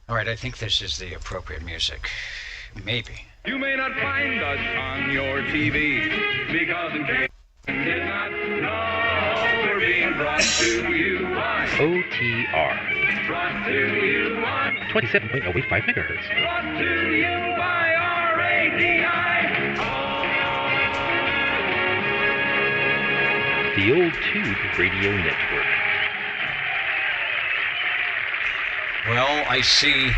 All right, I think this is the appropriate music. Maybe. You may not find us on your TV because in case you did not know, we're being brought to you by OTR. Brought to you on 27.085 megahertz. Brought to you by RADI. The Old Tube Radio Network. Well, I see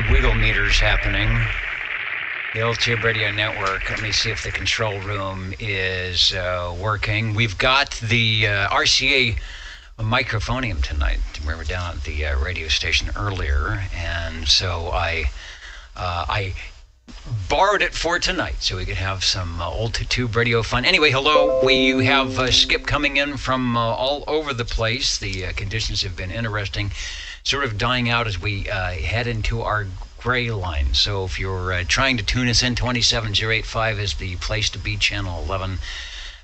wiggle meters happening. The Old Tube Radio Network. Let me see if the control room is working. We've got the RCA microphonium tonight. We were down at the radio station earlier, and so I borrowed it for tonight so we could have some Old Tube Radio fun. Anyway, hello. We have Skip coming in from all over the place. The conditions have been interesting, sort of dying out as we head into our gray line. So if you're trying to tune us in, 27085 is the place to be, channel 11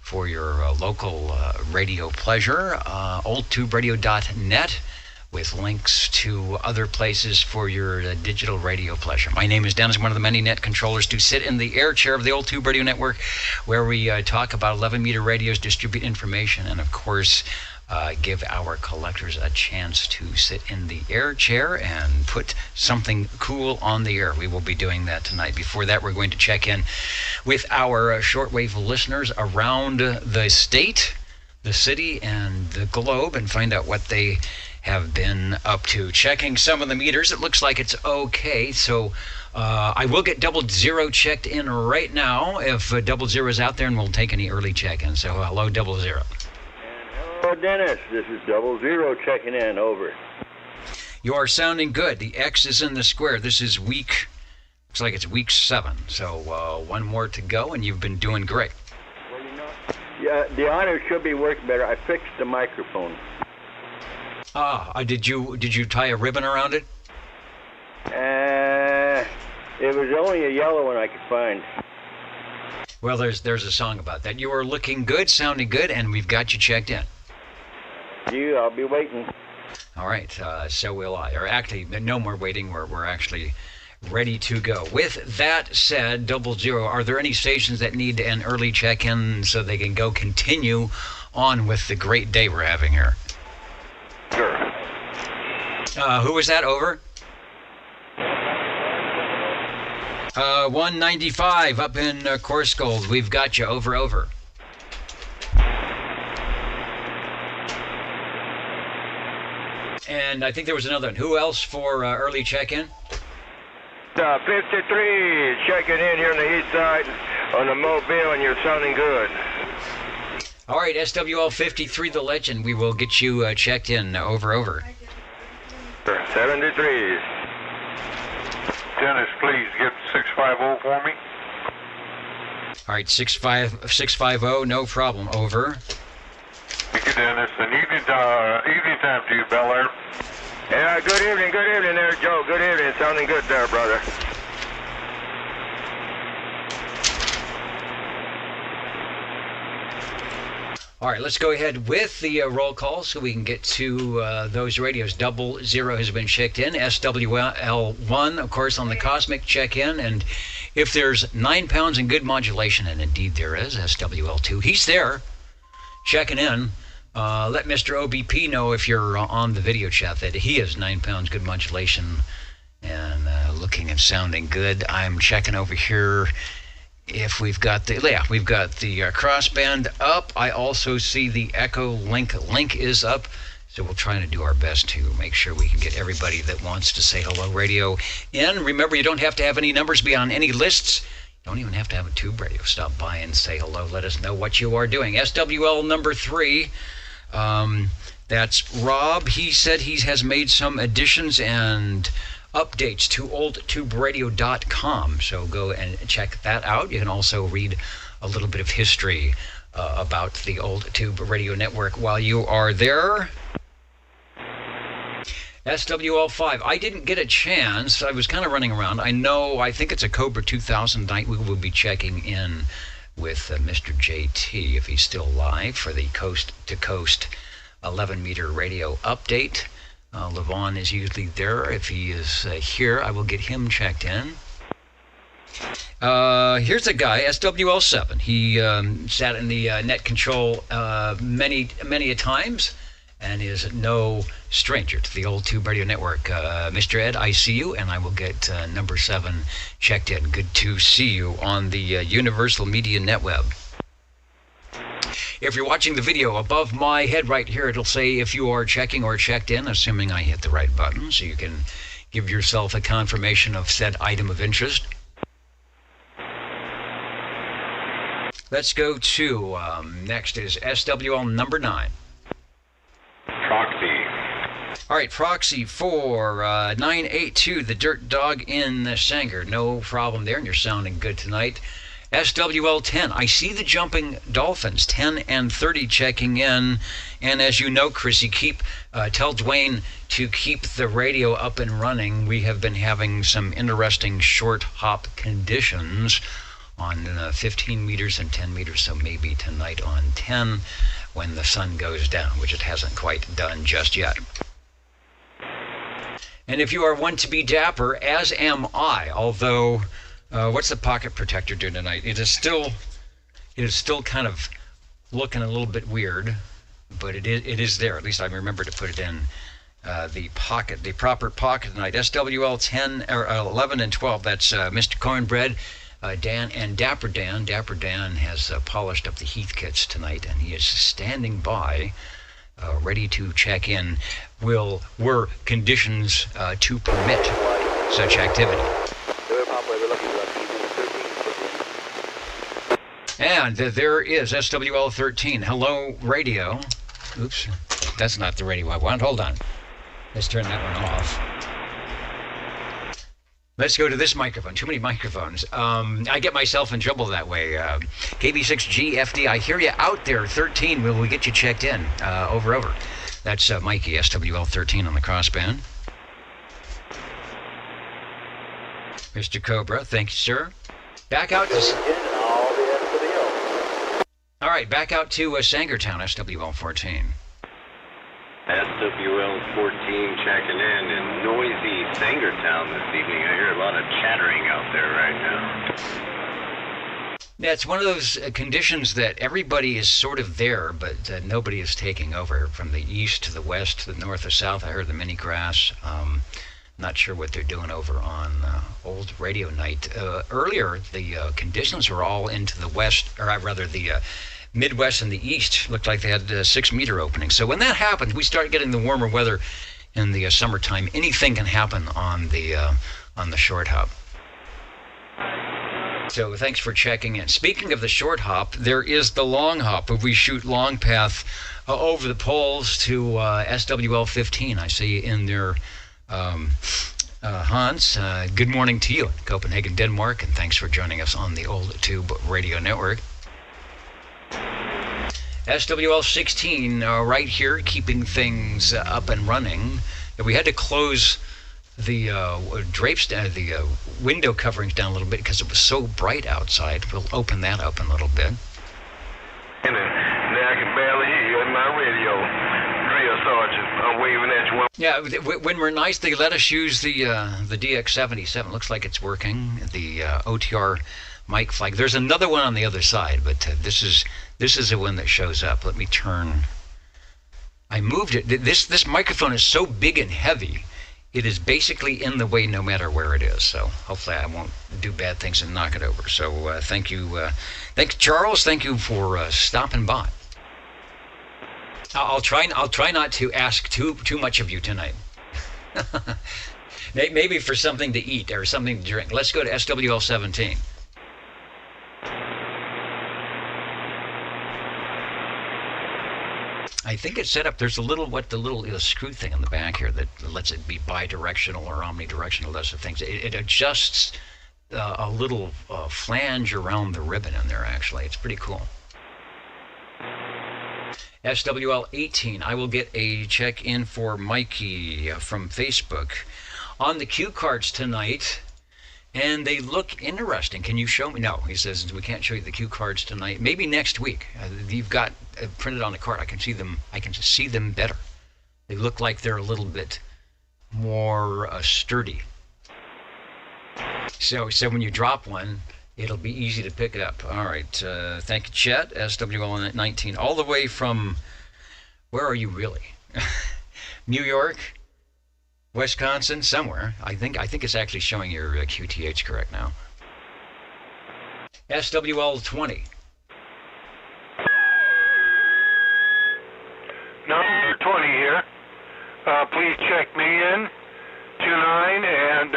for your local radio pleasure. oldtuberadio.net with links to other places for your digital radio pleasure. My name is Dennis, one of the many net controllers to sit in the air chair of the Old Tube Radio Network, where we talk about 11-meter radios, distribute information, and of course give our collectors a chance to sit in the air chair and put something cool on the air. We will be doing that tonight. Before that, we're going to check in with our shortwave listeners around the state, the city, and the globe and find out what they have been up to. Checking some of the meters, it looks like it's okay. So I will get 00 checked in right now if 00 is out there, and we'll take any early check-in. So hello, 00. Hello, Dennis. This is 00 checking in. Over. You are sounding good. The X is in the square. This is looks like it's week 7. So one more to go, and you've been doing great. Well, yeah, the audio should be working better. I fixed the microphone. Did you tie a ribbon around it? It was only a yellow one I could find. Well, there's a song about that. You are looking good, sounding good, and we've got you checked in. I'll be waiting. All right, so will I. Or actually, no more waiting. We're actually ready to go. With that said, 00, are there any stations that need an early check-in so they can continue on with the great day we're having here? Sure. Who was that? Over? 195 up in Coarsegold. We've got you. Over. And I think there was another one. Who else for early check-in? 53 checking in here on the east side on the Mobile, and you're sounding good. All right, SWL 53, the legend. We will get you checked in. Over. 73. Dennis, please get 650 for me. All right, 650, no problem. Over. Thank you, Dennis. And evening time to you, Bel Air. Yeah, good evening there, Joe. Good evening. Sounding good there, brother. All right, let's go ahead with the roll call so we can get to those radios. 00 has been checked in. SWL1, of course, on the Cosmic check-in. And if there's 9 pounds in good modulation, and indeed there is, SWL2, he's there checking in. Let Mr. OBP know if you're on the video chat that he is 9 pounds good modulation and looking and sounding good. I'm checking over here. If we've got the crossband up. I also see the Echo link is up, so we'll try to do our best to make sure we can get everybody that wants to say hello radio in. Remember, you don't have to have any numbers, be on any lists. You don't even have to have a tube radio. Stop by and say hello. Let us know what you are doing. SWL number 3. That's Rob. He said he has made some additions and updates to oldtuberadio.com, so go and check that out. You can also read a little bit of history about the Old Tube Radio Network while you are there. SWL5, I didn't get a chance. I was kind of running around. I think it's a Cobra 2000 night. We will be checking in with Mr. JT, if he's still live, for the Coast to Coast 11-meter radio update. Levon is usually there. If he is here, I will get him checked in. Here's a guy, SWL7. He sat in the net control many a times and is no stranger to the Old Tube Radio Network. Mr. Ed, I see you, and I will get number 7 checked in. Good to see you on the Universal Media NetWeb. If you're watching the video above my head right here, it'll say if you are checking or checked in, assuming I hit the right button, so you can give yourself a confirmation of said item of interest. Let's go to, next is SWL number 9. Proxy. All right, Proxy 4982, the Dirt Dog in Sanger. No problem there, and you're sounding good tonight. SWL 10, I see the Jumping Dolphins, 10 and 30 checking in. And as you know, Chrissy, tell Dwayne to keep the radio up and running. We have been having some interesting short hop conditions on 15 meters and 10 meters, so maybe tonight on 10 when the sun goes down, which it hasn't quite done just yet. And if you are one to be dapper, as am I, although... what's the pocket protector doing tonight? It is still kind of looking a little bit weird, but it is there. At least I remember to put it in the proper pocket tonight. SWL 10 or 11 and 12. That's Mr. Cornbread, Dan, and Dapper Dan. Dapper Dan has polished up the Heath kits tonight, and he is standing by, ready to check in. Were conditions to permit such activity. And there is SWL 13. Hello, radio. Oops, that's not the radio I want. Hold on. Let's turn that one off. Let's go to this microphone. Too many microphones. I get myself in trouble that way. KB6GFD, I hear you out there. 13, will we get you checked in? Over. That's Mikey, SWL 13 on the crossband. Mr. Cobra, thank you, sir. Back out to... All right, back out to Sangertown, SWL 14. SWL 14 checking in noisy Sangertown this evening. I hear a lot of chattering out there right now. Yeah, it's one of those conditions that everybody is sort of there, but nobody is taking over. From the east to the west to the north or south, I heard the mini grass. Not sure what they're doing over on Old Radio Night. Earlier, the conditions were all into the west, or rather the Midwest and the East. Looked like they had 6-meter openings. So when that happens, we start getting the warmer weather in the summertime. Anything can happen on the short hop. So thanks for checking in. Speaking of the short hop, there is the long hop. If we shoot long path over the poles to SWL 15, I see in there. Hans, good morning to you, Copenhagen, Denmark, and thanks for joining us on the Old Tube Radio Network. SWL 16, right here, keeping things up and running. We had to close the drapes, the window coverings down a little bit because it was so bright outside. We'll open that up in a little bit. Now I can barely hear you in my radio. Sergeant, I'm waving at you. Yeah, when we're nice, they let us use the DX77. Looks like it's working. The OTR mic flag. There's another one on the other side, but this is the one that shows up. Let me turn. I moved it. This microphone is so big and heavy, it is basically in the way no matter where it is. So hopefully I won't do bad things and knock it over. So thank you, thanks Charles. Thank you for stopping by. I'll try not to ask too much of you tonight. Maybe for something to eat or something to drink. Let's go to SWL 17. I think it's set up. There's the little screw thing in the back here that lets it be bi-directional or omnidirectional. Those are things. It adjusts a little flange around the ribbon in there. Actually, it's pretty cool. SWL 18, I will get a check-in for Mikey from Facebook on the cue cards tonight, and they look interesting. Can you show me? No, he says we can't show you the cue cards tonight. Maybe next week. You've got printed on the card. I can see them. I can see them better. They look like they're a little bit more sturdy. So when you drop one, it'll be easy to pick it up. All right. Thank you, Chet. SWL 19. All the way from, where are you really? New York? Wisconsin? Somewhere. I think it's actually showing your QTH correct now. SWL 20. Number 20 here. Please check me in. 29 and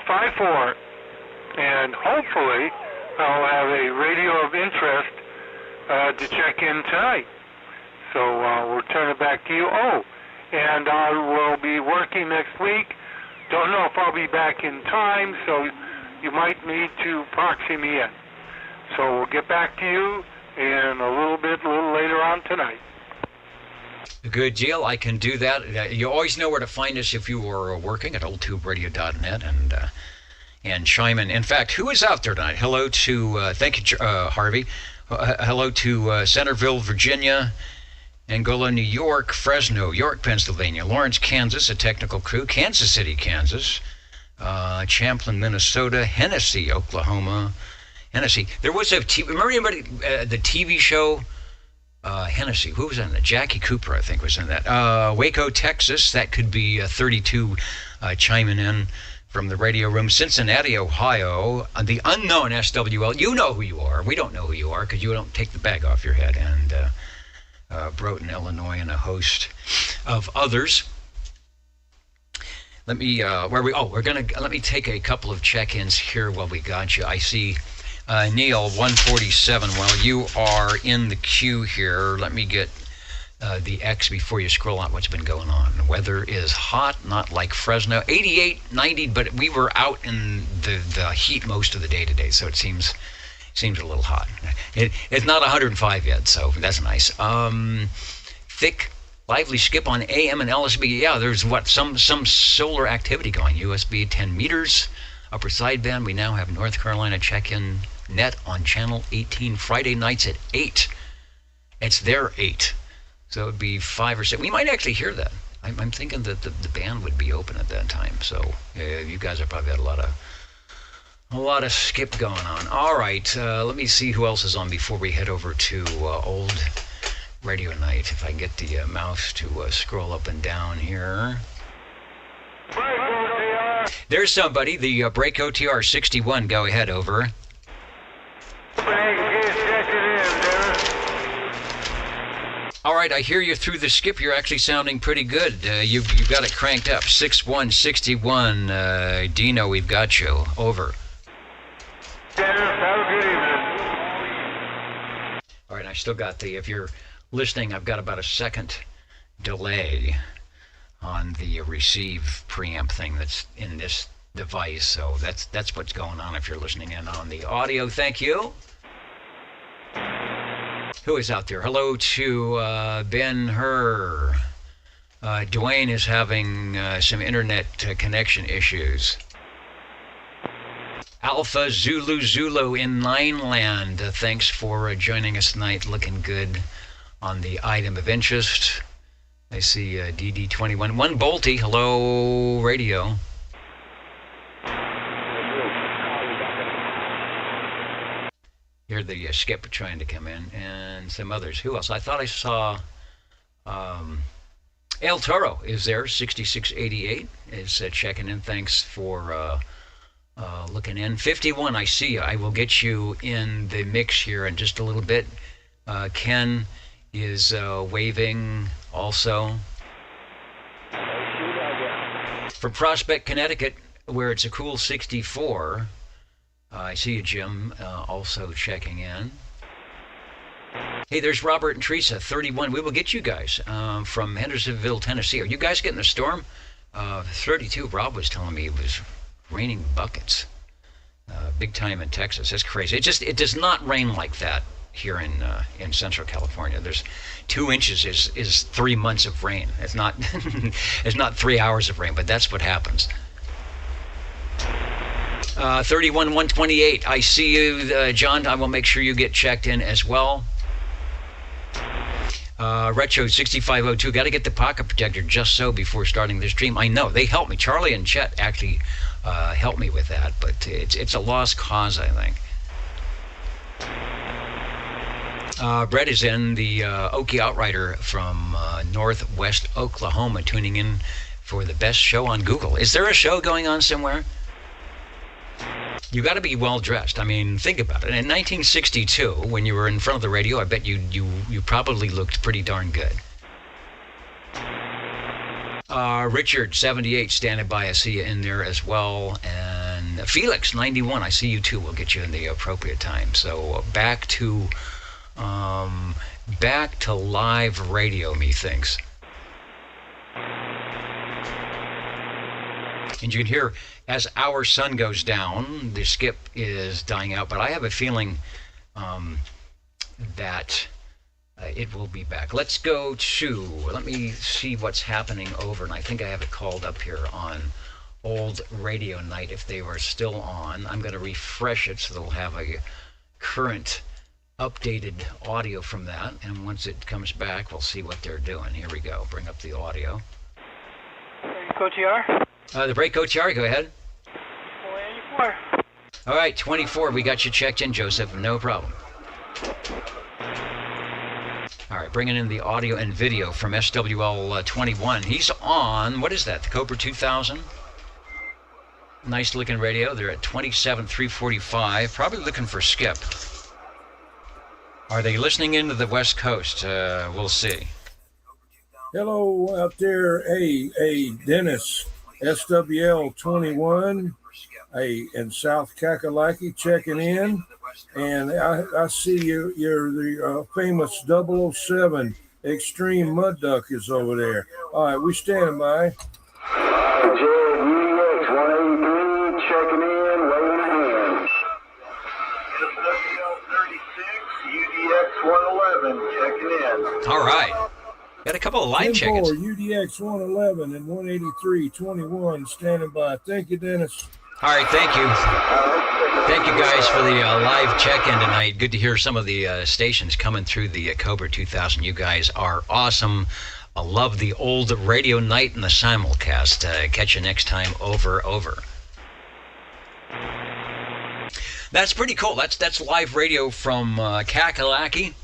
54. And hopefully I'll have a radio of interest to check in tonight. So we'll turn it back to you. Oh, and I will be working next week. Don't know if I'll be back in time, so you might need to proxy me in. So we'll get back to you in a little later on tonight. Good deal. I can do that. You always know where to find us if you are working at oldtuberadio.net and chime in. In fact, who is out there tonight? Hello to, thank you, Harvey. Hello to Centerville, Virginia, Angola, New York, Fresno, York, Pennsylvania, Lawrence, Kansas, a technical crew, Kansas City, Kansas, Champlin, Minnesota, Hennessy, Oklahoma, Hennessy. There was remember anybody, the TV show, Hennessy, who was in that? Jackie Cooper, I think, was in that. Waco, Texas, that could be 32 chiming in from the radio room. Cincinnati, Ohio, the unknown SWL. You know who you are. We don't know who you are because you don't take the bag off your head. And Broughton, Illinois, and a host of others. Let me, let me take a couple of check-ins here while we got you. I see Neil, 147. While you are in the queue here, let me get the X before you scroll out what's been going on. The weather is hot, not like Fresno. 88, 90, but we were out in the heat most of the day today, so it seems a little hot. It's not 105 yet, so that's nice. Thick, lively skip on AM and LSB. Yeah, there's some solar activity going. USB 10 meters, upper sideband. We now have North Carolina check-in net on channel 18 Friday nights at 8. It's their 8. So it would be 5 or 6. We might actually hear that. I'm thinking that the band would be open at that time. So you guys have probably had a lot of skip going on. All right, let me see who else is on before we head over to old radio night. If I can get the mouse to scroll up and down here. There's somebody. The Break OTR 61. Go ahead, over. All right, I hear you through the skip. You're actually sounding pretty good. You've got it cranked up. 6161. Dino, we've got you. Over. All right, I still got if you're listening, I've got about a second delay on the receive preamp thing that's in this device. So that's what's going on if you're listening in on the audio. Thank you. Who is out there? Hello to Ben Hur. Dwayne is having some internet connection issues. Alpha Zulu in Nineland. Thanks for joining us tonight. Looking good on the item of interest. I see DD21. One Bolty. Hello, radio. Hear the skip trying to come in, and some others. Who else? I thought I saw El Toro is there. 6688 is checking in. Thanks for looking in. 51, I see you. I will get you in the mix here in just a little bit. Ken is waving also. From Prospect, Connecticut, where it's a cool 64. I see you, Jim, also checking in. Hey, there's Robert and Teresa, 31. We will get you guys from Hendersonville, Tennessee. Are you guys getting a storm? 32, Rob was telling me it was raining buckets. Big time in Texas. That's crazy. It does not rain like that here in Central California. There's 2 inches is 3 months of rain. It's not it's not 3 hours of rain, but that's what happens. 31-128. I see you, John. I will make sure you get checked in as well. Retro 6502, got to get the pocket protector just so before starting the stream. I know, they helped me. Charlie and Chet actually helped me with that, but it's a lost cause, I think. Brett is in, the Okie Outrider from Northwest Oklahoma, tuning in for the best show on Google. Is there a show going on somewhere? You got to be well dressed. I mean, think about it. In 1962, when you were in front of the radio, I bet you probably looked pretty darn good. Richard, 78, standing by. I see you in there as well. And Felix, 91, I see you too. We'll get you in the appropriate time. So back to live radio, methinks. And you can hear, as our sun goes down, the skip is dying out. But I have a feeling that it will be back. Let's go to, let me see what's happening over. And I think I have it called up here on Old Radio Night if they were still on. I'm going to refresh it so they'll have a current updated audio from that. And once it comes back, we'll see what they're doing. Here we go. Bring up the audio. Coach ER? The break, Coach R, go ahead. 484. All right, 24. We got you checked in, Joseph. No problem. All right, bringing in the audio and video from SWL 21. He's on, what is that, the Cobra 2000? Nice looking radio. They're at 27,345. Probably looking for Skip. Are they listening into the West Coast? We'll see. Hello out there. Hey, Dennis, SWL 21, in South Kakalaki, checking in. And I see you're the famous 007 Extreme Mud Duck is over there. All right, we standing by. Jared UX 183, checking in, waving a hand. SWL 36, UDX 111, checking in. All right. Got a couple of live check-ins. UDX 111 and 183, 21, standing by. Thank you, Dennis. All right, thank you. Thank you guys for the live check-in tonight. Good to hear some of the stations coming through the Cobra 2000. You guys are awesome. I love the old radio night and the simulcast. Catch you next time. Over. That's pretty cool. That's live radio from Kakalaki.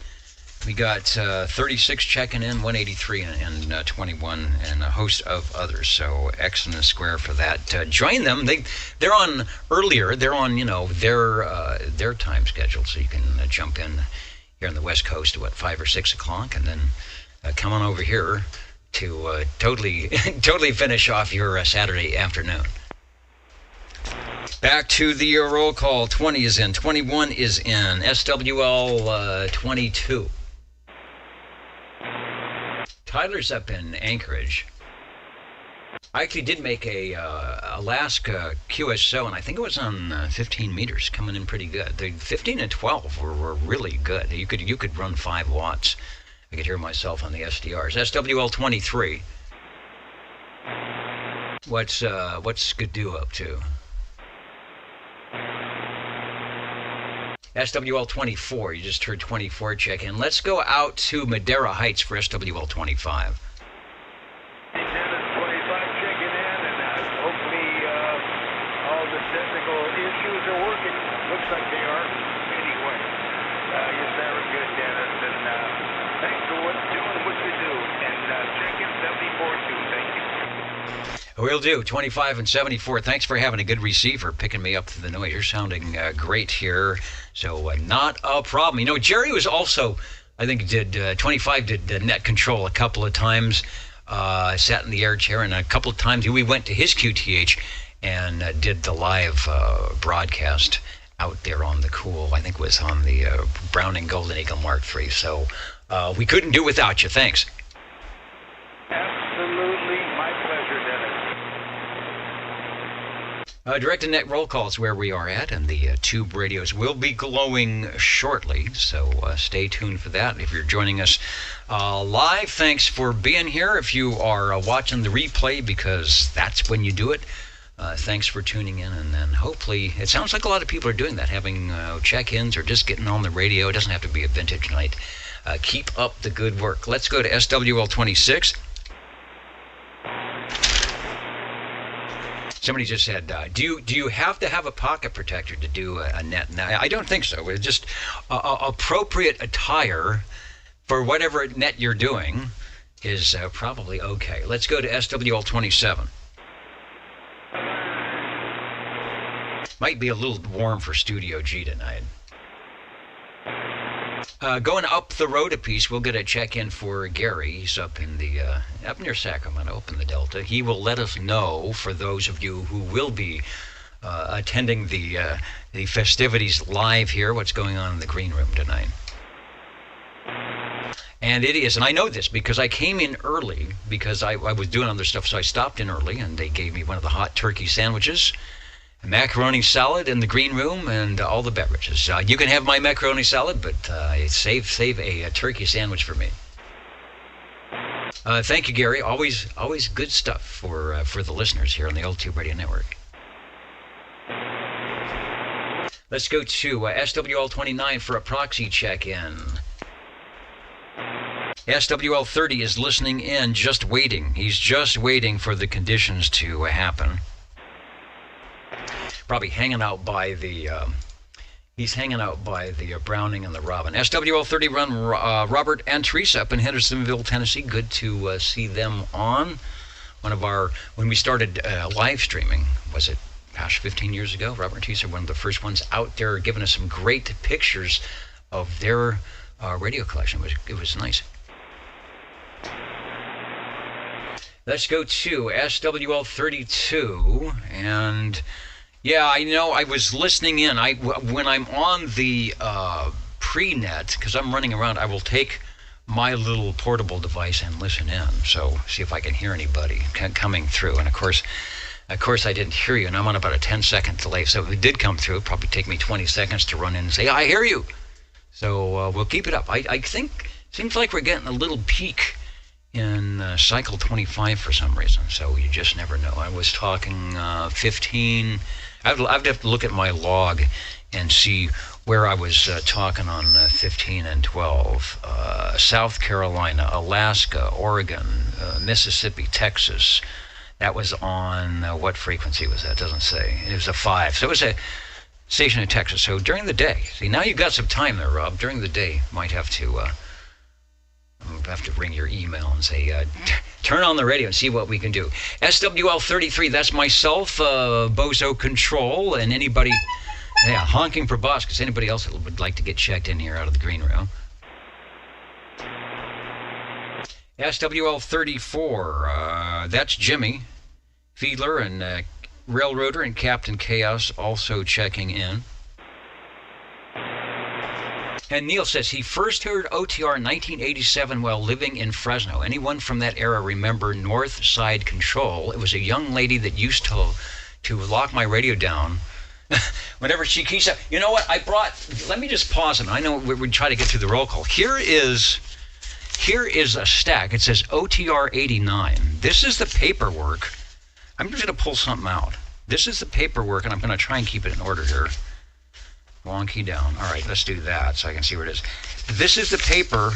We got 36 checking in, 183 and 21, and a host of others. So X and a square for that. Join them. They're on earlier. They're on their time schedule, so you can jump in here on the West Coast at 5 or 6 o'clock, and then come on over here to totally finish off your Saturday afternoon. Back to the roll call. 20 is in. 21 is in. SWL 22. Tyler's up in Anchorage. I actually did make a Alaska QSO, and I think it was on 15 meters, coming in pretty good. The 15 and 12 were really good. You could run 5 watts. I could hear myself on the SDRs. SWL 23. What's Skidoo up to? SWL 24, you just heard 24 check in. Let's go out to Madera Heights for SWL 25. Dennis 25 checking in, and hopefully all the technical issues are working. Looks like they are. Anyway, you sound good, Dennis, and thanks for doing what you do. And check in 74 too. Thank you. Will do. 25 and 74. Thanks for having a good receiver picking me up through the noise. You're sounding great here. So not a problem. Jerry was also, I think, 25 did net control a couple of times. Sat in the air chair, and a couple of times we went to his QTH and did the live broadcast out there on the cool. I think it was on the Browning Golden Eagle Mark III. So we couldn't do without you. Thanks. Absolutely my pleasure, Dennis. Direct and net roll call is where we are at, and the tube radios will be glowing shortly, so stay tuned for that. If you're joining us live, thanks for being here. If you are watching the replay, because that's when you do it, thanks for tuning in, and then hopefully, it sounds like a lot of people are doing that, having check-ins or just getting on the radio. It doesn't have to be a vintage night. Keep up the good work. Let's go to SWL 26. Somebody just said, do you have to have a pocket protector to do a net? Now, I don't think so. It's just appropriate attire for whatever net you're doing is probably okay. Let's go to SWL 27. Might be a little warm for Studio G tonight. Going up the road a piece, we'll get a check-in for Gary. He's up in the up near Sacramento, up in the Delta. He will let us know, for those of you who will be attending the festivities live here, what's going on in the green room tonight. And it is, and I know this because I came in early because I was doing other stuff, so I stopped in early, and they gave me one of the hot turkey sandwiches, macaroni salad in the green room, and all the beverages. You can have my macaroni salad, but save a turkey sandwich for me. Thank you, Gary. Always good stuff for the listeners here on the Old Tube Radio Network. Let's go to SWL 29 for a proxy check-in. SWL 30 is listening in, just waiting. He's just waiting for the conditions to happen. Probably hanging out by the Browning and the Robin. SWL 30 run Robert and Teresa up in Hendersonville, Tennessee. Good to see them on. When we started live streaming, was it, 15 years ago? Robert and Teresa were one of the first ones out there giving us some great pictures of their radio collection. It was nice. Let's go to SWL 32, and yeah, I know I was listening in. When I'm on the pre-net, because I'm running around, I will take my little portable device and listen in. So see if I can hear anybody coming through. And of course, I didn't hear you, and I'm on about a 10-second delay. So if it did come through, it'd probably take me 20 seconds to run in and say, I hear you. So we'll keep it up. I think, seems like we're getting a little peak in cycle 25 for some reason. So you just never know. I was talking 15... I'd have to look at my log and see where I was talking on 15 and 12. South Carolina, Alaska, Oregon, Mississippi, Texas. That was on, what frequency was that? It doesn't say. It was a 5. So it was a station in Texas. So during the day. See, now you've got some time there, Rob. During the day, might have to ring your email and say, turn on the radio and see what we can do. SWL 33, that's myself, Bozo Control, and anybody, honking for boss, because anybody else that would like to get checked in here out of the green room. SWL 34, that's Jimmy Fiedler and Railroader and Captain Chaos also checking in. And Neil says he first heard OTR in 1987 while living in Fresno. Anyone from that era remember North Side Control? It was a young lady that used to lock my radio down whenever she keeps up. You know what? Let me just pause a minute. I know we try to get through the roll call. Here is a stack. It says OTR 89. This is the paperwork. I'm just going to pull something out. This is the paperwork, and I'm going to try and keep it in order here. Long key down. All right, let's do that so I can see where it is. This is the paper.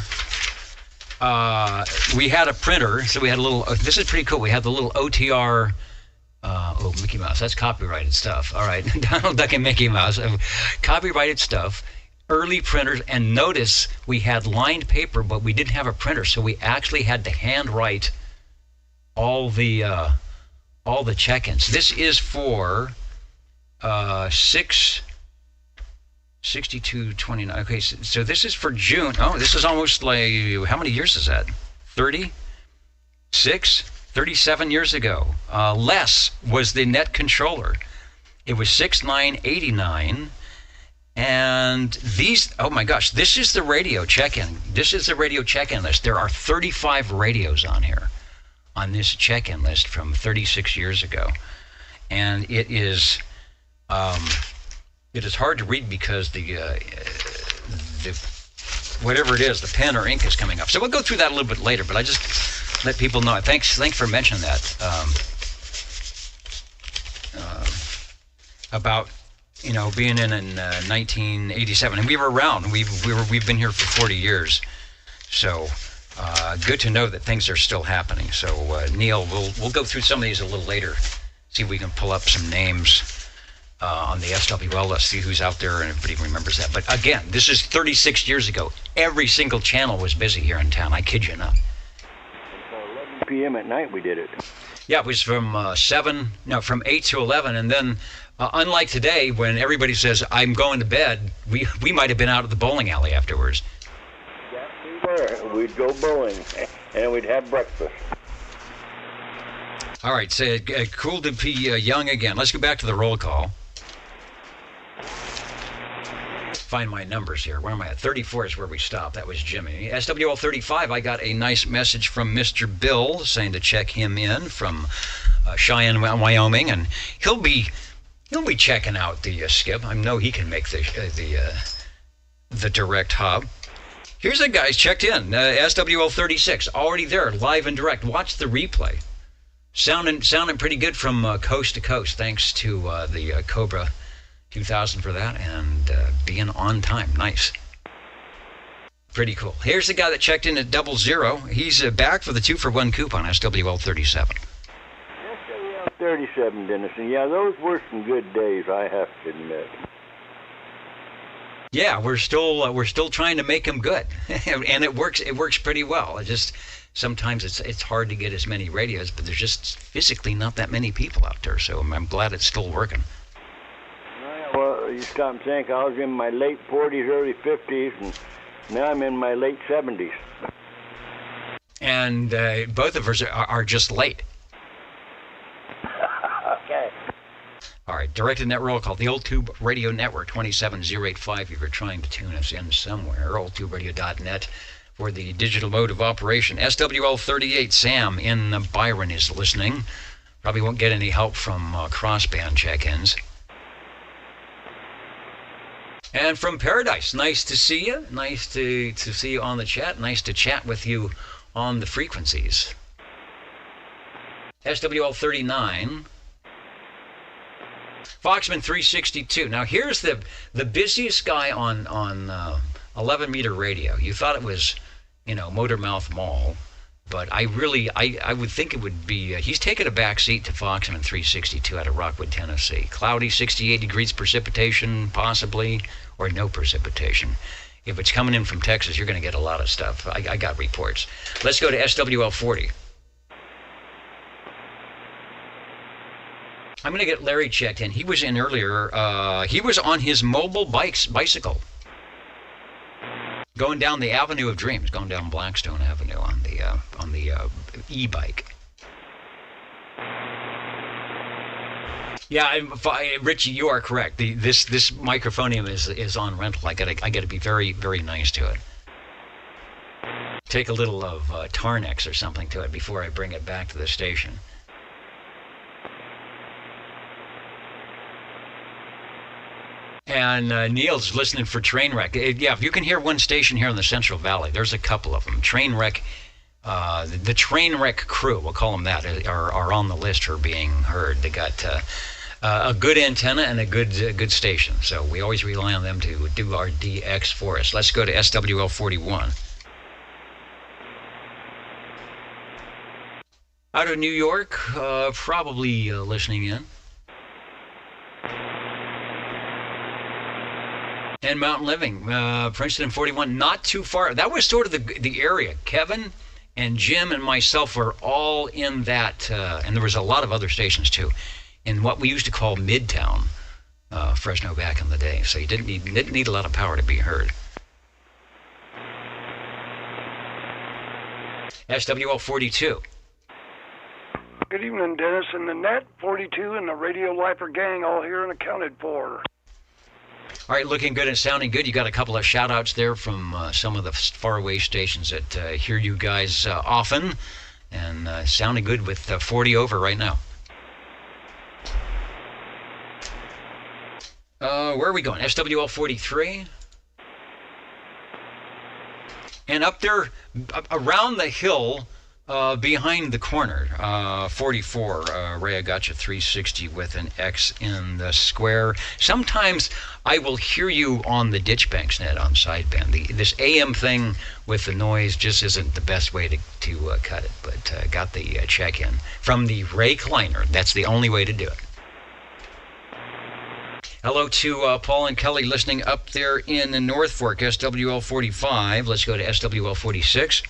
We had a printer, so we had a little. This is pretty cool. We had the little OTR. Mickey Mouse. That's copyrighted stuff. All right, Donald Duck and Mickey Mouse. Copyrighted stuff. Early printers, and notice we had lined paper, but we didn't have a printer, so we actually had to handwrite all the check-ins. This is for 6229. Okay, so this is for June. Oh, this is almost like, how many years is that? 37 years ago. Les was the net controller. It was 6989. And these, oh my gosh, this is the radio check-in. This is the radio check-in list. There are 35 radios on here, on this check-in list from 36 years ago. And it is hard to read because the whatever it is, the pen or ink is coming up. So we'll go through that a little bit later, but I just let people know. Thanks for mentioning that about being in 1987, and we were around. We've been here for 40 years. So good to know that things are still happening. So Neil, we'll go through some of these a little later, see if we can pull up some names on the SWL list, see who's out there and everybody remembers that. But again, this is 36 years ago. Every single channel was busy here in town. I kid you not. Until 11 p.m. at night we did it. Yeah, it was from 8 to 11, and then unlike today when everybody says I'm going to bed, we might have been out at the bowling alley afterwards. Yeah, we were. We'd go bowling and we'd have breakfast. All right, so cool to be young again. Let's go back to the roll call. Find my numbers here. Where am I at? 34 is where we stopped. That was Jimmy. SWL 35, I got a nice message from Mr. Bill saying to check him in from Cheyenne, Wyoming, and he'll be checking out the skip. I know he can make the direct hub. Here's the guys checked in. SWL 36, already there, live and direct. Watch the replay. Sounding pretty good from coast to coast. Thanks to the Cobra 2000 for that, and being on time. Nice. Pretty cool. Here's the guy that checked in at 00. He's back for the 2-for-1 coupon, SWL 37. SWL 37, Dennis. And yeah, those were some good days, I have to admit. Yeah, we're still trying to make them good, and it works pretty well. It just sometimes it's hard to get as many radios, but there's just physically not that many people out there. So I'm glad it's still working. Well, you stop and think, I was in my late 40s, early 50s, and now I'm in my late 70s. And both of us are just late. Okay. All right, directed net roll call. The Old Tube Radio Network, 27085, if you're trying to tune us in somewhere. oldtuberadio.net for the digital mode of operation. SWL 38, Sam in Byron is listening. Probably won't get any help from crossband check-ins. And from Paradise, nice to see you. Nice to see you on the chat. Nice to chat with you on the frequencies. SWL 39. Foxman 362. Now here's the busiest guy on 11 meter radio. You thought it was, Motormouth Mall, but I would think it would be. He's taken a back seat to Foxman 362 out of Rockwood, Tennessee. Cloudy, 68 degrees precipitation, possibly, or no precipitation. If it's coming in from Texas, you're going to get a lot of stuff. I got reports. Let's go to SWL 40. I'm going to get Larry checked in. He was in earlier. He was on his mobile bicycle, going down the Avenue of Dreams, going down Blackstone Avenue on the e-bike. Yeah, Richie, you are correct. This microphonium is on rental. I gotta be very, very nice to it. Take a little of Tarnex or something to it before I bring it back to the station. And Neil's listening for Trainwreck. Yeah, if you can hear one station here in the Central Valley, there's a couple of them. Trainwreck, the Trainwreck crew, we'll call them that, are on the list for being heard. They got a good antenna and a good station, so we always rely on them to do our DX for us. Let's go to SWL 41. Out of New York, probably listening in. And Mountain Living, Princeton 41, not too far. That was sort of the area. Kevin and Jim and myself were all in that, and there was a lot of other stations too, in what we used to call Midtown, Fresno back in the day. So you didn't need a lot of power to be heard. SWL 42. Good evening, Dennis and the Net 42 and the Radio Lifer gang, all here and accounted for. All right, looking good and sounding good. You got a couple of shout-outs there from some of the faraway stations that hear you guys often, and sounding good with 40 over right now. Where are we going? SWL 43. And up there, around the hill, Behind the corner, 44, Ray, I got you 360 with an X in the square. Sometimes I will hear you on the Ditchbanks net on sideband. This AM thing with the noise just isn't the best way to cut it, but got the check-in from the Ray Kleiner. That's the only way to do it. Hello to Paul and Kelly listening up there in the North Fork, SWL 45. Let's go to SWL 46.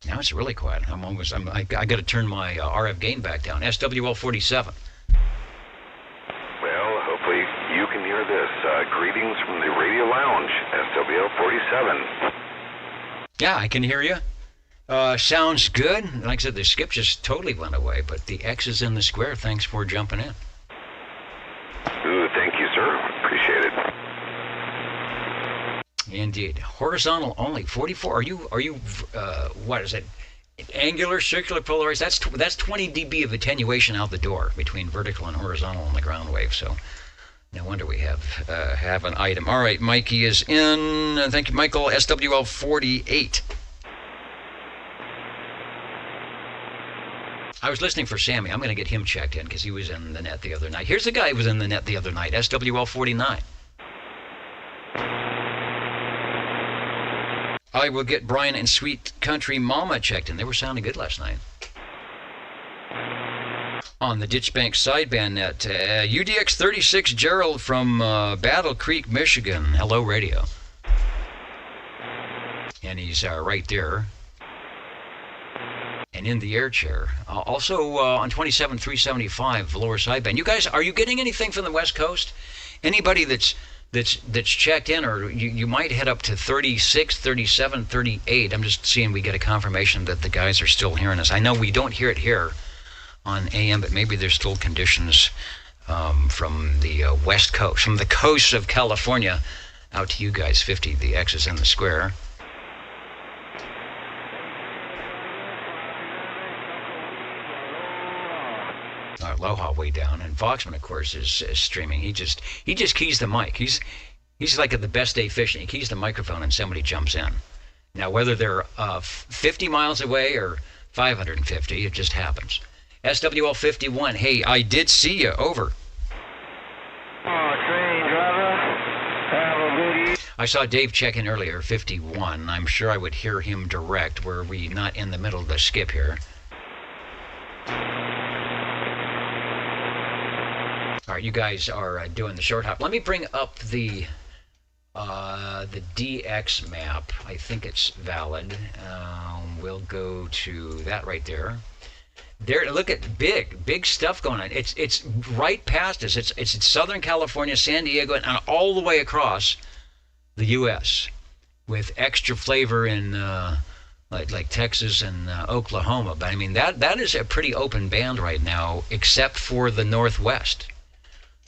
Now it's really quiet. I got to turn my RF gain back down. SWL 47. Well, hopefully you can hear this. Greetings from the Radio Lounge, SWL 47. Yeah, I can hear you. Sounds good. Like I said, the skip just totally went away, but the X is in the square. Thanks for jumping in. Ooh, thank you, sir. Appreciate it. Indeed. Horizontal only, 44. Are you what is it? Angular, circular, polarized? That's 20 dB of attenuation out the door between vertical and horizontal on the ground wave. So no wonder we have an item. All right, Mikey is in. Thank you, Michael. SWL 48. I was listening for Sammy. I'm going to get him checked in because he was in the net the other night. Here's the guy who was in the net the other night, SWL 49. I will get Brian and Sweet Country Mama checked in. They were sounding good last night. On the Ditchbank sideband net, UDX 36 Gerald from Battle Creek, Michigan. Hello, radio. And he's right there. And in the air chair. Also on 27-375 lower sideband. You guys, are you getting anything from the West Coast? Anybody that's checked in, or you might head up to 36, 37, 38. I'm just seeing we get a confirmation that the guys are still hearing us. I know we don't hear it here on AM, but maybe there's still conditions from the West Coast, from the coast of California out to you guys. 50, the X is in the square. Aloha way down, and Foxman, of course, is streaming. He just keys the mic. He's like at the best day fishing. He keys the microphone and somebody jumps in. Now, whether they're 50 miles away or 550, it just happens. SWL 51. Hey, I did see you. Over. Train driver. Have a good evening. I saw Dave check in earlier, 51. I'm sure I would hear him direct. Were we not in the middle of the skip here? All right, you guys are doing the short hop. Let me bring up the DX map. I think it's valid. We'll go to that right there. There, look at big stuff going on. It's right past us. It's in Southern California, San Diego, and all the way across the U.S. with extra flavor in like Texas and Oklahoma. But I mean that is a pretty open band right now, except for the Northwest.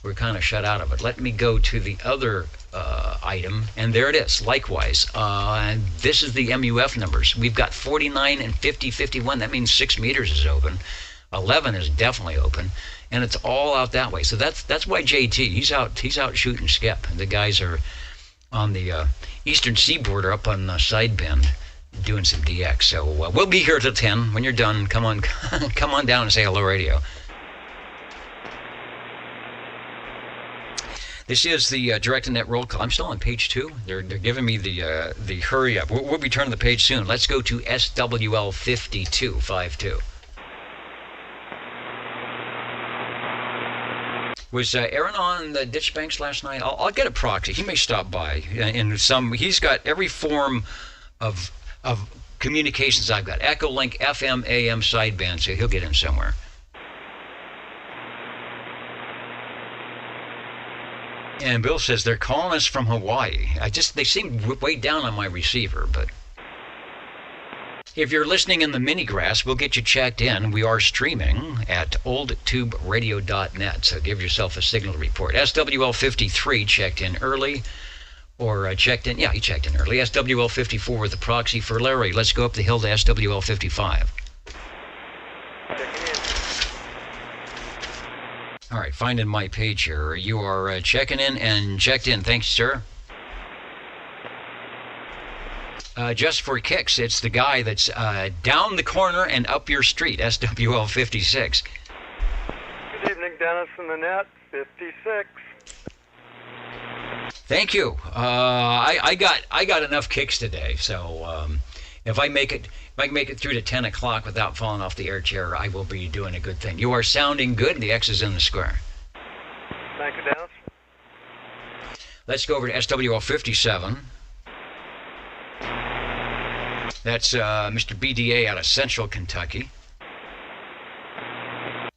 We're kind of shut out of it. Let me go to the other item, and there it is. Likewise, and this is the MUF numbers. We've got 49 and 50, 51. That means 6 meters is open. 11 is definitely open, and it's all out that way. So that's why JT he's out shooting skip. The guys are on the eastern seaboard or up on sideband doing some DX. So we'll be here till 10. When you're done, come on down and say hello, radio. This is the direct-to-net roll call. I'm still on page 2. They're giving me the hurry up. We'll be turning the page soon. Let's go to SWL 5252. Was Aaron on the Ditchbanks last night? I'll get a proxy. He may stop by. He's got every form of communications I've got. Echolink, FM, AM, sideband, so he'll get in somewhere. And Bill says they're calling us from Hawaii. They seem way down on my receiver, but if you're listening in the mini grass, we'll get you checked in. We are streaming at oldtuberadio.net, so give yourself a signal report. SWL 53 checked in early, or checked in, yeah, he checked in early. SWL 54 with the proxy for Larry. Let's go up the hill to SWL 55. All right, finding my page here. You are checking in and checked in. Thanks, sir. just for kicks. It's the guy that's down the corner and up your street, SWL 56. Good evening, Dennis and the Net, 56. Thank you. I got enough kicks today, so if I make it through to 10 o'clock without falling off the air chair, I will be doing a good thing. You are sounding good. The X is in the square. Thank you, Dennis. Let's go over to SWL 57. That's Mr. BDA out of Central Kentucky.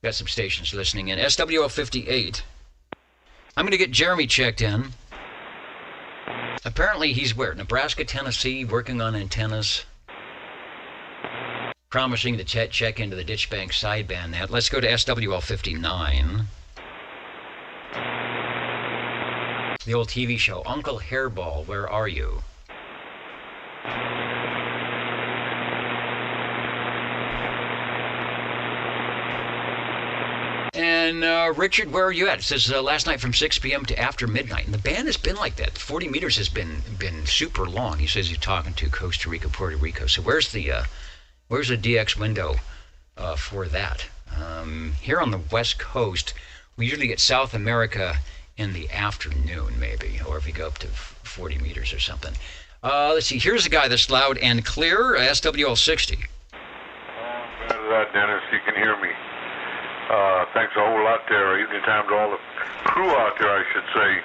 Got some stations listening in. SWL 58. I'm going to get Jeremy checked in. Apparently he's where? Nebraska, Tennessee, working on antennas. Promising to check into the Ditch Bank sideband net. Let's go to SWL 59. The old TV show, Uncle Hairball, where are you? And Richard, where are you at? It says last night from 6 p.m. to after midnight. And the band has been like that. 40 meters has been super long. He says he's talking to Costa Rica, Puerto Rico. So where's the DX window for that? Here on the West Coast, we usually get South America in the afternoon, maybe, or if you go up to 40 meters or something. Let's see. Here's a guy that's loud and clear, SWL 60. Dennis, you can hear me. Thanks a whole lot there. Evening time to all the crew out there, I should say.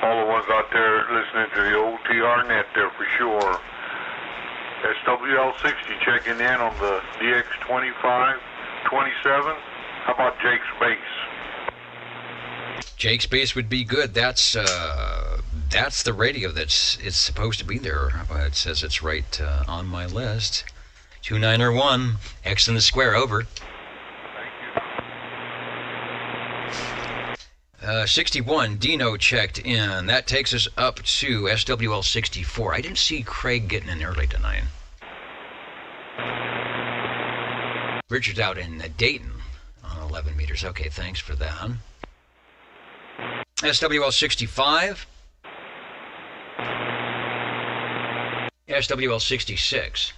All the ones out there listening to the old TR net there for sure. SWL 60 checking in on the DX 25, 27. How about Jake's base? Jake's base would be good. That's the radio it's supposed to be there. It says it's right on my list. 2901, X in the square, over. 61, Dino checked in. That takes us up to SWL 64. I didn't see Craig getting in early tonight. Richard's out in Dayton on 11 meters. Okay, thanks for that. SWL 65. SWL 66.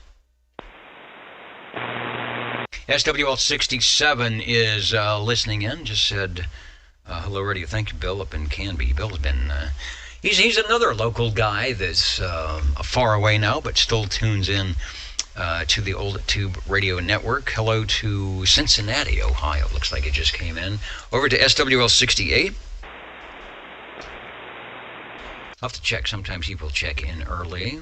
SWL 67 is listening in. Just said... hello, radio. Thank you, Bill, up in Canby. Bill's been, he's another local guy that's far away now, but still tunes in to the old Tube Radio Network. Hello to Cincinnati, Ohio. Looks like it just came in. Over to SWL 68. I'll have to check. Sometimes people check in early.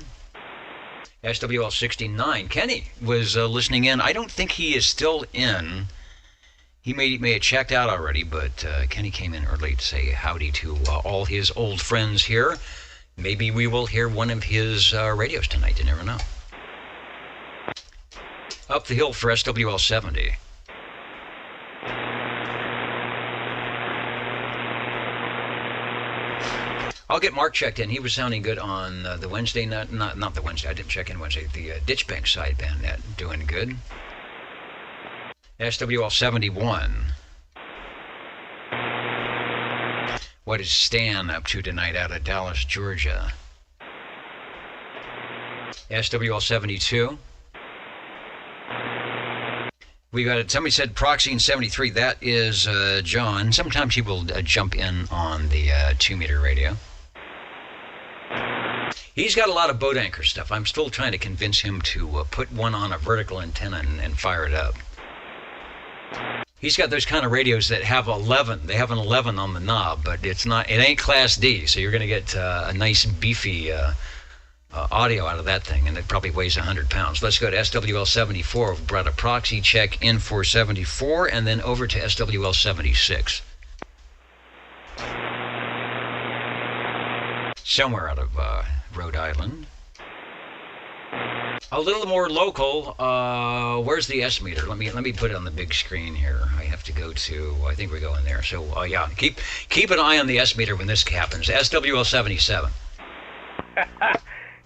SWL 69. Kenny was listening in. I don't think he is still in. He may have checked out already, but Kenny came in early to say howdy to all his old friends here. Maybe we will hear one of his radios tonight. You never know. Up the hill for SWL 70. I'll get Mark checked in. He was sounding good on the Wednesday, not the Wednesday. I didn't check in Wednesday. The Ditch Bank sideband net, doing good. SWL 71. What is Stan up to tonight out of Dallas, Georgia? SWL 72. We got somebody said Proxy in 73. That is John. Sometimes he will jump in on the 2-meter radio. He's got a lot of boat anchor stuff. I'm still trying to convince him to put one on a vertical antenna and fire it up. He's got those kind of radios that have 11. They have an 11 on the knob, but it ain't Class D, so you're going to get a nice beefy audio out of that thing, and it probably weighs 100 pounds. Let's go to SWL 74. We've brought a proxy check in for 74, and then over to SWL 76. Somewhere out of Rhode Island. A little more local. Where's the S meter? Let me put it on the big screen here. I have to go to. I think we're going there. So yeah, keep an eye on the S meter when this happens. SWL 77.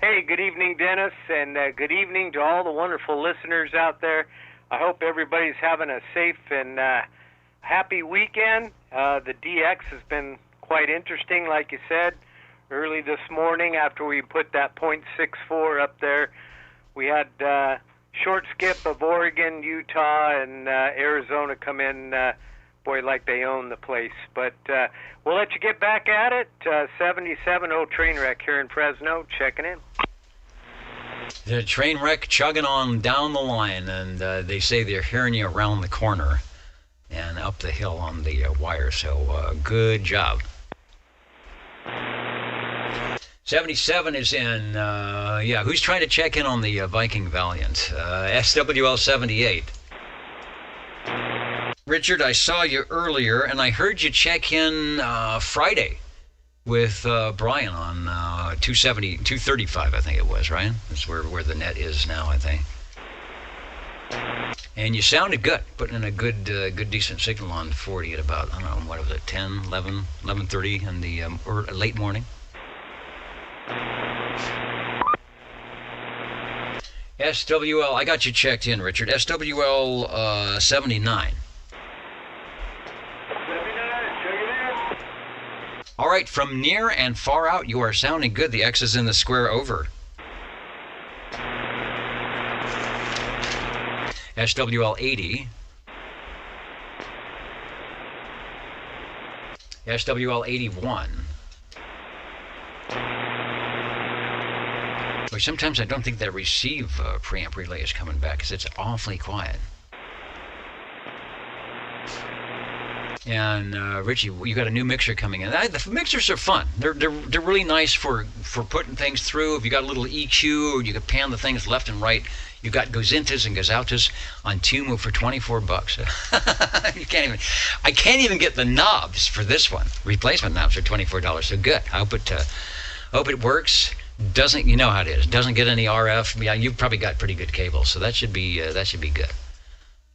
Hey, good evening, Dennis, and good evening to all the wonderful listeners out there. I hope everybody's having a safe and happy weekend. The DX has been quite interesting, like you said. early this morning after we put that .64 up there. We had short skip of Oregon, Utah, and Arizona come in, boy, like they own the place. But we'll let you get back at it. 77 old train wreck here in Fresno, checking in. The train wreck chugging on down the line, and they say they're hearing you around the corner and up the hill on the wire, so good job. 77 is in, who's trying to check in on the Viking Valiant? SWL 78. Richard, I saw you earlier, and I heard you check in Friday with Brian on 235, I think it was, right? That's where the net is now, I think. And you sounded good, putting in a good decent signal on 40 at about, I don't know, what was it, 10, 11, 11:30 in the late morning. SWL, I got you checked in, Richard. SWL 79. All right, from near and far out, you are sounding good. The X is in the square over. SWL 80. SWL 81. But sometimes I don't think that receive preamp relay is coming back because it's awfully quiet. And Richie, you got a new mixer coming in. The mixers are fun. They're really nice for putting things through. If you got a little EQ, or you can pan the things left and right. You got Gozintas and Gazautas on Tumu for $24. I can't even get the knobs for this one. Replacement knobs are $24. So good. I hope it works. Doesn't, you know how it is. Doesn't get any RF. Yeah, you've probably got pretty good cables, so that should be good.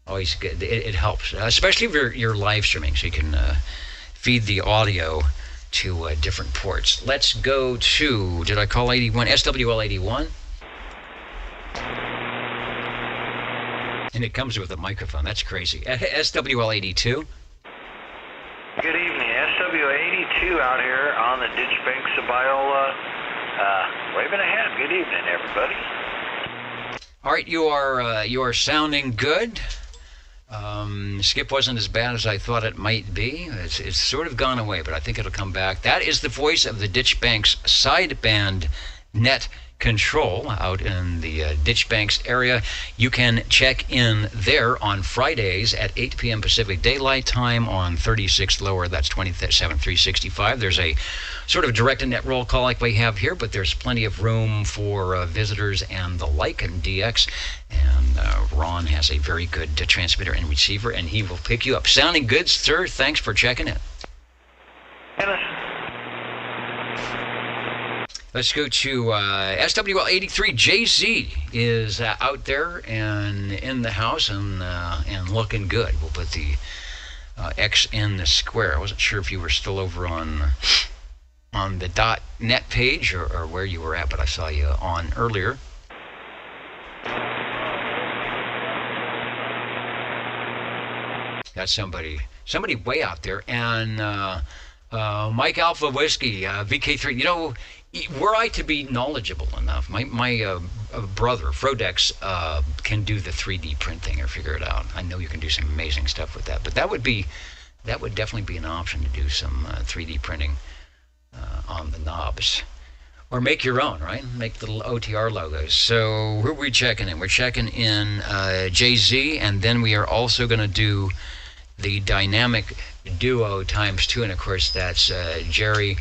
Always good. It helps, especially if you're live streaming, so you can feed the audio to different ports. Let's go to, did I call 81? SWL 81. And it comes with a microphone. That's crazy. SWL 82. Good evening. SWL 82 out here on the ditch banks of Biola. Waving ahead. Good evening, everybody. All right, you are sounding good. Skip wasn't as bad as I thought it might be. It's sort of gone away, but I think it'll come back. That is the voice of the Ditch Banks sideband net control out in the Ditch Banks area. You can check in there on Fridays at 8 p.m. Pacific Daylight Time on 36th lower. That's 27,365. There's a sort of direct net roll call like we have here, but there's plenty of room for visitors and the like in DX. And Ron has a very good transmitter and receiver, and he will pick you up. Sounding good, sir. Thanks for checking in. Let's go to SWL 83. JZ is out there and in the house and looking good. We'll put the X in the square. I wasn't sure if you were still over on the .net page or where you were at, but I saw you on earlier. Got somebody way out there, and Mike Alpha Whiskey, VK3. You know, were I to be knowledgeable enough, my brother Frodex can do the 3D printing or figure it out. I know you can do some amazing stuff with that, but that would definitely be an option to do some 3D printing on the knobs. Or make your own, right? Make little OTR logos. So who are we checking in? We're checking in JZ, and then we are also going to do the dynamic duo ×2, and of course that's Jerry,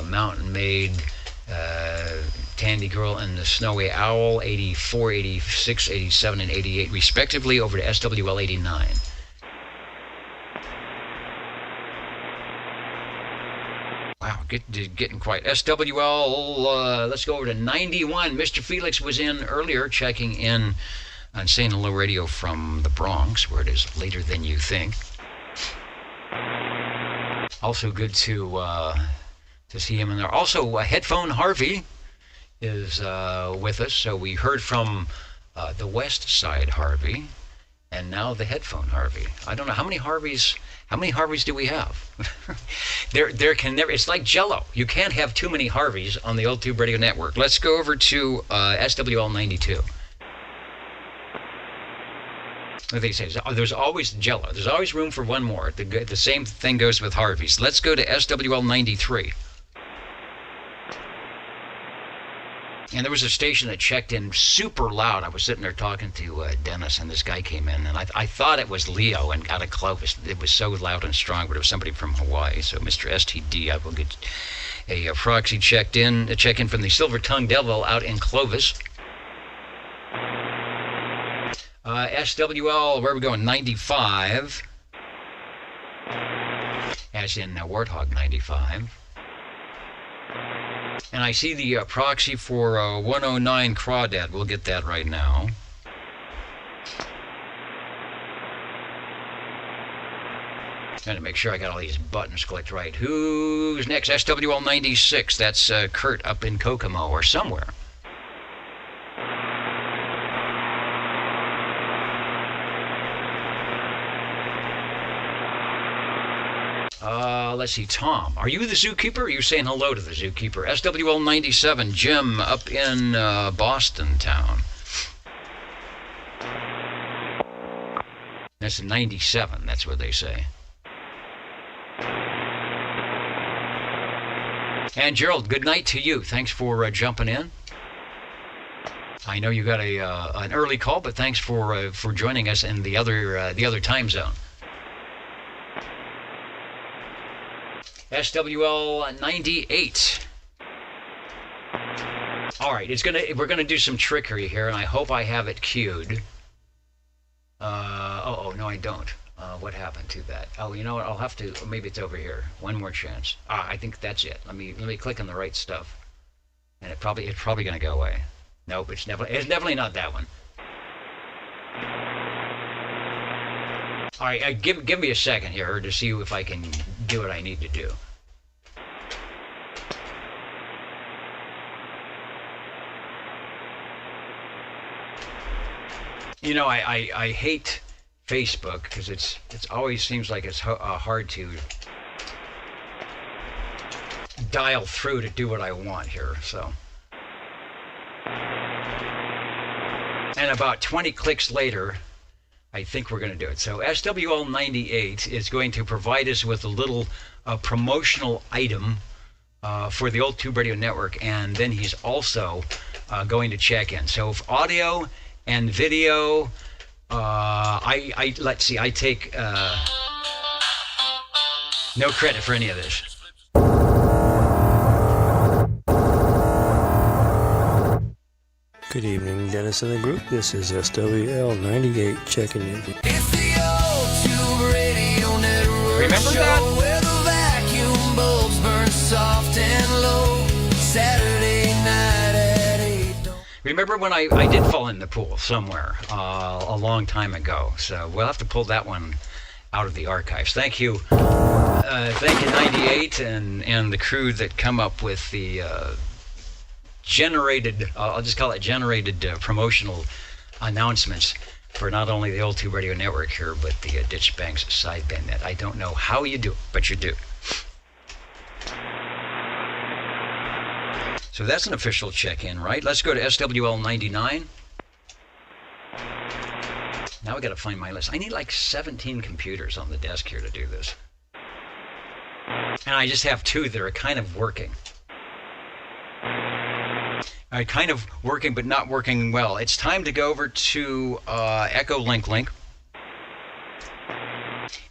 Mountain Maid, Tandy Girl, and the Snowy Owl, 84, 86, 87, and 88 respectively, over to SWL 89. Wow, getting quiet. SWL, let's go over to 91. Mr. Felix was in earlier checking in on Saying Hello Radio from the Bronx, where it is later than you think. Also good to see him in there. Also, Headphone Harvey is with us. So we heard from the West Side Harvey, And now the headphone Harvey. I don't know how many Harveys do we have? there can never. It's like Jell-O. You can't have too many Harveys on the Old Tube Radio Network. Let's go over to SWL 92. What they say? There's always Jell-O. There's always room for one more. The same thing goes with Harveys. Let's go to SWL 93. And there was a station that checked in super loud. I was sitting there talking to Dennis, and this guy came in, and I thought it was Leo and out of Clovis. It was so loud and strong, but it was somebody from Hawaii. So Mr. STD, I will get a proxy check in from the Silver Tongue Devil out in Clovis. SWL, where are we going? 95. As in Warthog 95. And I see the proxy for 109 Crawdad. We'll get that right now. Trying to make sure I got all these buttons clicked right. Who's next? SWL 96. That's Kurt up in Kokomo or somewhere. Let's see, Tom. Are you the zookeeper? Or are you saying hello to the zookeeper? SWL 97, Jim up in Boston town. That's 97, that's what they say. And Gerald, good night to you. Thanks for jumping in. I know you got an early call, but thanks for joining us in the other time zone. SWL 98. All right, we're gonna do some trickery here, and I hope I have it queued. No, I don't. What happened to that? Oh, you know what? I'll have to. Maybe it's over here. One more chance. I think that's it. Let me click on the right stuff, and it's probably gonna go away. Nope, it's definitely not that one. All right, give me a second here to see if I can do what I need to do. You know, I hate Facebook because it always seems like it's hard to dial through to do what I want here. So, and about 20 clicks later, I think we're going to do it. So SWL 98 is going to provide us with a little promotional item for the Old Tube Radio Network, and then he's also going to check in. So if audio and video, let's see, I take no credit for any of this. Good evening, Dennis and the group. This is SWL 98 checking in. It's the Old Tube Radio Network. Remember that? Show where the vacuum bulbs burn soft and low. Saturday night at 8. Remember when I did fall in the pool somewhere a long time ago? So we'll have to pull that one out of the archives. Thank you. Thank you, 98, and the crew that come up with the generated, I'll just call it generated promotional announcements for not only the Old Tube Radio Network here, but the Ditch Banks sideband net. I don't know how you do it, but you do. So that's an official check-in, right? Let's go to SWL 99. Now we got to find my list. I need like 17 computers on the desk here to do this. And I just have 2 that are kind of working. Kind of working, but not working well. It's time to go over to Echo Link.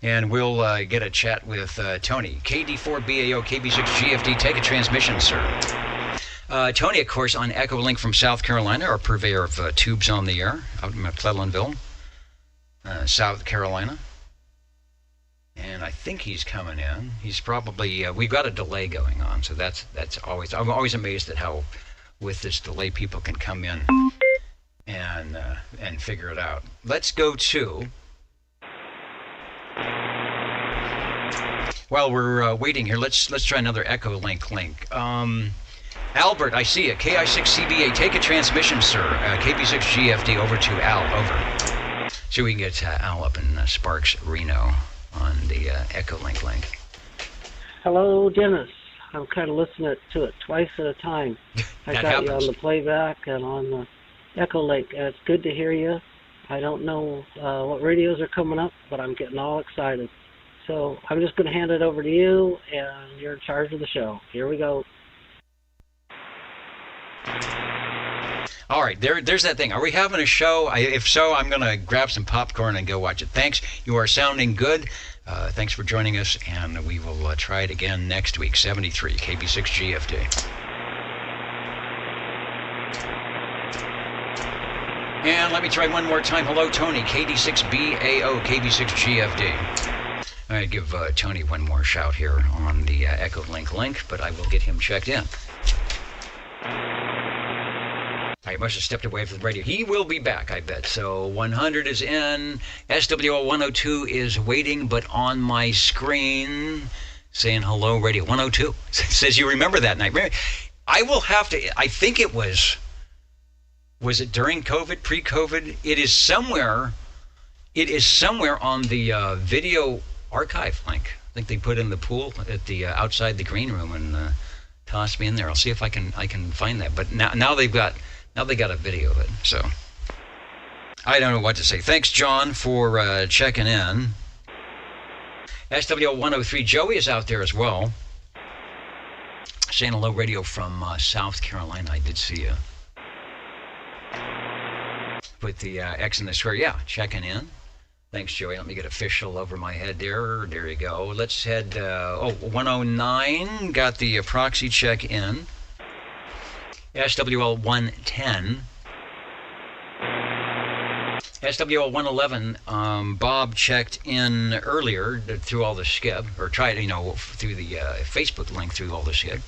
And we'll get a chat with Tony. KD4BAO, KB6GFD, take a transmission, sir. Tony, of course, on Echo Link from South Carolina, our purveyor of tubes on the air out in McClellanville, South Carolina. And I think he's coming in. He's probably, we've got a delay going on, so that's always, I'm always amazed at how with this delay people can come in and figure it out. Let's go to, while we're waiting here, let's try another Echo Link. Albert, I see it. KI6CBA, take a transmission, sir. KB6GFD over to Al, over. So we can get Al up in Sparks, Reno on the Echolink link. Hello, Dennis. I'm kind of listening to it twice at a time. I got you on the playback and on the Echolink. It's good to hear you. I don't know what radios are coming up, but I'm getting all excited. So I'm just going to hand it over to you, and you're in charge of the show. Here we go. All right, there's that thing. Are we having a show? If so, I'm going to grab some popcorn and go watch it. Thanks. You are sounding good. Thanks for joining us, and we will try it again next week. 73 KB6 GFD. And let me try one more time. Hello, Tony, KD6BAO, KB6 GFD. All right, give Tony one more shout here on the Echolink link, but I will get him checked in. I must have stepped away from the radio. He will be back, I bet. So 100 is in. SWL 102 is waiting, but on my screen saying hello, radio 102. Says you remember that night. I will have to, I think it was it during COVID, pre-COVID? It is somewhere on the video archive link. I think they put in the pool at the outside the green room and tossed me in there. I'll see if I can find that. But now they got a video of it. So I don't know what to say. Thanks, John, for checking in. SWL 103, Joey is out there as well. Saying hello, radio from South Carolina. I did see you. Put the X in the square. Yeah, checking in. Thanks, Joey. Let me get official over my head there. There you go. Let's head, 109. Got the proxy check in. SWL 110. SWL 111, Bob checked in earlier through all the skib, or tried, through the Facebook link through all the skib.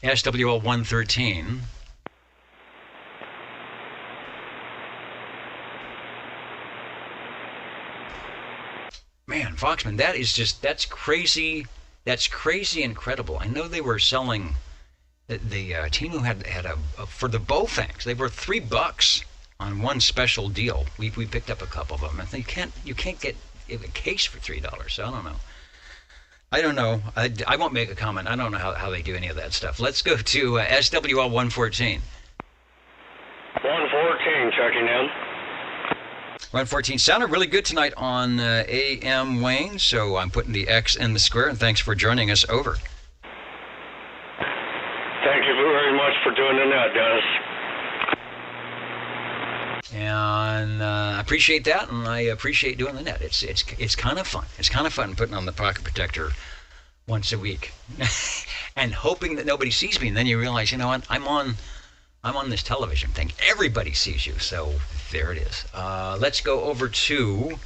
SWL 113. Man, Foxman, that's crazy. That's crazy incredible. I know they were selling, the team who had a for the Bowfangs, they were $3 on one special deal. We picked up a couple of them. I think you can't get a case for $3. So I don't know. I won't make a comment. I don't know how they do any of that stuff. Let's go to SWL 114. 114 checking in. 114 sounded really good tonight on AM Wayne, so I'm putting the X in the square, and thanks for joining us. Over. Thank you very much for doing the net, Dennis. And I appreciate that, and I appreciate doing the net. It's kind of fun. It's kind of fun putting on the pocket protector once a week, and hoping that nobody sees me. And then you realize, you know what? I'm on this television thing. Everybody sees you, so there it is. Let's go over to,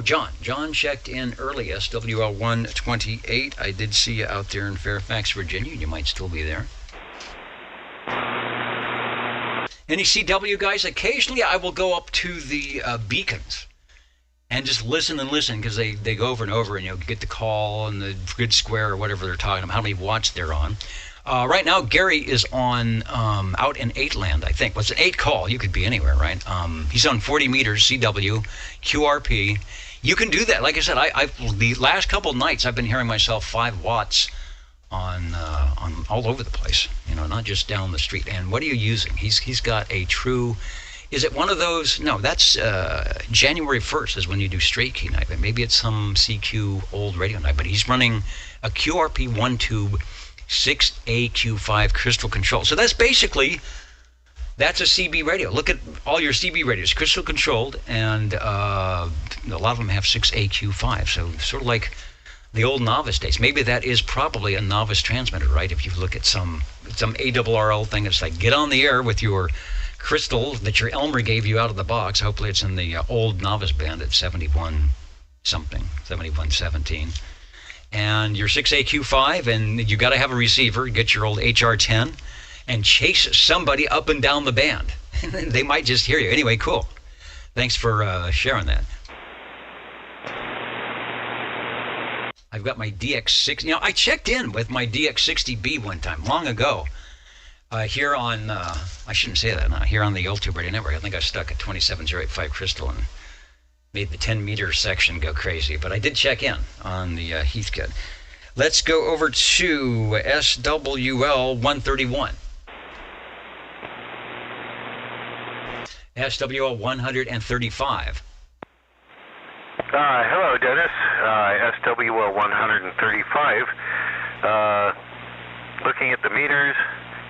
John. John checked in early, SWL 128. I did see you out there in Fairfax, Virginia. You might still be there. Any CW guys? Occasionally I will go up to the beacons and just listen because they go over and over, and get the call and the grid square or whatever they're talking about, how many watts they're on. Right now, Gary is on out in 8 land, I think. Well, it's an 8 call. You could be anywhere, right? He's on 40 meters, CW, QRP. You can do that. Like I said, the last couple of nights, I've been hearing myself 5 watts on all over the place. Not just down the street. And what are you using? He's got a true. Is it one of those? No, that's January 1st is when you do straight key night. But maybe it's some CQ old radio night. But he's running a QRP 1 tube. 6AQ5 crystal control. So that's a CB radio. Look at all your CB radios, crystal controlled, and a lot of them have 6AQ5. So sort of like the old novice days. Maybe that is probably a novice transmitter, right? If you look at some ARRL thing, it's like get on the air with your crystal that your Elmer gave you out of the box. Hopefully it's in the old novice band at 7117. And your 6AQ5, and you got to have a receiver. Get your old HR10 and chase somebody up and down the band. They might just hear you. Anyway, cool. Thanks for sharing that. I've got my DX6. I checked in with my DX60B one time, long ago. Here on, I shouldn't say that now, here on the Old Tube Radio Network, I think I stuck at 27085 Crystal and made the 10-meter section go crazy. But I did check in on the Heathkit. Let's go over to SWL 131. SWL 135. Hello, Dennis. SWL 135. Looking at the meters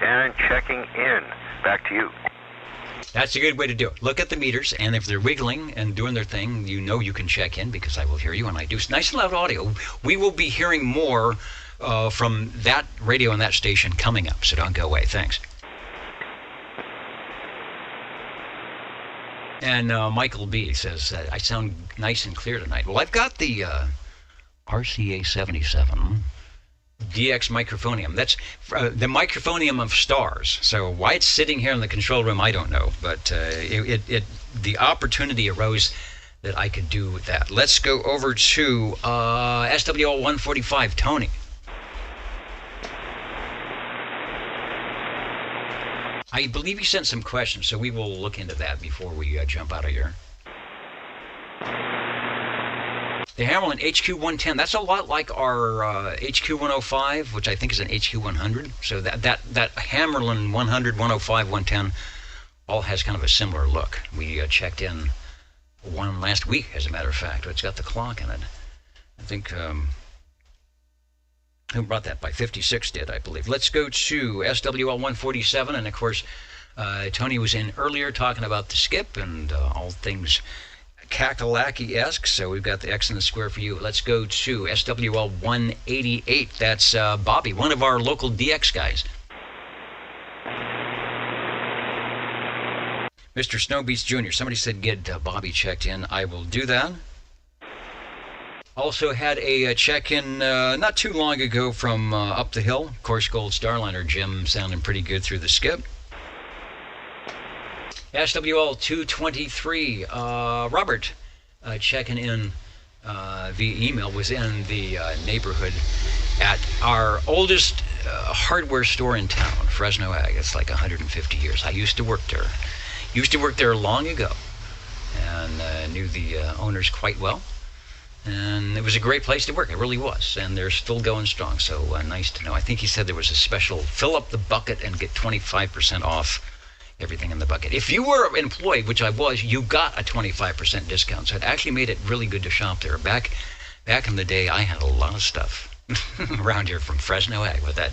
and checking in. Back to you. That's a good way to do it. Look at the meters, and if they're wiggling and doing their thing, you know you can check in because I will hear you, and I do nice and loud audio. We will be hearing more from that radio and that station coming up, so don't go away. Thanks. And Michael B. says, I sound nice and clear tonight. Well, I've got the RCA 77 DX Microphonium. That's the Microphonium of stars. So why it's sitting here in the control room, I don't know. But the opportunity arose that I could do that. Let's go over to SWL 145, Tony. I believe you sent some questions, so we will look into that before we jump out of here. The Hammerlin HQ110, that's a lot like our HQ105, which I think is an HQ100. So that Hammerlin 100, 105, 110 all has kind of a similar look. We checked in one last week, as a matter of fact. It's got the clock in it. I think, who brought that by? 56 did, I believe. Let's go to SWL 147, and of course, Tony was in earlier talking about the skip and all things Kakalaki-esque, so we've got the X in the square for you. Let's go to SWL 188. That's Bobby, one of our local DX guys. Mr. Snowbeats Jr., somebody said get Bobby checked in. I will do that. Also had a check-in not too long ago from up the hill. Of course, Gold Starliner Jim sounding pretty good through the skip. SWL 223, Robert checking in via email, was in the neighborhood at our oldest hardware store in town, Fresno Ag. It's like 150 years. I used to work there. Used to work there long ago and knew the owners quite well. And it was a great place to work. It really was. And they're still going strong, so nice to know. I think he said there was a special fill up the bucket and get 25% off everything in the bucket. If you were employed, which I was, you got a 25% discount. So it actually made it really good to shop there. Back in the day, I had a lot of stuff around here from Fresno Ag with that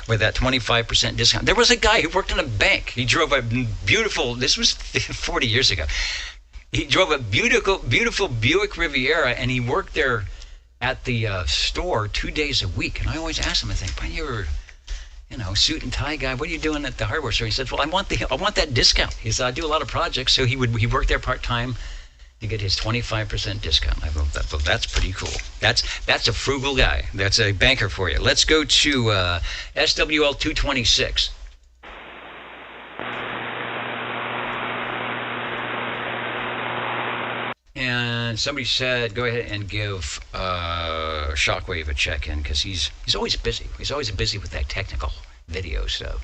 25% discount. There was a guy who worked in a bank. He drove a beautiful, this was 40 years ago. He drove a beautiful Buick Riviera, and he worked there at the store 2 days a week. And I always asked him, I think, "Why you're, suit and tie guy, what are you doing at the hardware store?" He said, "Well, I want that discount." He said, "I do a lot of projects," so he worked there part time to get his 25% discount. I thought that's pretty cool. That's a frugal guy. That's a banker for you. Let's go to SWL 226. And somebody said, go ahead and give Shockwave a check-in, because he's always busy. He's always busy with that technical video stuff.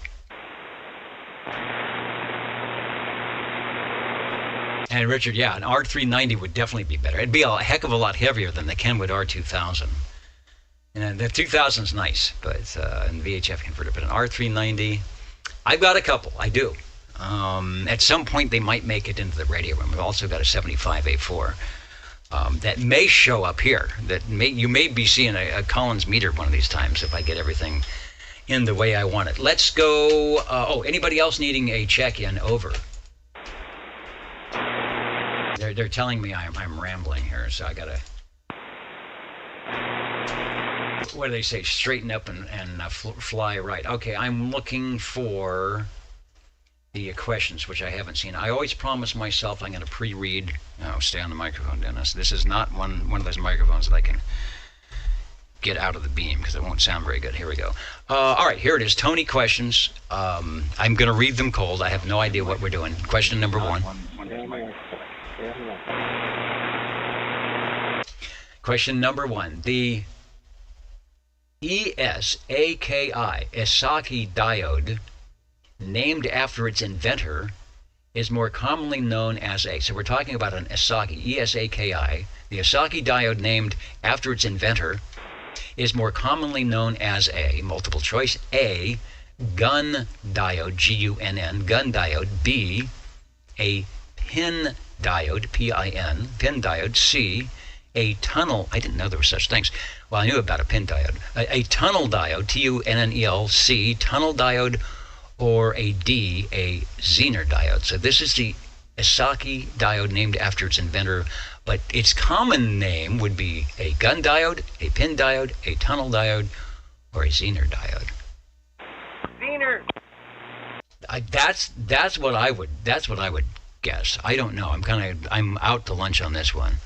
And Richard, yeah, an R390 would definitely be better. It'd be a heck of a lot heavier than the Kenwood R2000. And the 2000's nice, but in VHF converter. But an R390, I've got a couple. I do. At some point, they might make it into the radio room. We've also got a 75A4 that may show up here. You may be seeing a Collins meter one of these times if I get everything in the way I want it. Let's go. Anybody else needing a check-in? Over. They're telling me I'm rambling here, so I gotta. What do they say? Straighten up and fly right. Okay, I'm looking for the questions, which I haven't seen. I always promise myself I'm going to pre-read. No, stay on the microphone, Dennis. This is not one of those microphones that I can get out of the beam because it won't sound very good. Here we go. All right, here it is. Tony questions. I'm going to read them cold. I have no idea what we're doing. Question number one. Question number one. The ESAKI Esaki diode named after its inventor is more commonly known as a, so we're talking about an Esaki, E-S-A-K-I. The Esaki diode named after its inventor is more commonly known as a, multiple choice, A, gun diode, G-U-N-N, gun diode, B, a pin diode, P-I-N, pin diode, C, a tunnel, I didn't know there were such things. Well, I knew about a pin diode. A tunnel diode, T-U-N-N-E-L, C, tunnel diode, or a D, a Zener diode. So this is the Esaki diode named after its inventor, but its common name would be a gun diode, a pin diode, a tunnel diode, or a Zener diode. Zener. That's what I would guess. I don't know. I'm out to lunch on this one.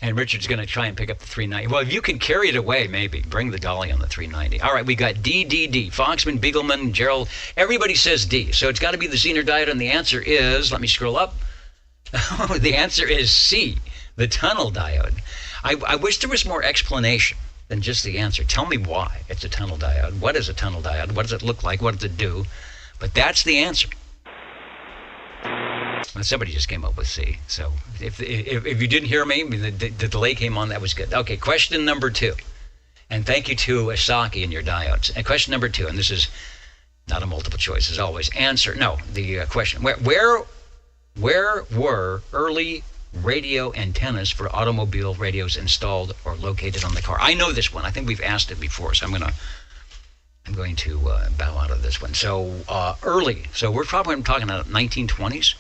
And Richard's going to try and pick up the 390. Well, if you can carry it away, maybe. Bring the dolly on the 390. All right, we got D. Foxman, Beagleman, Gerald. Everybody says D. So it's got to be the Zener diode, and the answer is, let me scroll up. The answer is C, the tunnel diode. I wish there was more explanation than just the answer. Tell me why it's a tunnel diode. What is a tunnel diode? What does it look like? What does it do? But that's the answer. Well, somebody just came up with C. So if you didn't hear me, the delay came on. That was good. Okay, question number 2. And thank you to Esaki and your diodes. And question number 2, and this is not a multiple choice as always. Answer, no, the question. Where were early radio antennas for automobile radios installed or located on the car? I know this one. I think we've asked it before, so I'm going to bow out of this one. So early. So we're probably talking about 1920s.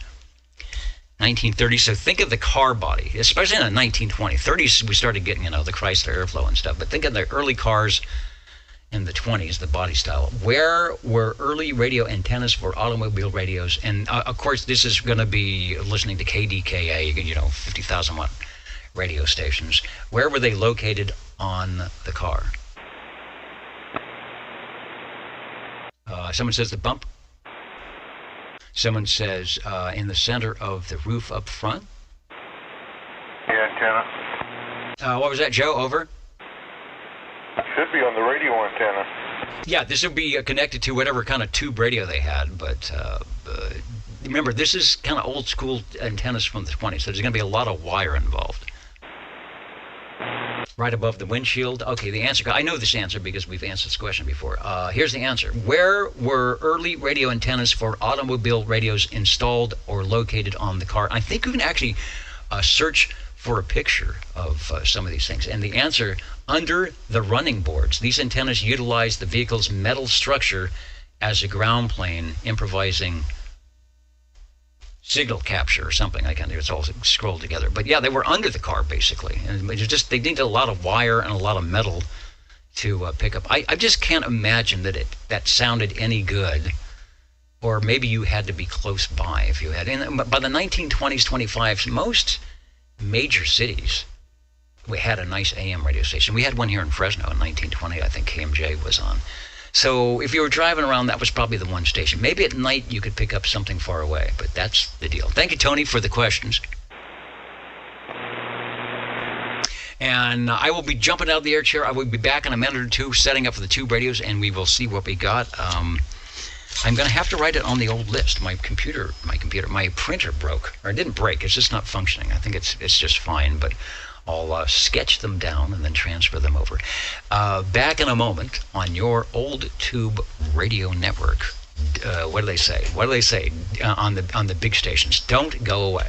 1930s, so think of the car body, especially in the 1920s. 30s, we started getting, the Chrysler Airflow and stuff, but think of the early cars in the 20s, the body style. Where were early radio antennas for automobile radios? And, of course, this is going to be listening to KDKA, 50,000 watt radio stations. Where were they located on the car? Someone says the bump. Someone says in the center of the roof up front. The antenna. What was that, Joe? Over? It should be on the radio antenna. Yeah, this would be connected to whatever kind of tube radio they had. But remember, this is kind of old school antennas from the 20s, so there's going to be a lot of wire involved. Right above the windshield. Okay, the answer. I know this answer because we've answered this question before. Here's the answer. Where were early radio antennas for automobile radios installed or located on the car? I think you can actually search for a picture of some of these things. And the answer, under the running boards. These antennas utilize the vehicle's metal structure as a ground plane, improvising signal capture or something. I can't do it. It's all scrolled together. But yeah, they were under the car basically, and they needed a lot of wire and a lot of metal to pick up. I just can't imagine that sounded any good, or maybe you had to be close by if you had. And by the 1920s, 25s, most major cities we had a nice AM radio station. We had one here in Fresno in 1920. I think KMJ was on. So if you were driving around, that was probably the one station. Maybe at night you could pick up something far away, but that's the deal. Thank you, Tony, for the questions. And I will be jumping out of the air chair. I will be back in a minute or two setting up for the tube radios, and we will see what we got. I'm going to have to write it on the old list. My printer broke. Or it didn't break. It's just not functioning. I think it's just fine, but I'll sketch them down and then transfer them over. Back in a moment on your old tube radio network. What do they say? What do they say on the big stations? Don't go away.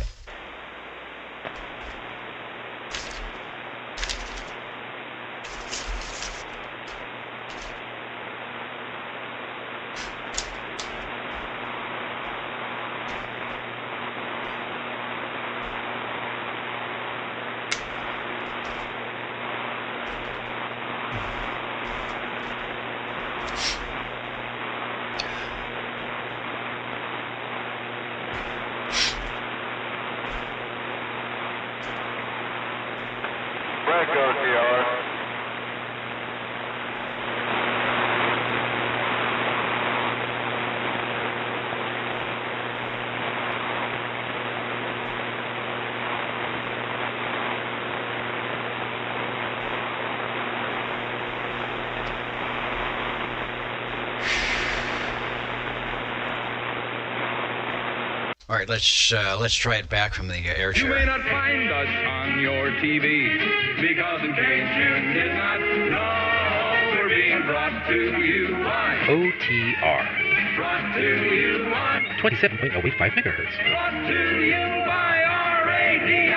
All right, let's try it back from the air You may share. not find us on your TV, because in case you did not know, we're being brought to you by OTR. Brought to you on 27.085 megahertz. Brought to you by RADI.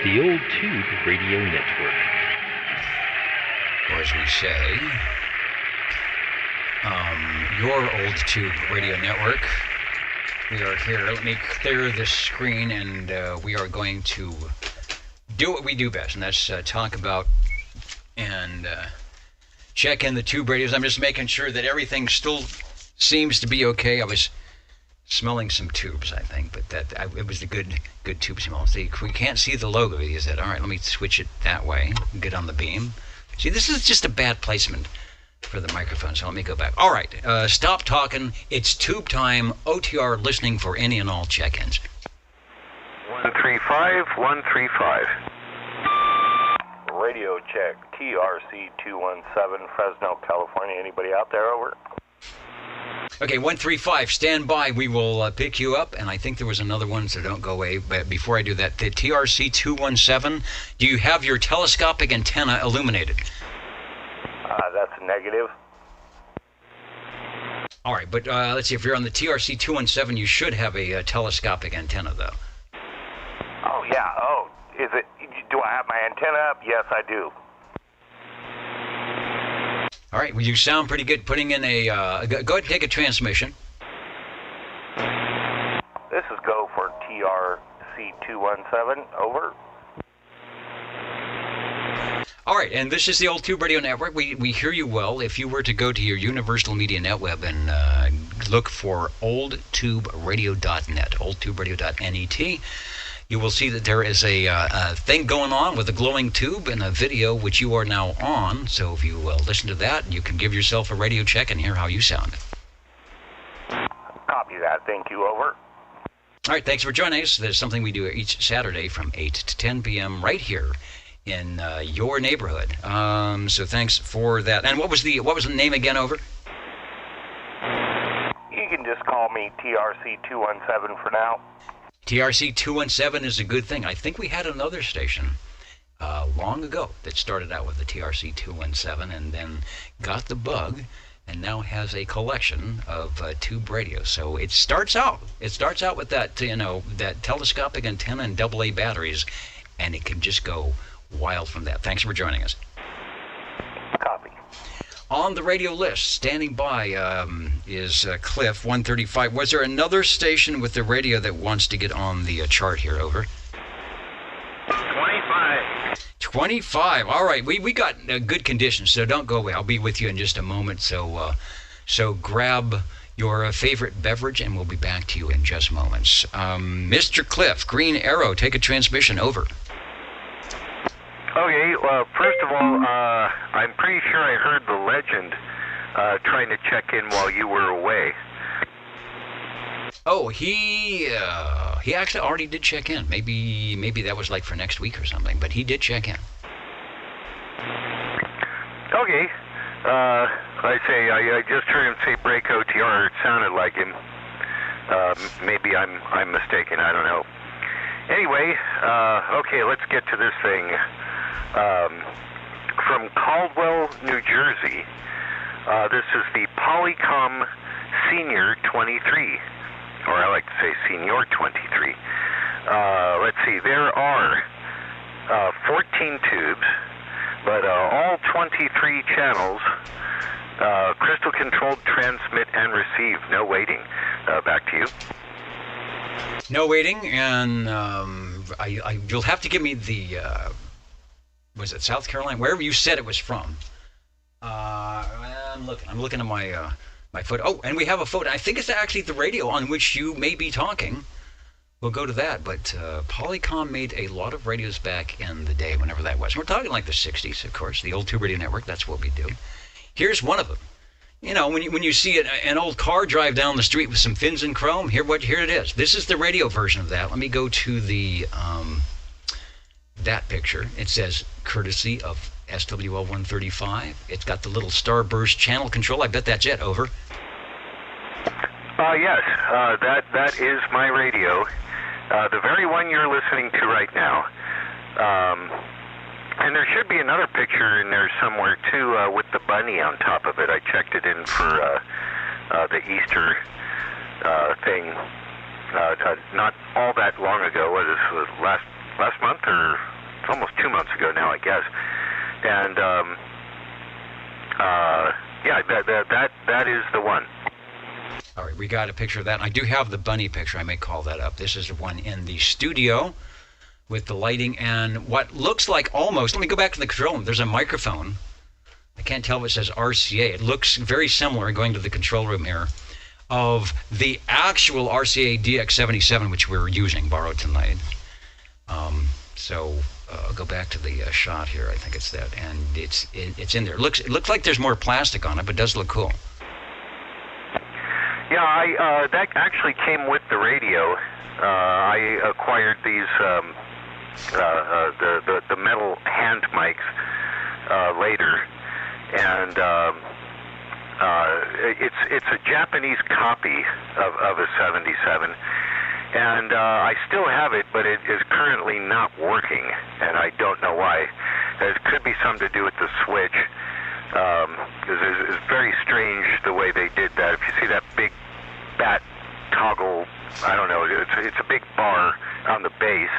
The Old Tube Radio Network. Or as we say, your Old Tube Radio Network. We are here. Let me clear this screen, and we are going to do what we do best, and that's talk about and check in the tube radios. I'm just making sure that everything still seems to be okay. I was smelling some tubes, I think, but it was the good tube smell. See, we can't see the logo. He said, all right, let me switch it that way, get on the beam. See, this is just a bad placement for the microphone, so let me go back. All right, stop talking. It's tube time. OTR listening for any and all check-ins. 135, 135. Radio check, TRC 217, Fresno, California. Anybody out there? Over. Okay, 135, stand by. We will pick you up, and I think there was another one, so don't go away. But before I do that, the TRC 217, do you have your telescopic antenna illuminated? That's a negative. All right, but let's see, if you're on the TRC 217, you should have a telescopic antenna, though. Oh, yeah. Oh, is it? Do I have my antenna up? Yes, I do. All right, well, you sound pretty good putting in a... go ahead and take a transmission. This is go for TRC 217. Over. All right, and this is the Old Tube Radio Network. We hear you well. If you were to go to your Universal Media Netweb and look for oldtuberadio.net, oldtuberadio.net, you will see that there is a thing going on with a glowing tube and a video which you are now on. So if you listen to that, you can give yourself a radio check and hear how you sound. Copy that. Thank you. Over. All right, thanks for joining us. There's something we do each Saturday from 8 to 10 p.m. right here in your neighborhood. So thanks for that. And what was the name again? Over. You can just call me TRC 217 for now. TRC 217 is a good thing. I think we had another station long ago that started out with the TRC 217 and then got the bug and now has a collection of tube radios. So it starts out with that that telescopic antenna and AA batteries, and it can just go wild from that. Thanks for joining us. Copy. On the radio list, standing by is Cliff, 135. Was there another station with the radio that wants to get on the chart here? Over. 25. 25. All right, we got good conditions, so don't go away. I'll be with you in just a moment. So grab your favorite beverage, and we'll be back to you in just moments. Mr. Cliff, Green Arrow, take a transmission. Over. Okay, well, first of all, I'm pretty sure I heard the legend trying to check in while you were away. Oh, he actually already did check in. Maybe that was like for next week or something, but he did check in. Okay. I just heard him say break OTR. It sounded like him. Maybe I'm mistaken. I don't know. Anyway, okay, let's get to this thing. From Caldwell, New Jersey. This is the Polycom Senior 23, or I like to say Senior 23. Let's see, there are 14 tubes, but all 23 channels, crystal controlled, transmit and receive, no waiting. Back to you. No waiting, and you'll have to give me the, was it South Carolina? Wherever you said it was from. I'm looking at my photo. Oh, and we have a photo. I think it's actually the radio on which you may be talking. We'll go to that, but Polycom made a lot of radios back in the day, whenever that was. We're talking like the 60s, of course, the Old Tube Radio Network. That's what we do. Here's one of them. You know, when you see an old car drive down the street with some fins and chrome, here it is. This is the radio version of that. Let me go to the that picture. It says courtesy of SWL 135. It's got the little starburst channel control. I bet that's it. Over. Yes, that is my radio, the very one you're listening to right now. And there should be another picture in there somewhere too, with the bunny on top of it. I checked it in for the Easter thing not all that long ago. This was last month, or it's almost 2 months ago now, I guess. And yeah, that is the one. All right, we got a picture of that. I do have the bunny picture. I may call that up. This is the one in the studio with the lighting and what looks like almost, let me go back to the control room. There's a microphone. I can't tell if it says RCA. It looks very similar, going to the control room here, of the actual RCA DX77, which we're using, borrowed tonight. So I'll go back to the shot here. I think it's that, and it's in there. It looks like there's more plastic on it, but it does look cool. Yeah, that actually came with the radio. I acquired these the metal hand mics later, and it's a Japanese copy of a 77, and I still have it, but it is currently not working, and I don't know why. It could be something to do with the switch. Because it's very strange the way they did that. If you see that big bat toggle, I don't know, it's a big bar on the base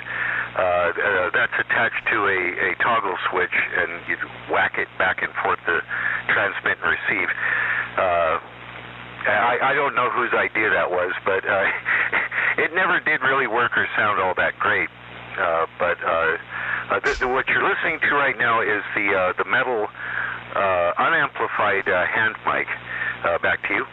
that's attached to a toggle switch, and you whack it back and forth to transmit and receive. I don't know whose idea that was, but it never did really work or sound all that great. But what you're listening to right now is the metal unamplified hand mic. Back to you.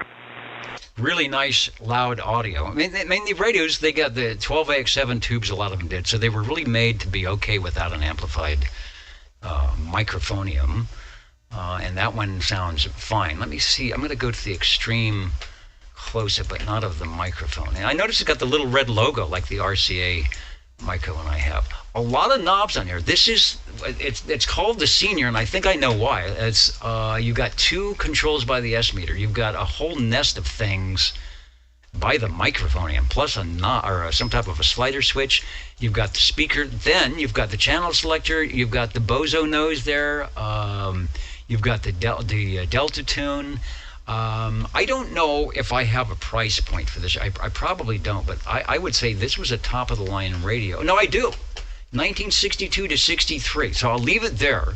Really nice, loud audio. I mean, the radios, they got the 12AX7 tubes, a lot of them did, so they were really made to be okay without an amplified microphonium, and that one sounds fine. Let me see. I'm going to go to the extreme close-up, but not of the microphone. And I noticed it's got the little red logo, like the RCA microphone I have. A lot of knobs on here. It's called the Senior, and I think I know why. It's you got two controls by the S meter. You've got a whole nest of things by the microphonium, plus a knob or some type of a slider switch. You've got the speaker. Then you've got the channel selector. You've got the Bozo nose there. You've got the Delta Tune. I don't know if I have a price point for this. I probably don't, but I would say this was a top-of-the-line radio. No, I do. 1962 to 63. So I'll leave it there.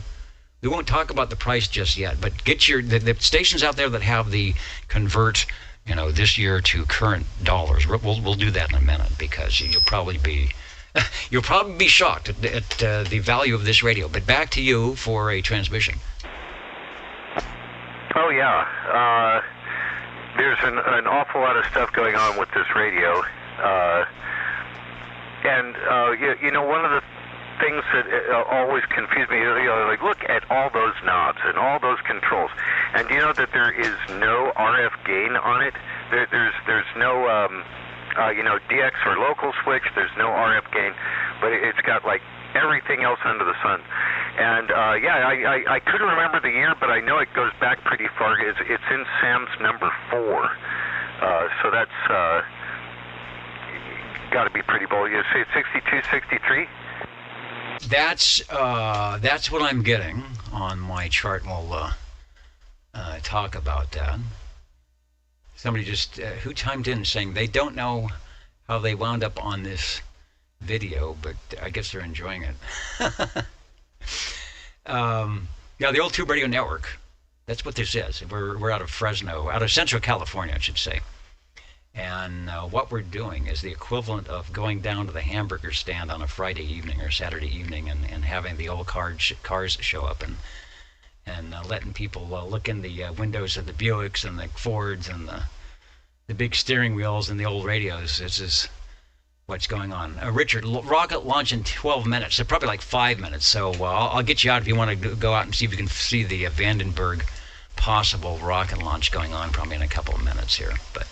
We won't talk about the price just yet, but get the stations out there that have the convert, this year to current dollars. We'll do that in a minute, because you'll probably be shocked at the value of this radio. But back to you for a transmission. Oh yeah, there's an awful lot of stuff going on with this radio, and one of the things that always confused me, like, look at all those knobs and all those controls, and do you know that there is no RF gain on it? There's no DX or local switch. There's no RF gain, but it's got like everything else under the sun. And I couldn't remember the year, but I know it goes back pretty far. It's in Sam's number 4, so that's got to be pretty bold. You say it's 62, 63? That's what I'm getting on my chart. We'll talk about that. Somebody just who chimed in saying they don't know how they wound up on this video, but I guess they're enjoying it. The Old Tube Radio Network. That's what this is. We're out of Fresno, out of Central California, I should say. And what we're doing is the equivalent of going down to the hamburger stand on a Friday evening or Saturday evening and having the old cars show up and letting people look in the windows of the Buicks and the Fords and the big steering wheels and the old radios. This is what's going on. Richard, rocket launch in 12 minutes, so probably like 5 minutes. So I'll get you out if you want to go out and see if you can see the Vandenberg possible rocket launch going on probably in a couple of minutes here. But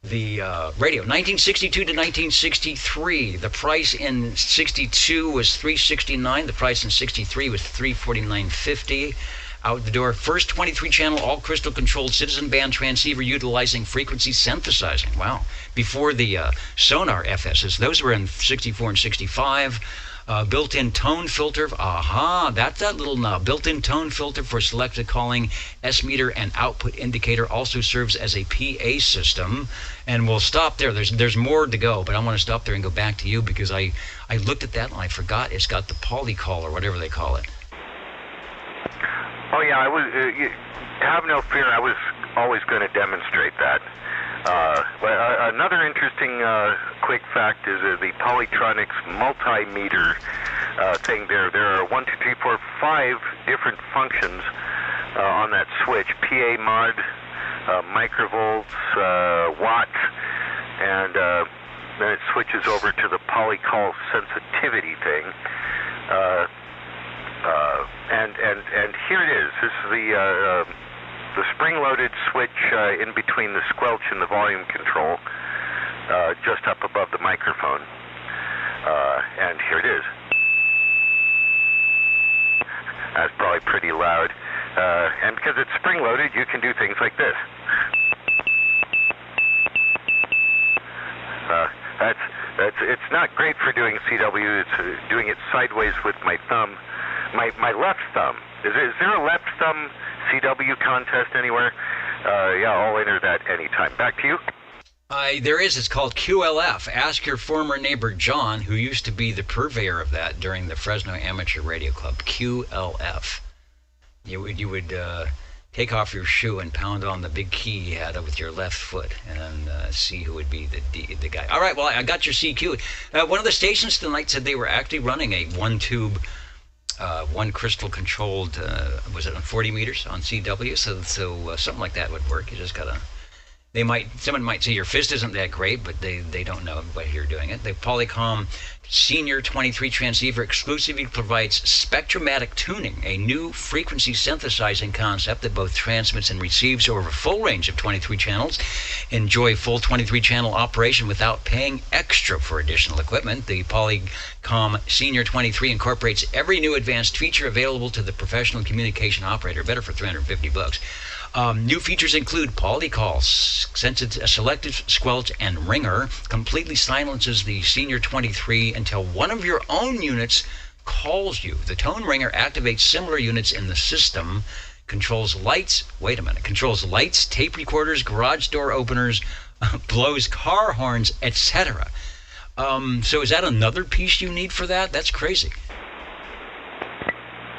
the radio, 1962 to 1963. The price in 62 was $369. The price in 63 was $349.50. out the door. First 23-channel, all-crystal-controlled citizen band transceiver utilizing frequency synthesizing. Wow. Before the Sonar FSs, those were in 64 and 65. Built-in tone filter. Aha, that's that little knob. Built-in tone filter for selected calling. S-meter and output indicator also serves as a PA system. And we'll stop there. There's more to go, but I want to stop there and go back to you because I looked at that and I forgot it's got the polycall or whatever they call it. Oh yeah, I was. Have no fear. I was always going to demonstrate that. Another interesting quick fact is the Polytronics multimeter thing. There are 1, 2, 3, 4, 5 different functions on that switch: PA mod, microvolts, watts, and then it switches over to the polycall sensitivity thing. And here it is. This is the spring-loaded switch in between the squelch and the volume control, just up above the microphone. And here it is. That's probably pretty loud. And because it's spring-loaded, you can do things like this. It's not great for doing CW. It's doing it sideways with my thumb. My left thumb. Is there a left thumb CW contest anywhere? Yeah, I'll enter that anytime. Back to you. There is. It's called QLF. Ask your former neighbor John, who used to be the purveyor of that during the Fresno Amateur Radio Club. QLF. You would take off your shoe and pound on the big key you had with your left foot and see who would be the guy. All right, well, I got your CQ. One of the stations tonight said they were actually running a one-tube, one crystal-controlled, was it on 40 meters on CW? So something like that would work. You just got to... Someone might say your fist isn't that great, but they don't know why you're doing it. The Polycom Senior 23 transceiver exclusively provides spectromatic tuning, a new frequency synthesizing concept that both transmits and receives over a full range of 23 channels. Enjoy full 23-channel operation without paying extra for additional equipment. The Polycom Senior 23 incorporates every new advanced feature available to the professional communication operator, better for $350. New features include polycall, selective squelch, and ringer. Completely silences the Senior 23 until one of your own units calls you. The tone ringer activates similar units in the system. Controls lights. Wait a minute. Controls lights, tape recorders, garage door openers, blows car horns, etc. So is that another piece you need for that? That's crazy.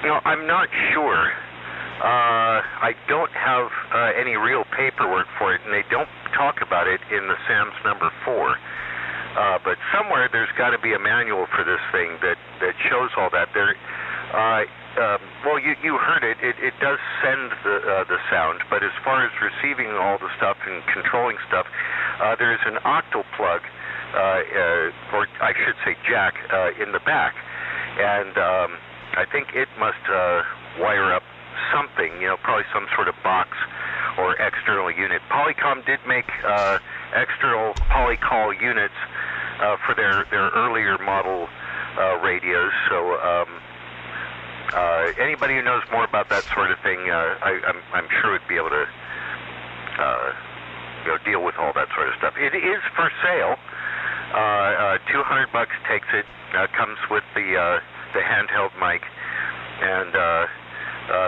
No, I'm not sure. I don't have any real paperwork for it, and they don't talk about it in the SAMS number 4. But somewhere there's got to be a manual for this thing that shows all that. Well, you heard it. It does send the sound, but as far as receiving all the stuff and controlling stuff, there's an octal plug, or I should say jack, in the back, and I think it must wire up something, probably some sort of box or external unit. Polycom did make external polycall units for their earlier model radios, so anybody who knows more about that sort of thing, I'm sure would be able to deal with all that sort of stuff. It is for sale. $200 takes it. Comes with the handheld mic, and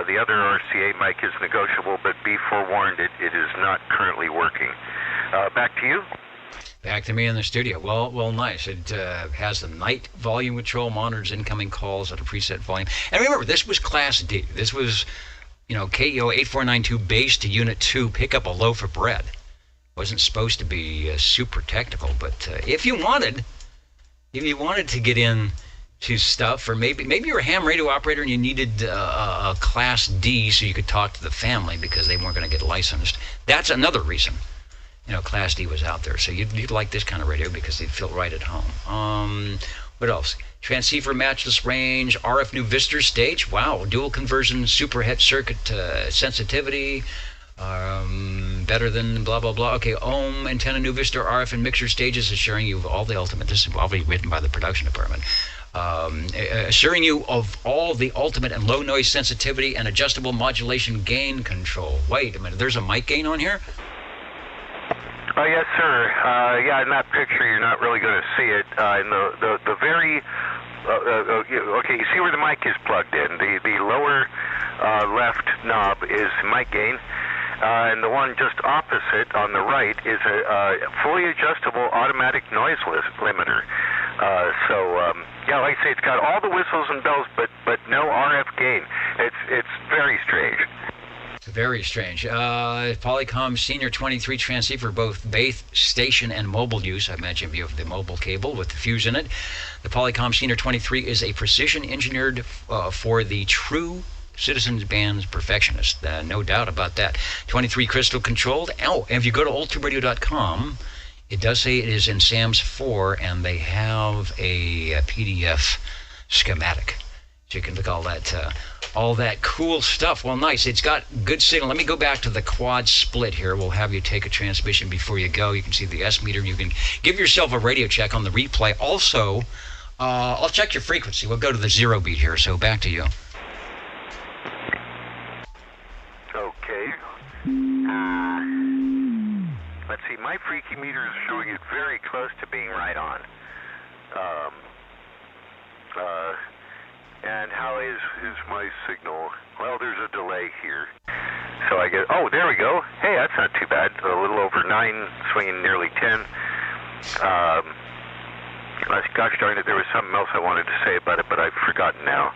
the other RCA mic is negotiable, but be forewarned, it is not currently working. Back to you. Back to me in the studio. Well, nice. It has the night volume control, monitors incoming calls at a preset volume. And remember, this was Class D. This was, KEO 8492 base to Unit 2, pick up a loaf of bread. Wasn't supposed to be super technical, but if you wanted to get in to stuff, or maybe you're a ham radio operator and you needed a Class D so you could talk to the family because they weren't going to get licensed. That's another reason, Class D was out there. So you'd like this kind of radio because they'd feel right at home. What else? Transceiver matchless range, RF new Vistor stage. Wow, dual conversion, super het circuit sensitivity. Better than blah blah blah. Okay, ohm antenna new Vistor RF and mixer stages, assuring you of all the ultimate. This is probably written by the production department. assuring you of all the ultimate and low noise sensitivity and adjustable modulation gain control. Wait a minute, there's a mic gain on here? Yes, sir. Yeah, in that picture, you're not really going to see it. In the very... okay, you see where the mic is plugged in. The lower left knob is mic gain, and the one just opposite on the right is a fully adjustable automatic noise limiter. Yeah, like I say, it's got all the whistles and bells, but no RF gain. It's very strange. Very strange. Polycom Senior 23 transceiver, both base station and mobile use. I mentioned you have the mobile cable with the fuse in it. The Polycom Senior 23 is a precision engineered for the true Citizens Band's perfectionist. No doubt about that. 23 crystal controlled. Oh, and if you go to oldtuberadio.com, it does say it is in SAMS 4, and they have a PDF schematic. So you can look at all that cool stuff. Well, nice. It's got good signal. Let me go back to the quad split here. We'll have you take a transmission before you go. You can see the S meter. You can give yourself a radio check on the replay. Also, I'll check your frequency. We'll go to the 0 beat here. So back to you. Okay. Let's see. My freaky meter is showing it very close to being right on. And how is my signal? Well, there's a delay here. So I get, oh, there we go. Hey, that's not too bad. A little over 9, swinging nearly 10. Gosh darn it, there was something else I wanted to say about it, but I've forgotten now.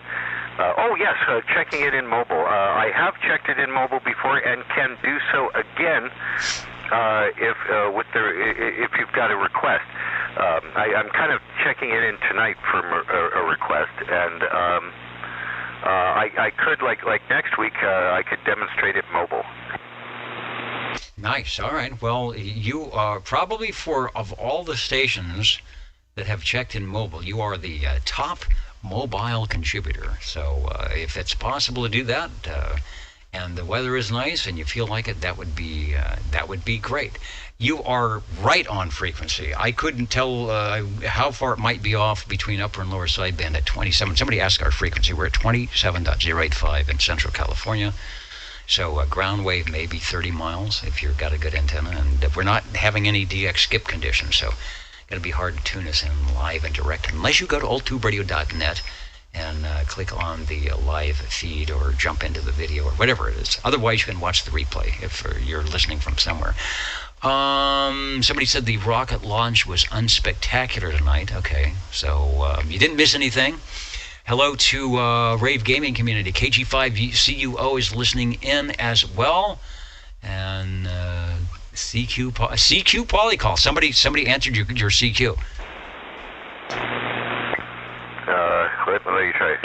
Oh, yes, checking it in mobile. I have checked it in mobile before and can do so again if you've got a request. I'm kind of checking it in tonight for a request, and I could, like next week, I could demonstrate it mobile. Nice. All right. Well, you are probably, of all the stations that have checked in mobile, you are the top mobile contributor. So if it's possible to do that, and the weather is nice and you feel like it, that would be great. You are right on frequency. I couldn't tell how far it might be off between upper and lower sideband at 27. Somebody asked our frequency. We're at 27.085 in Central California. So ground wave may be 30 miles if you've got a good antenna. And we're not having any DX skip conditions, so it's going to be hard to tune us in live and direct unless you go to oldtuberadio.net and click on the live feed or jump into the video or whatever it is. Otherwise, you can watch the replay if you're listening from somewhere. Somebody said the rocket launch was unspectacular tonight. Okay, so you didn't miss anything. Hello to Rave Gaming Community. KG5CUO is listening in as well. And CQ Polycall. Somebody answered your CQ. Let me try.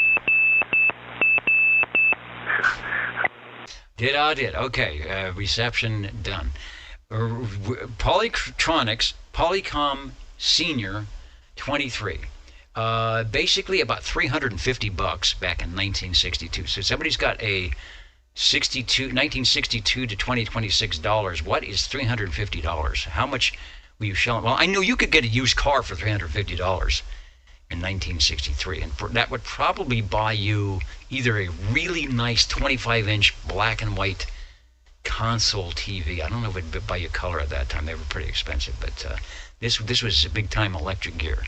Did. Okay, reception done. Polytronics, Polycom Senior 23. Basically about $350 back in 1962. So somebody's got a 1962 to 2026 dollars. What is $350? How much were you selling? Well, I know you could get a used car for $350 in 1963, and that would probably buy you either a really nice 25-inch black and white console TV. I don't know if it would buy you color at that time. They were pretty expensive, but this was a big-time electric gear.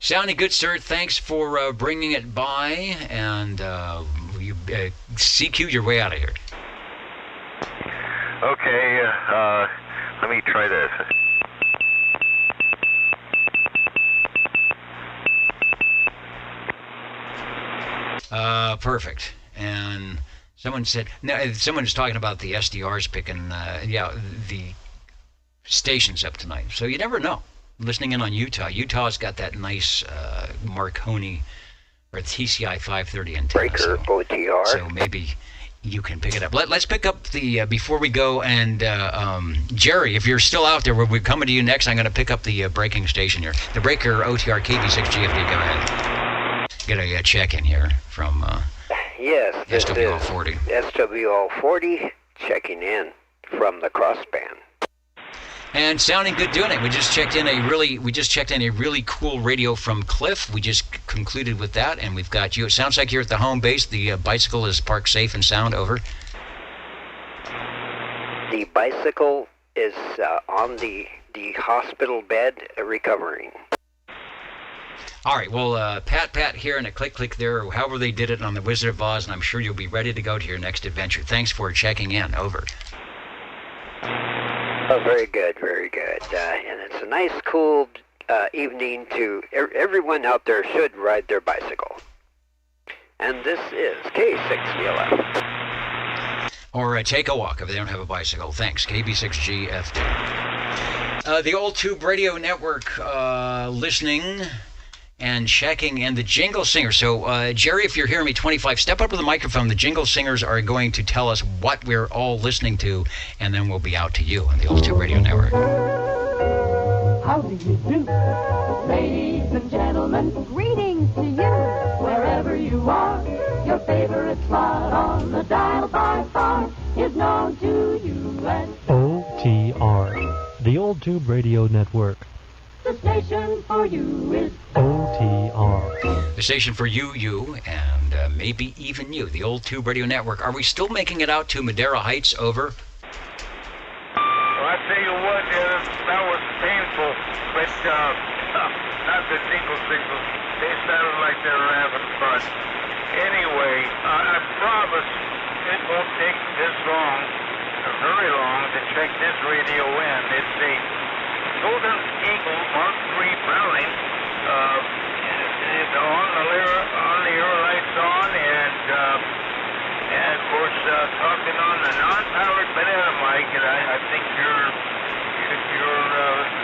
Sounding good, sir. Thanks for bringing it by, and you CQ your way out of here. Okay, let me try this. Perfect. And someone said, no, someone was talking about the SDRs picking, the stations up tonight. So you never know. Listening in on Utah. Utah's got that nice Marconi or TCI 530 antenna. Breaker OTR. So maybe you can pick it up. Let's pick up the, before we go, and Jerry, if you're still out there, we're coming to you next. I'm going to pick up the breaking station here. The Breaker OTR KV6GFD, go ahead. Get a check-in here from yes, SWL 40. SWL 40 checking in from the crossband. And sounding good doing it. We just checked in a really cool radio from Cliff. We just concluded with that, and we've got you. It sounds like you're at the home base. The bicycle is parked safe and sound. Over. The bicycle is on the hospital bed recovering. All right, well, pat here and a click there, however they did it on the Wizard of Oz, and I'm sure you'll be ready to go to your next adventure. Thanks for checking in. Over. Oh, very good, very good. And it's a nice, cool evening to everyone out there should ride their bicycle. And this is K6GLF. Or take a walk if they don't have a bicycle. Thanks, KB6GFD. The Old Tube Radio Network listening and checking, and the Jingle Singers. So, Jerry, if you're hearing me, 25, step up to the microphone. The Jingle Singers are going to tell us what we're all listening to, and then we'll be out to you on the Old Tube Radio Network. How do you do, ladies and gentlemen? Greetings to you, wherever you are. Your favorite spot on the dial by far is known to you as OTR, the Old Tube Radio Network. the station for you is OTR. The station for you, and maybe even you, the Old Tube Radio Network. Are we still making it out to Madera Heights? Over. Well, I tell you what, that was painful, but not the Jingle Singles. They sounded like they were having fun. Anyway, I promise it won't take this long, or very long, to check this radio in. It's a Golden Eagle Mark III Browning. It's on the air lights on, and of course, talking on the non-powered banana mic, and I think you're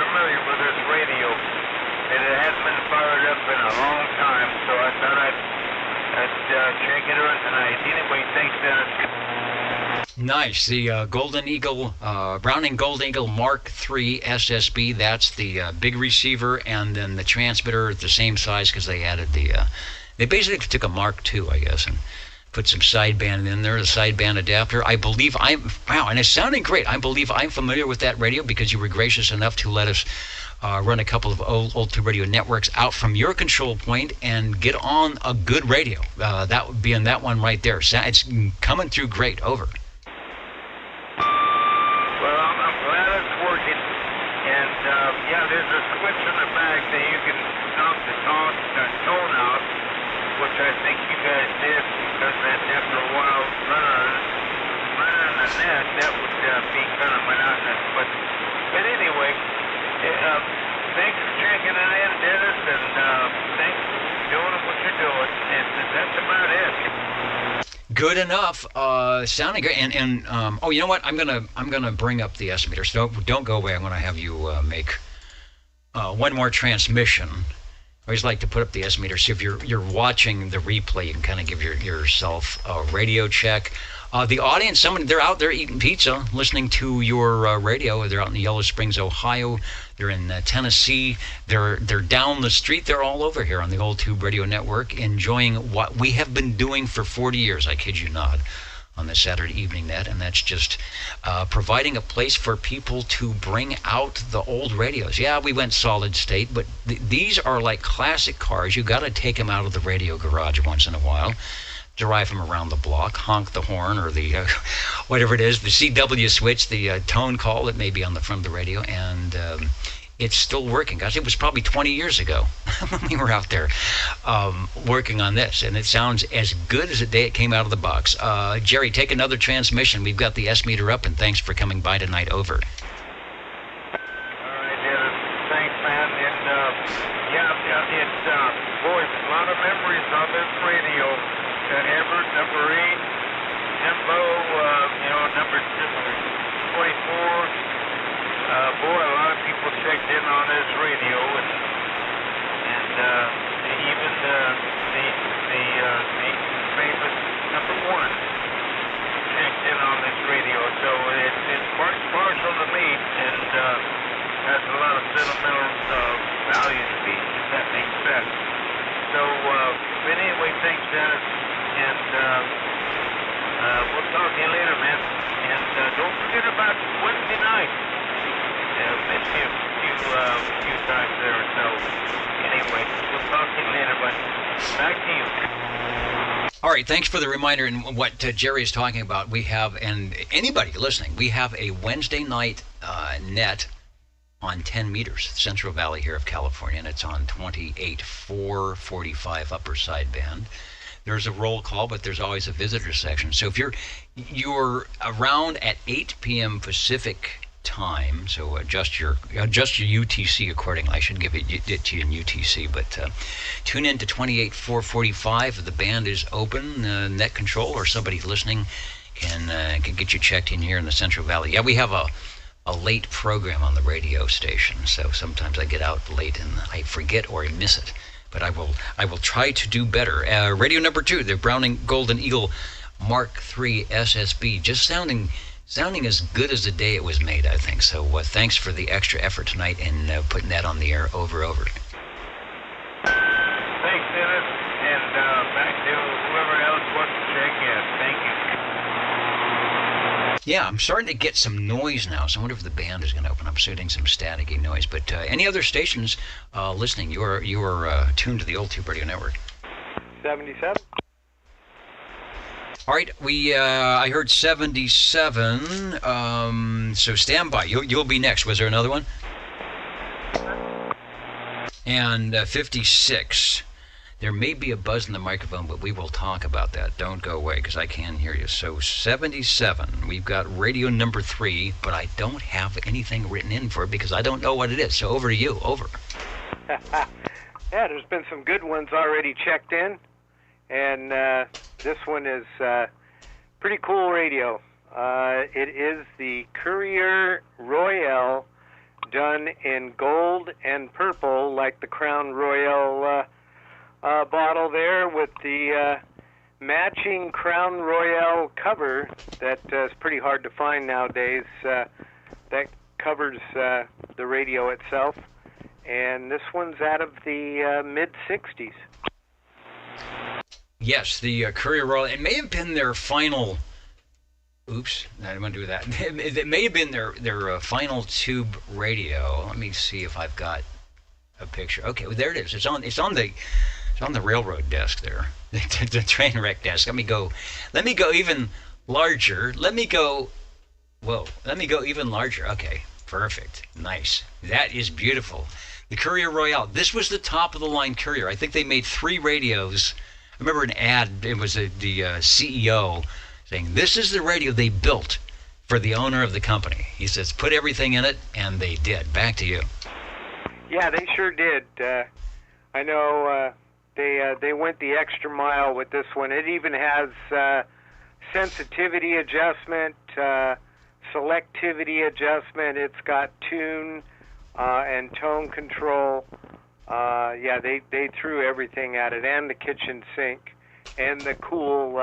familiar with this radio. And it hasn't been fired up in a long time, so I thought I'd check it out tonight. Anyway, thanks, Dennis. Nice. The Golden Eagle, Browning Golden Eagle Mark III SSB. That's the big receiver, and then the transmitter at the same size because they added the. They basically took a Mark II, I guess, and put some sideband in there, the sideband adapter. I believe and it's sounding great. I believe I'm familiar with that radio because you were gracious enough to let us run a couple of old Tube Radio networks out from your control point and get on a good radio. That would be in that one right there. It's coming through great. Over. Well, I'm glad it's working. And, there's a switch in the back that you can knock the tone out, which I think you guys did, because after a while, running the net, that would be kind of monotonous. But anyway, thanks for checking it in, Dennis, and thanks for doing what you're doing. And that's about it. Good enough. Sounding good. And you know what? I'm gonna bring up the estimator. So don't go away. I'm gonna have you make one more transmission. I always like to put up the estimator. So if you're watching the replay, you can kind of give yourself a radio check. The audience, they're out there eating pizza, listening to your radio. They're out in Yellow Springs, Ohio. They're in Tennessee. They're down the street. They're all over here on the Old Tube Radio Network, enjoying what we have been doing for 40 years. I kid you not, on the Saturday evening net, and that's just providing a place for people to bring out the old radios. Yeah, we went solid state, but these are like classic cars. You got to take them out of the radio garage once in a while. Drive them around the block, honk the horn or the whatever it is, the CW switch, the tone call that may be on the front of the radio, and it's still working. Gosh, it was probably 20 years ago when we were out there working on this, and it sounds as good as the day it came out of the box. Jerry, take another transmission. We've got the S-meter up, and thanks for coming by tonight. Over. All right, Dennis. Thanks, man. And, it's, boy, a lot of memories on this radio. Everett, number 8, Tempo, number 24. Boy, a lot of people checked in on this radio, and even the famous number 1 checked in on this radio. So it's partial to me, and has a lot of sentimental value to me, if that makes sense. So, but anyway, thanks, Dennis. And we'll talk to you later, man. And don't forget about Wednesday night. hit me a few times there. So anyway, we'll talk to you later, but back to you. All right, thanks for the reminder. And what Jerry is talking about, we have, and anybody listening, we have a Wednesday night net on 10 meters, Central Valley here of California, and it's on 28.445 upper sideband. There's a roll call, but there's always a visitor section. So if you're around at 8 p.m. Pacific time, so adjust your UTC accordingly. I should give it to you in UTC, but tune in to 28.445. The band is open, net control, or somebody listening can get you checked in here in the Central Valley. Yeah, we have a late program on the radio station, so sometimes I get out late and I forget or I miss it. But I will try to do better. Radio number 2, the Browning Golden Eagle Mark III SSB, just sounding as good as the day it was made, I think. So thanks for the extra effort tonight in putting that on the air. Over. Thanks, Dennis, and back to whoever else wants to check in. Thank you. Yeah, I'm starting to get some noise now, so I wonder if the band is going to open up, so getting some staticky noise. But any other stations listening, you are tuned to the Old Tube Radio Network. 77. All right, I heard 77, so stand by. You'll be next. Was there another one? And 56. There may be a buzz in the microphone, but we will talk about that. Don't go away, because I can hear you. So 77, we've got radio number 3, but I don't have anything written in for it because I don't know what it is. So over to you. Over. Yeah, there's been some good ones already checked in. And this one is pretty cool radio. It is the Courier Royale, done in gold and purple, like the Crown Royal bottle there, with the matching Crown Royale cover that is pretty hard to find nowadays. That covers the radio itself. And this one's out of the mid-60s. Yes, the Courier Royale. It may have been their final. Oops, I didn't want to do that. It may have been their final tube radio. Let me see if I've got a picture. Okay, well, there it is. It's on the railroad desk there, the train wreck desk. Let me go even larger. Let me go even larger. Okay, perfect, nice. That is beautiful. The Courier Royale. This was the top of the line Courier. I think they made 3 radios. I remember an ad, it was the CEO saying, this is the radio they built for the owner of the company. He says, put everything in it, and they did. Back to you. Yeah, they sure did. I know they went the extra mile with this one. It even has sensitivity adjustment, selectivity adjustment. It's got tune and tone control. Yeah, they threw everything at it, and the kitchen sink, and the cool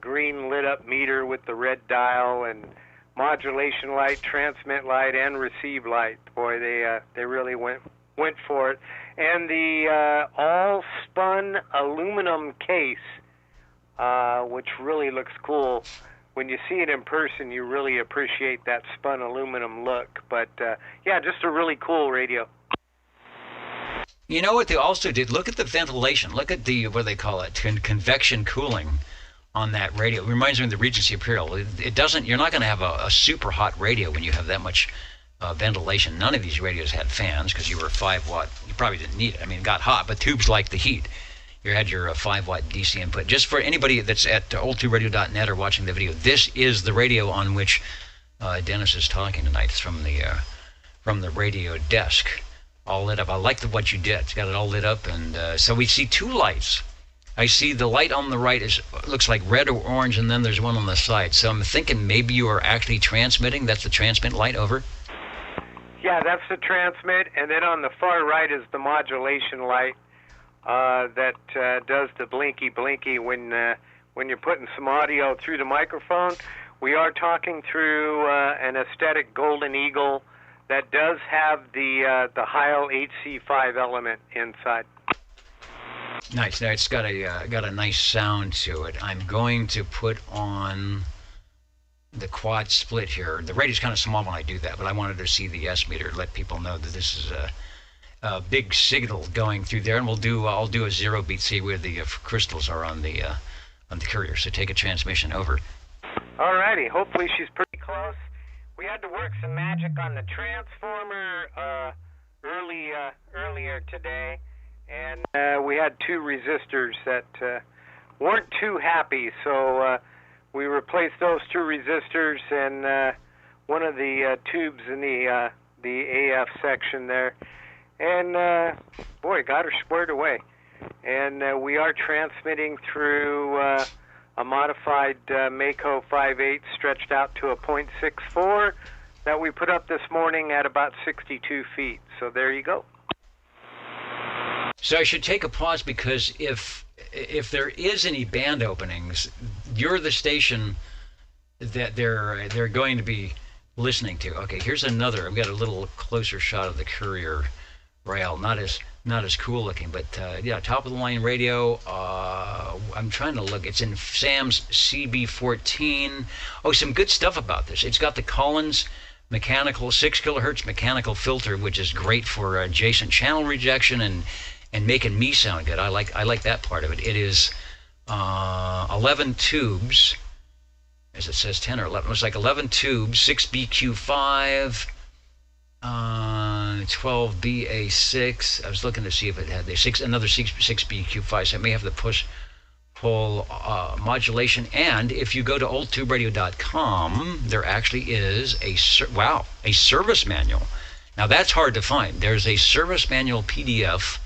green lit up meter with the red dial, and modulation light, transmit light, and receive light. Boy, they really went for it. And the all spun aluminum case, which really looks cool. When you see it in person, you really appreciate that spun aluminum look. But yeah, just a really cool radio. You know what they also did? Look at the ventilation. Look at the, what do they call it, convection cooling on that radio. It reminds me of the Regency Imperial. It doesn't, you're not going to have a super hot radio when you have that much ventilation. None of these radios had fans because you were 5 watt. You probably didn't need it. I mean, it got hot, but tubes like the heat. You had your 5 watt DC input. Just for anybody that's at oldtuberadio.net or watching the video, this is the radio on which Dennis is talking tonight. It's from the radio desk. All lit up. I like what you did. It's got it all lit up, and so we see 2 lights. I see the light on the right looks like red or orange, and then there's one on the side. So I'm thinking maybe you are actually transmitting. That's the transmit light. Over. Yeah, that's the transmit, and then on the far right is the modulation light that does the blinky when you're putting some audio through the microphone. We are talking through an aesthetic Golden Eagle that does have the Heil HC5 element inside. Nice. Now it's got a nice sound to it. I'm going to put on quad split here. The radio's kind of small when I do that, but I wanted to see the S meter, let people know that this is a big signal going through there, and I'll do a 0 beat, see where the crystals are on the courier. So take a transmission over. Alrighty, hopefully she's pretty close. We had to work some magic on the transformer earlier today, and we had 2 resistors that weren't too happy, so we replaced those 2 resistors and one of the tubes in the AF section there, and boy, got her squared away. And we are transmitting through a modified Mako 5/8 stretched out to a .64 that we put up this morning at about 62 feet. So there you go. So I should take a pause, because if there is any band openings, you're the station that they're going to be listening to. Okay, here's another. I've got a little closer shot of the courier rail. Not as cool looking, but yeah, top of the line radio. I'm trying to look. It's in Sam's CB14. Oh, some good stuff about this. It's got the Collins mechanical 6 kilohertz mechanical filter, which is great for adjacent channel rejection and making me sound good. I like that part of it. It is 11 tubes, as it says 10 or 11. It's like 11 tubes, 6 BQ5. 12 BA6. I was looking to see if it had another 6 BQ5, so it may have the push-pull modulation. And if you go to oldtuberadio.com, there actually is a service manual. Now that's hard to find. There's a service manual PDF,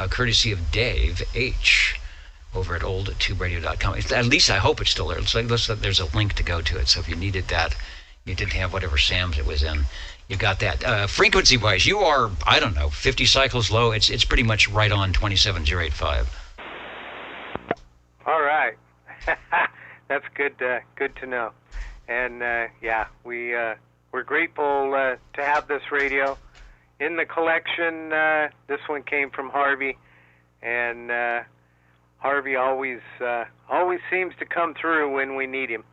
courtesy of Dave H. over at oldtuberadio.com. At least I hope it's still there. There's a link to go to it. So if you needed that, you didn't have whatever Sam's it was in, you got that. Frequency-wise, you are, I don't know, 50 cycles low. It's pretty much right on 27085. All right. That's good to know. And, yeah, we're grateful to have this radio in the collection. This one came from Harvey, and Harvey always seems to come through when we need him.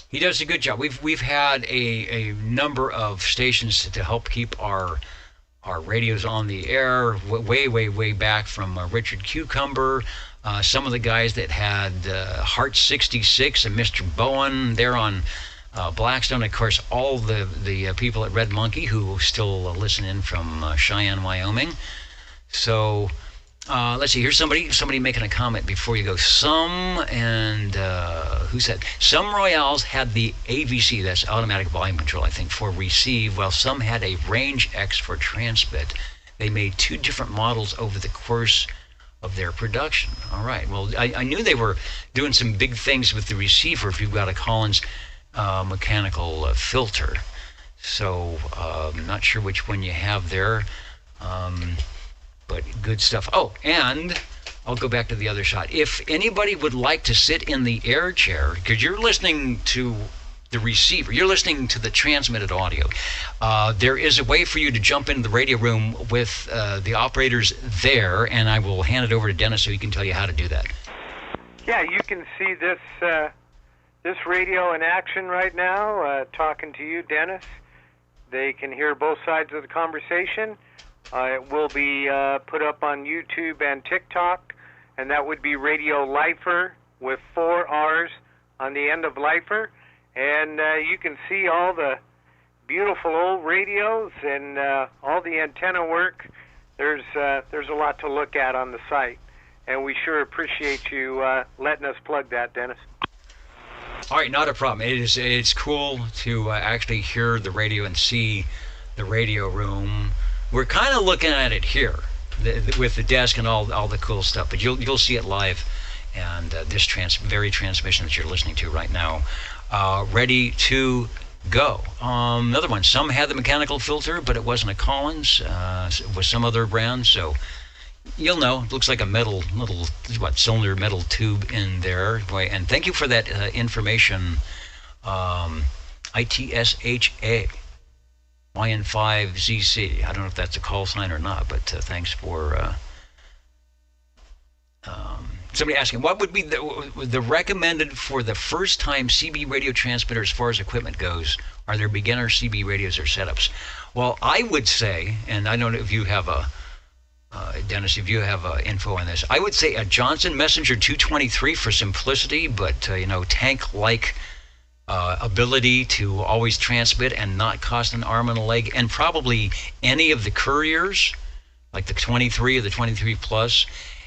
He does a good job. We've had a number of stations to help keep our radios on the air way back, from Richard Cucumber, some of the guys that had Heart 66 and Mr. Bowen there on Blackstone. Of course, all the people at Red Monkey who still listen in from Cheyenne, Wyoming. So let's see. Here's somebody making a comment before you go. Who said some Royales had the AVC, that's automatic volume control, I think, for receive, while some had a Range X for transmit. They made 2 different models over the course of their production. All right. Well, I knew they were doing some big things with the receiver if you've got a Collins mechanical filter. So I'm not sure which one you have there. But good stuff. Oh, and I'll go back to the other shot. If anybody would like to sit in the air chair, because you're listening to the receiver, you're listening to the transmitted audio, there is a way for you to jump into the radio room with the operators there, and I will hand it over to Dennis so he can tell you how to do that. Yeah, you can see this radio in action right now, talking to you, Dennis. They can hear both sides of the conversation. It will be put up on YouTube and TikTok, and that would be Radio Lifer with 4 R's on the end of Lifer. And you can see all the beautiful old radios and all the antenna work. There's a lot to look at on the site, and we sure appreciate you letting us plug that, Dennis. All right, not a problem. It's cool to actually hear the radio and see the radio room. We're kind of looking at it here with the desk and all the cool stuff, but you'll see it live, and this very transmission that you're listening to right now, ready to go. Another one. Some had the mechanical filter, but it wasn't a Collins. It was some other brand, so you'll know. It looks like a little cylinder metal tube in there. And thank you for that information, ITSHA. YN5ZC. I don't know if that's a call sign or not, but thanks for somebody asking, what would be the recommended for the first time CB radio transmitter as far as equipment goes? Are there beginner CB radios or setups? Well, I would say, and I don't know if you have Dennis, if you have info on this, I would say a Johnson Messenger 223 for simplicity, but tank-like ability to always transmit and not cost an arm and a leg, and probably any of the Couriers, like the 23 or the 23 Plus.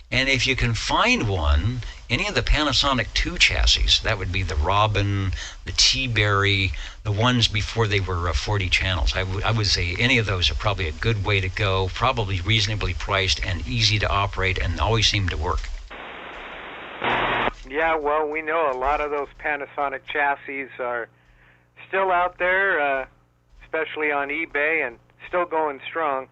And if you can find one, any of the Panasonic 2 chassis, that would be the Robin, the T-Berry, the ones before they were 40 channels. I would say any of those are probably a good way to go, probably reasonably priced and easy to operate and always seem to work. Yeah, well, we know a lot of those Panasonic chassis are still out there, especially on eBay, and still going strong.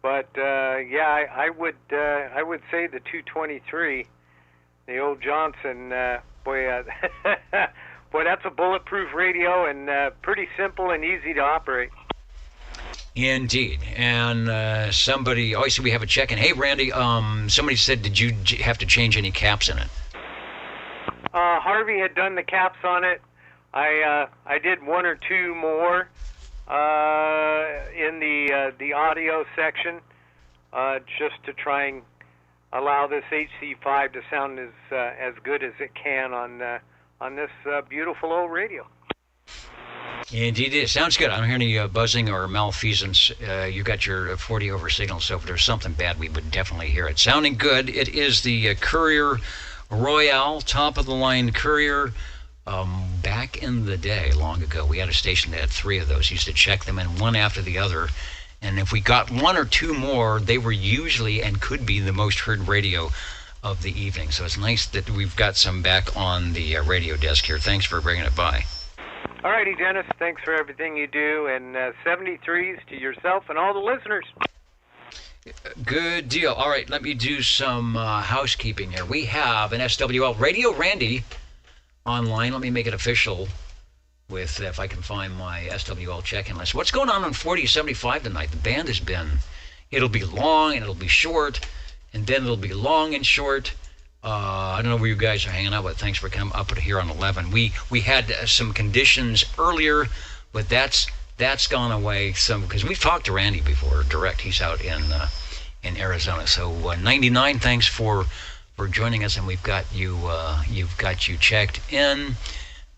But I would say the 223, the old Johnson. Boy, that's a bulletproof radio and pretty simple and easy to operate. Indeed. And somebody, so we have a check-in. Hey, Randy, somebody said, did you have to change any caps in it? Harvey had done the caps on it. I did one or two more in the audio section, just to try and allow this HC5 to sound as good as it can on this beautiful old radio. Indeed, it sounds good. I don't hear any buzzing or malfeasance. You got your 40 over signal, so if there's something bad, we would definitely hear it. Sounding good. It is the Courier Royale, top-of-the-line Courier. Back in the day, long ago, we had a station that had 3 of those. Used to check them in one after the other. And if we got 1 or 2 more, they were usually and could be the most heard radio of the evening. So it's nice that we've got some back on the radio desk here. Thanks for bringing it by. All righty, Dennis. Thanks for everything you do. And 73s to yourself and all the listeners. Good deal. All right, let me do some housekeeping here. We have an SWL Radio Randy online. Let me make it official with, if I can find my SWL check-in list. What's going on 4075 tonight? The band has been, it'll be long and it'll be short, and then it'll be long and short. I don't know where you guys are hanging out, but thanks for coming up here on 11. We had some conditions earlier, but that's gone away some, because we've talked to Randy before direct. He's out in Arizona. So 99, thanks for joining us, and we've got you checked in.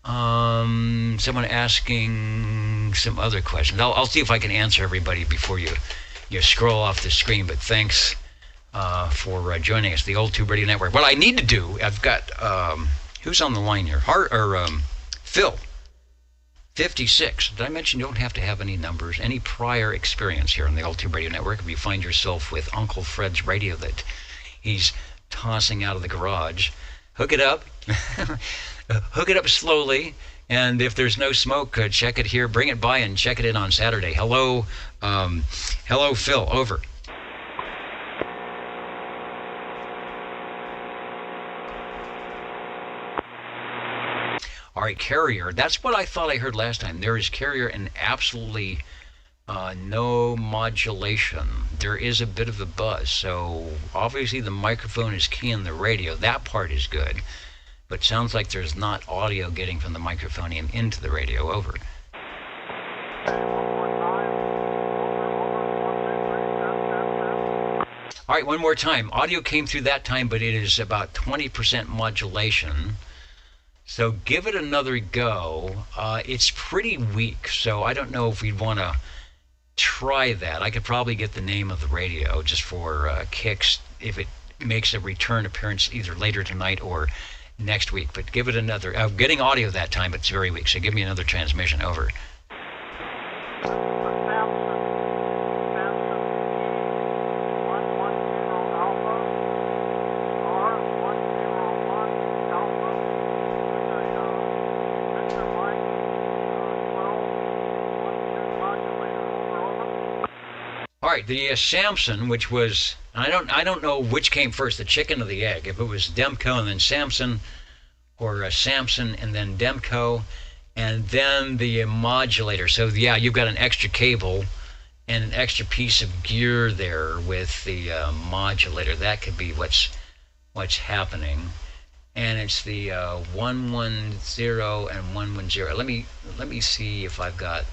Someone asking some other questions. I'll see if I can answer everybody before you scroll off the screen, but thanks for joining us, the Old Tube Radio Network. What I need to do, I've got who's on the line here? Phil 56. Did I mention you don't have to have any numbers, any prior experience here on the Old Tube Radio Network? If you find yourself with Uncle Fred's radio that he's tossing out of the garage, hook it up. Hook it up slowly, and if there's no smoke, check it here. Bring it by and check it in on Saturday. Hello, Phil. Over. All right, Carrier. That's what I thought I heard last time. There is Carrier and absolutely no modulation. There is a bit of a buzz. So obviously the microphone is key in the radio. That part is good. But sounds like there's not audio getting from the microphone into the radio. Over. All right, one more time. Audio came through that time, but it is about 20% modulation. So give it another go. It's pretty weak, so I don't know if we'd want to try that. I could probably get the name of the radio just for kicks if it makes a return appearance either later tonight or next week. But give it another. Getting audio that time, but it's very weak, so give me another transmission. Over. All right, the Samson, which was, I don't know which came first, the chicken or the egg. If it was Demco and then Samson, or Samson and then Demco, and then the modulator. So yeah, you've got an extra cable and an extra piece of gear there with the modulator. That could be what's what's happening. And it's the 110 and 110. Let me see if I've got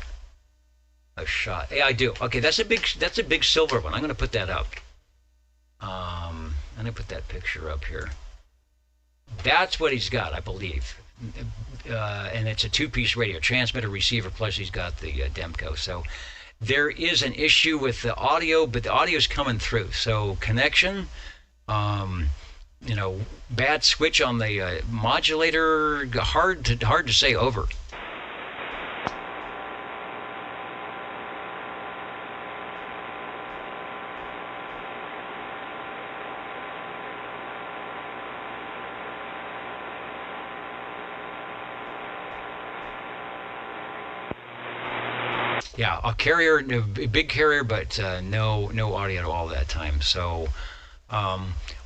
a shot. Yeah, I do. Okay, that's a big silver one. I'm going to put that up. I'm going to put that picture up here. That's what he's got, I believe. And it's a two-piece radio, transmitter, receiver, plus he's got the Demco. So there is an issue with the audio, but the audio is coming through. So connection, bad switch on the modulator, hard to say over. Yeah, a carrier, a big carrier, but no audio at all that time. So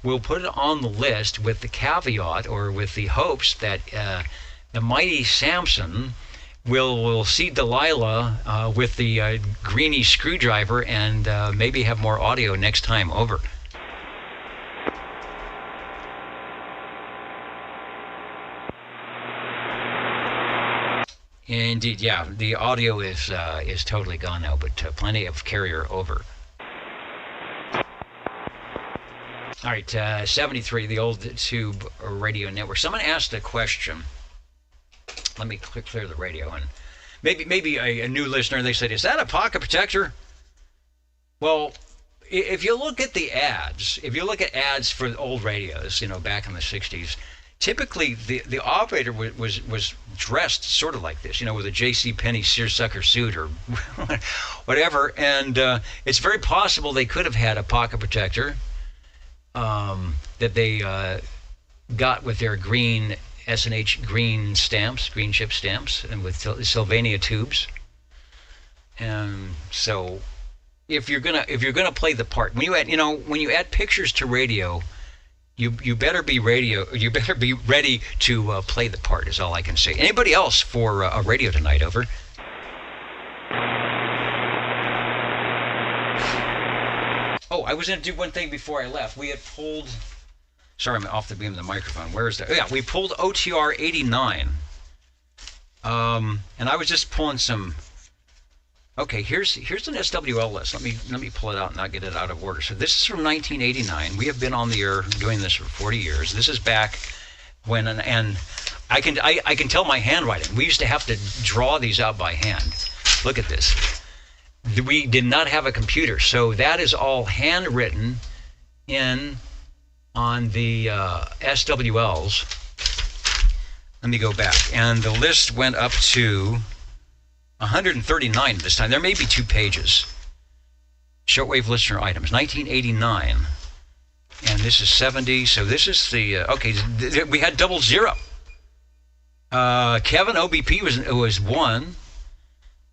we'll put it on the list with the caveat, or with the hopes that the mighty Samson will see Delilah with the greeny screwdriver and maybe have more audio next time over. Indeed, yeah. The audio is totally gone now, but plenty of carrier over. All right, 73, the old tube radio network. Someone asked a question. Let me clear the radio, and maybe a new listener. They said, "Is that a pocket protector?" Well, if you look at the ads, for old radios, back in the '60s. Typically, the operator was dressed sort of like this, with a J.C. Penney seersucker suit or whatever, and it's very possible they could have had a pocket protector that they got with their green S&H green chip stamps, and with Sylvania tubes. And so, if you're gonna play the part, when you add pictures to radio. You better be ready to play the part, is all I can say. Anybody else for a radio tonight? Over. Oh, I was going to do one thing before I left. We had pulled... Sorry, I'm off the beam of the microphone. Where is that? Yeah, we pulled OTR 89. And I was just pulling some... Okay, here's an SWL list. Let me pull it out and not get it out of order. So this is from 1989. We have been on the air doing this for 40 years. This is back when, and I can tell my handwriting. We used to have to draw these out by hand. Look at this. We did not have a computer, so that is all handwritten on the SWLs. Let me go back, and the list went up to 139 this time. There may be 2 pages. Shortwave listener items, 1989. And this is 70, so this is the, we had 00. Kevin, OBP was 1.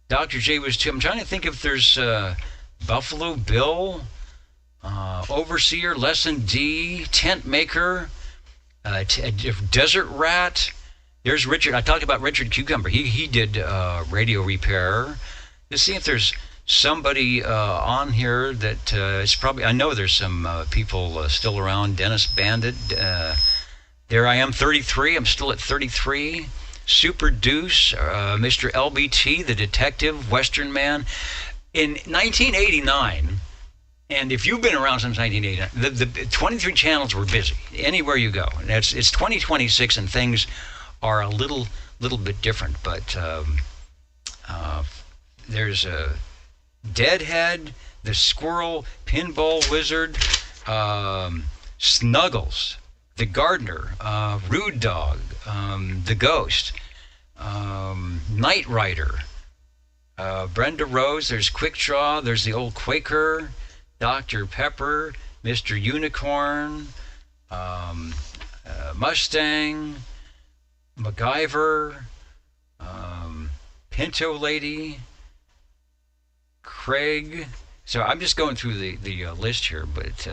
Dr. J was 2. I'm trying to think if there's Buffalo Bill, Overseer, Lesson D, Tent Maker, Desert Rat. There's Richard. I talked about Richard Cucumber. He did radio repair. Let's see if there's somebody on here that is probably... I know there's some people still around. Dennis Bandit. There I am, 33. I'm still at 33. Super Deuce. Mr. LBT, the detective, Western Man. In 1989... And if you've been around since 1989, the 23 channels were busy anywhere you go. And it's 2026 and things are a little bit different. But there's a Deadhead, the Squirrel, Pinball Wizard, Snuggles, the Gardener, Rude Dog, the Ghost, Night Rider, Brenda Rose. There's Quick Draw. There's the old Quaker. Dr. Pepper, Mr. Unicorn, Mustang, MacGyver, Pinto Lady, Craig. So I'm just going through the list here, but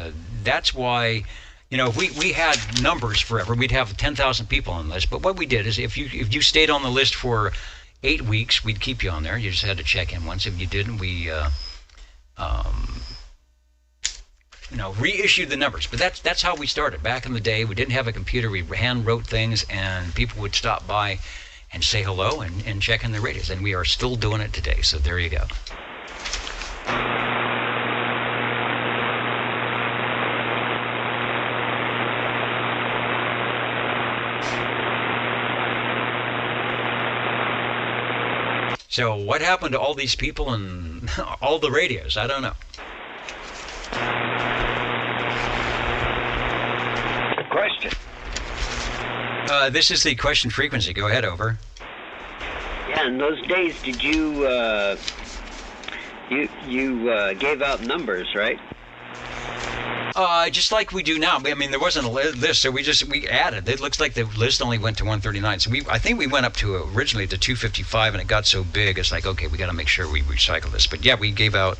that's why, if we had numbers forever, we'd have 10,000 people on the list. But what we did is if you stayed on the list for 8 weeks, we'd keep you on there. You just had to check in once. If you didn't, we reissued the numbers. But that's how we started. Back in the day, we didn't have a computer. We hand wrote things, and people would stop by and say hello and check in the radios. And we are still doing it today. So there you go. So what happened to all these people and all the radios? I don't know. Question. This is the question frequency. Go ahead, over. Yeah, in those days, did you gave out numbers, right? Just like we do now. I mean, there wasn't a list, so we added. It looks like the list only went to 139. So I think we went up to originally to 255, and it got so big, it's like, okay, we got to make sure we recycle this. But yeah, we gave out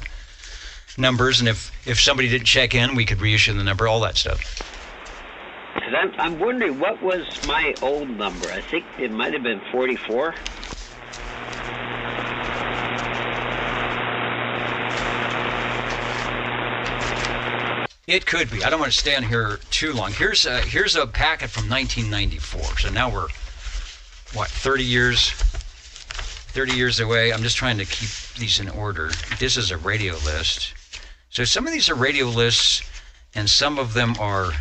numbers, and if somebody didn't check in, we could reissue the number, all that stuff. Because I'm wondering what was my old number. I think it might have been 44. It could be. I don't want to stand here too long. Here's a packet from 1994. So now we're, 30 years away. I'm just trying to keep these in order. This is a radio list. So some of these are radio lists, and some of them are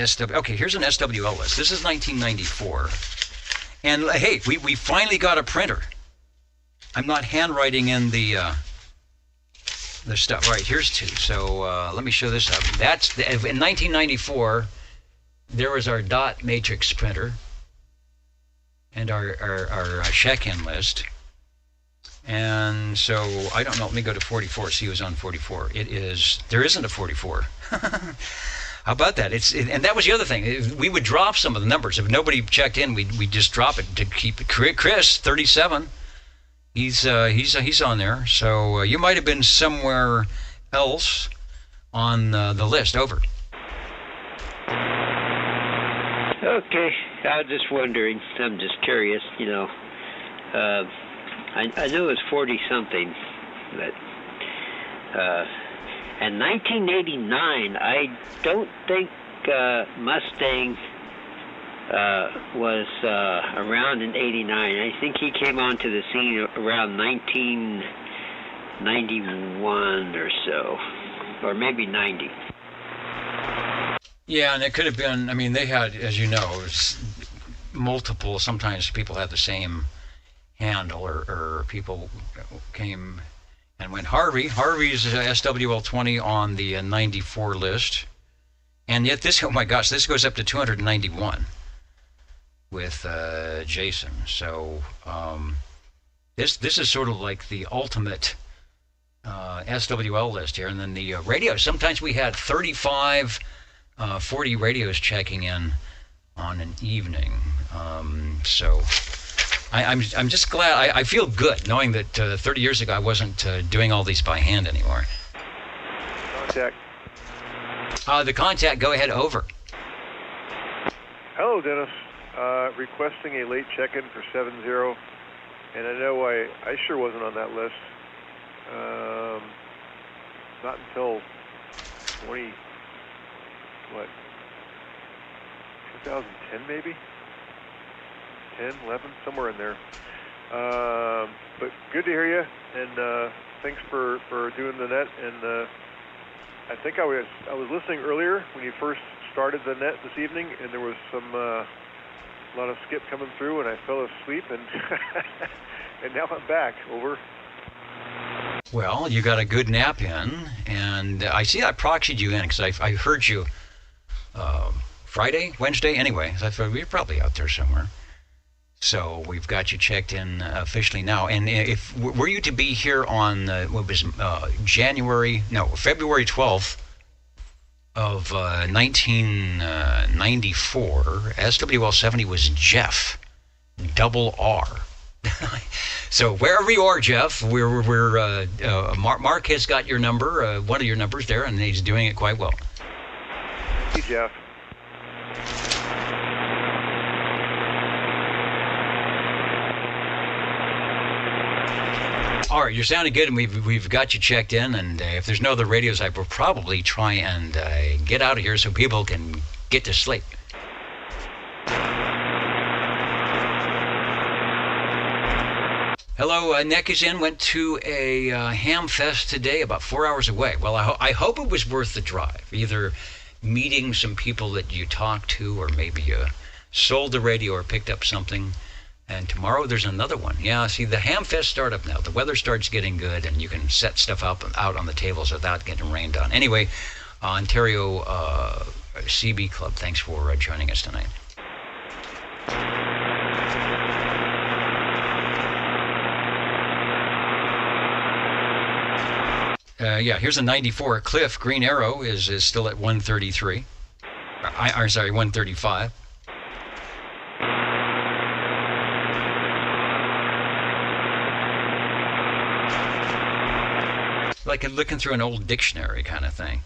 SW. Okay, here's an SWL list. This is 1994. And hey, we finally got a printer. I'm not handwriting in the stuff. Right, here's two. So let me show this up. That's in 1994. There was our dot matrix printer and our check-in list. And so I don't know. Let me go to 44. See who's on 44. There isn't a 44. How about that? And that was the other thing. We would drop some of the numbers. If nobody checked in, we'd just drop it to keep it. Chris, 37. He's on there. So you might have been somewhere else on the list. Over. Okay, I was just wondering. I'm just curious. I knew it was 40-something, but in 1989, I don't think Mustang was around in 89. I think he came onto the scene around 1991 or so, or maybe 90. Yeah, and it could have been, I mean, they had, as you know, it was multiple, sometimes people had the same handle, or people came and went. Harvey's SWL20 on the 94 list. And yet this, oh my gosh, this goes up to 291 with Jason. So this is sort of like the ultimate SWL list here. And then the radio, sometimes we had 35, 40 radios checking in on an evening. So I'm just glad, I feel good knowing that 30 years ago I wasn't doing all these by hand anymore. Contact. The contact, go ahead, over. Hello, Dennis. Requesting a late check-in for 7-0, and I know I sure wasn't on that list. Not until 2010 maybe? 10, 11, somewhere in there. But good to hear you, and thanks for doing the net. And I think I was listening earlier when you first started the net this evening, and there was some a lot of skip coming through, and I fell asleep, and and now I'm back. Over. Well, you got a good nap in, and I see I proxied you in because I heard you Friday, Wednesday, anyway. So I thought you're probably out there somewhere. So we've got you checked in officially now. And if were you to be here on February 12th of 1994, SWL70 was Jeff, double R. So wherever you are, Jeff, Mark has got your number, one of your numbers there, and he's doing it quite well. Thank you, Jeff. All right, you're sounding good, and we've got you checked in. And if there's no other radios, I will probably try and get out of here so people can get to sleep. Hello, Nick is in. Went to a ham fest today, about 4 hours away. Well, I hope it was worth the drive. Either meeting some people that you talked to, or maybe you sold the radio or picked up something. And tomorrow there's another one. Yeah, see, the ham fest start up now. The weather starts getting good, and you can set stuff up out on the tables without getting rained on. Anyway, Ontario CB Club, thanks for joining us tonight. Yeah, here's a 94 Cliff. Green Arrow is still at 133. Sorry, 135. Like looking through an old dictionary kind of thing.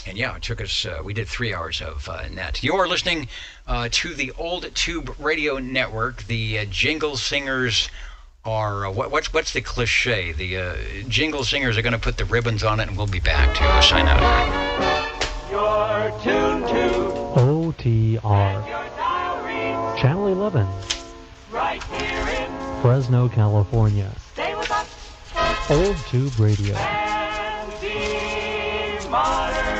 And yeah, it took us, we did 3 hours of net. You're listening to the Old Tube Radio Network. The jingle singers are, what's the cliche? The jingle singers are going to put the ribbons on it, and we'll be back to sign out. You're tuned to OTR. Channel 11. Right here in Fresno, California. Stay with us. Old Tube Radio. Modern.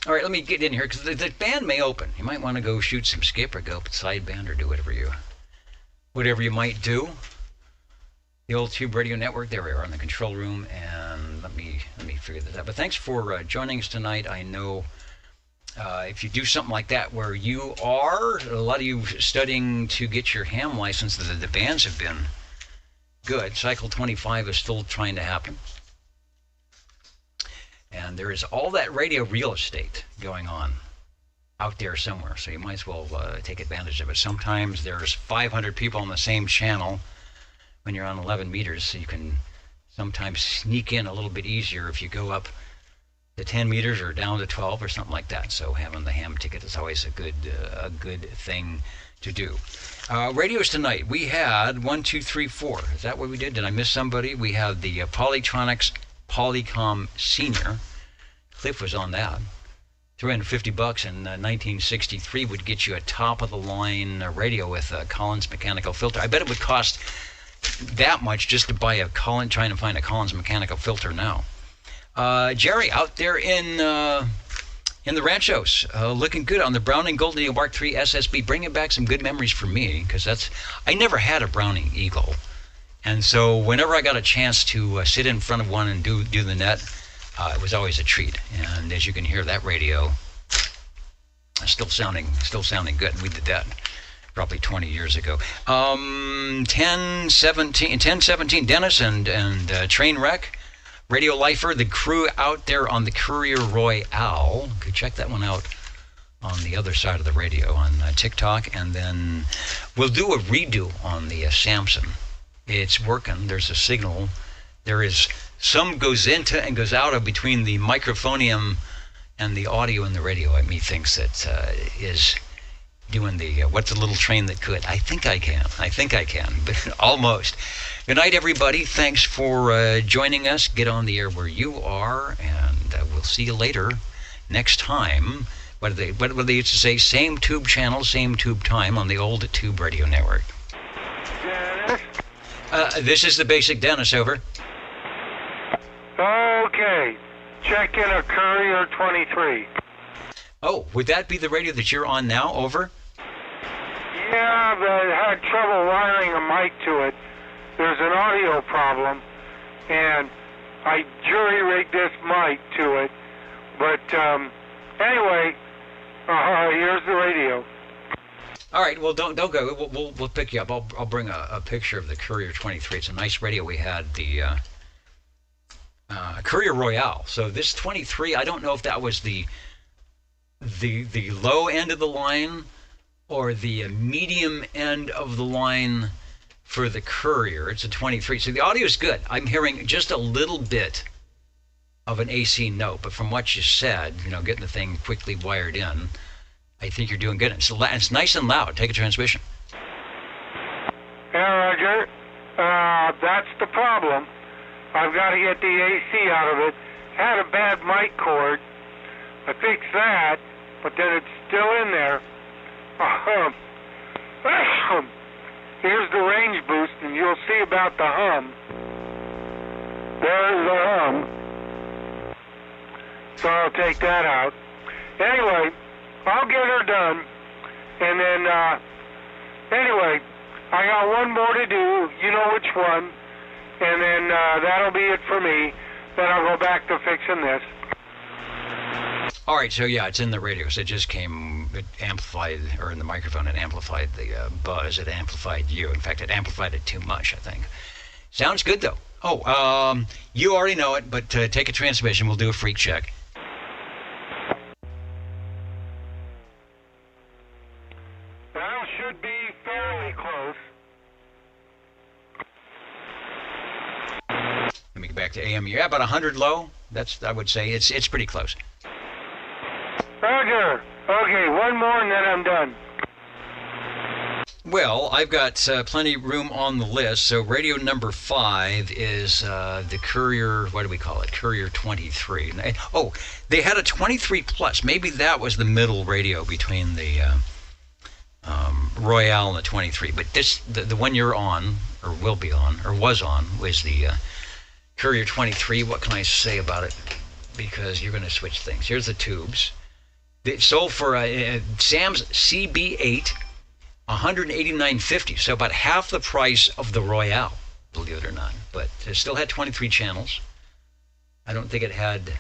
All right, let me get in here, because the band may open. You might want to go shoot some skip or go sideband or do whatever you might do. The Old Tube Radio Network, there we are in the control room, and let me figure this out. But thanks for joining us tonight. I know if you do something like that where you are, a lot of you studying to get your ham license, the bands have been good. Cycle 25 is still trying to happen. And there is all that radio real estate going on out there somewhere, so you might as well take advantage of it. Sometimes there's 500 people on the same channel when you're on 11 meters, so you can sometimes sneak in a little bit easier if you go up to 10 meters or down to 12 or something like that. So having the ham ticket is always a good thing to do. Radios tonight, we had 1, 2, 3, 4. Is that what we did? Did I miss somebody? We had the Polytronics Polycom Senior. Cliff was on that. $350 in 1963 would get you a top-of-the-line radio with a Collins mechanical filter. I bet it would cost that much just to buy trying to find a Collins mechanical filter now. Jerry, out there in the ranchos, looking good on the Browning Golden Eagle Mark III SSB, bringing back some good memories for me, because I never had a Browning Eagle. And so whenever I got a chance to sit in front of one and do the net, it was always a treat. And as you can hear, that radio still sounding good. We did that probably 20 years ago. 1017 Dennis and Trainwreck, Radio Lifer, the crew out there on the Courier Royale. Could check that one out on the other side of the radio on TikTok. And then we'll do a redo on the Samson. It's working. There's a signal. There is some goes into and goes out of between the microphonium and the audio in the radio. Methinks that is doing the what's a little train that could. I think I can, but almost. Good night, everybody. Thanks for joining us. Get on the air where you are, and we'll see you later next time. What they used to say? Same tube channel, same tube time on the Old Tube Radio Network. This is the Basic Dennis, over. Okay. Check in a Courier 23. Oh, would that be the radio that you're on now, over? Yeah, but I had trouble wiring a mic to it. There's an audio problem, and I jury-rigged this mic to it. But anyway, here's the radio. All right, well, don't go. We'll pick you up. I'll bring a picture of the Courier 23. It's a nice radio. We had the Courier Royale. So this 23, I don't know if that was the the low end of the line or the medium end of the line for the Courier. It's a 23. So the audio is good. I'm hearing just a little bit of an AC note, but from what you said, getting the thing quickly wired in, I think you're doing good. It's nice and loud. Take a transmission. Yeah, Roger. That's the problem. I've got to get the AC out of it. Had a bad mic cord. I fixed that, but then it's still in there. Here's the range boost, and you'll see about the hum. There's the hum. So I'll take that out. Anyway, I'll get her done. And then, anyway, I got one more to do. You know which one. And then that'll be it for me. Then I'll go back to fixing this. All right, so yeah, it's in the radio. So it just it amplified, or in the microphone, it amplified the buzz. It amplified you. In fact, it amplified it too much, I think. Sounds good, though. Oh, you already know it, but take a transmission. We'll do a freak check. That should be fairly close. Let me get back to AM. You're about 100 low. I would say it's pretty close. Roger. Okay, one more and then I'm done. Well, I've got plenty of room on the list. So radio number 5 is the Courier, what do we call it? Courier 23. Oh, they had a 23 plus. Maybe that was the middle radio between the Royale and the 23. But the one you're on, or will be on, or was on, was the Courier 23. What can I say about it? Because you're going to switch things. Here's the tubes. It sold for Sam's CB8, $189.50, so about half the price of the Royale, believe it or not. But it still had 23 channels. I don't think it had,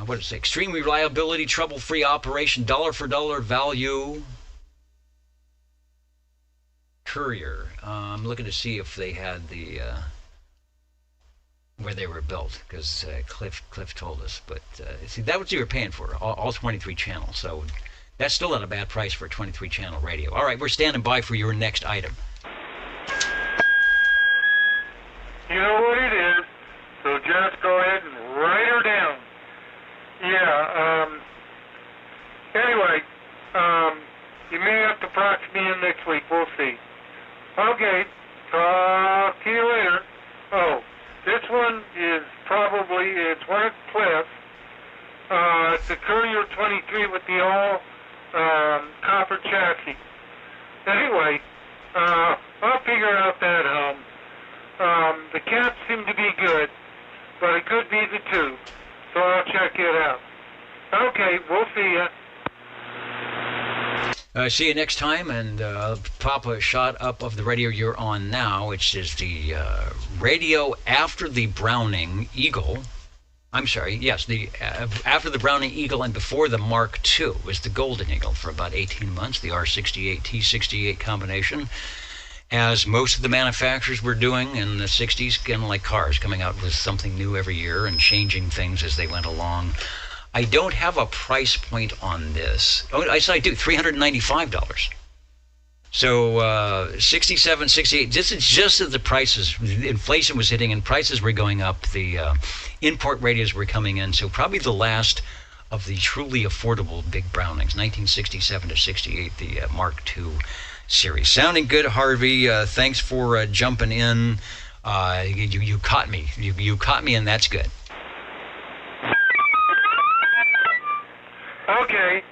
what is it? Extreme reliability, trouble-free operation, dollar-for-dollar value. Courier. I'm looking to see if they had the where they were built, because Cliff told us. But see, that was what you were paying for, all 23 channels. So that's still not a bad price for a 23 channel radio. All right, we're standing by for your next item. You know what it is, so just go ahead and write her down. Yeah, anyway, you may have to prox me in next week. We'll see. Okay, talk to you later. Oh, this one is it's one of Cliff. It's the Courier 23 with the all copper chassis. Anyway, I'll figure out that hum. The caps seem to be good, but it could be the tube, so I'll check it out. Okay, we'll see ya. See you next time, and pop a shot up of the radio you're on now, which is the radio after the Browning Eagle. I'm sorry, yes, after the Browning Eagle and before the Mark II was the Golden Eagle for about 18 months, the R68, T68 combination, as most of the manufacturers were doing in the 60s, kind of like cars, coming out with something new every year and changing things as they went along. I don't have a price point on this. Oh, I do, $395. So 67, 68, this is just as the prices, inflation was hitting and prices were going up. The import radios were coming in. So probably the last of the truly affordable big Brownings, 1967 to 68, the Mark II series. Sounding good, Harvey. Thanks for jumping in. You caught me. You caught me, and that's good. Okay,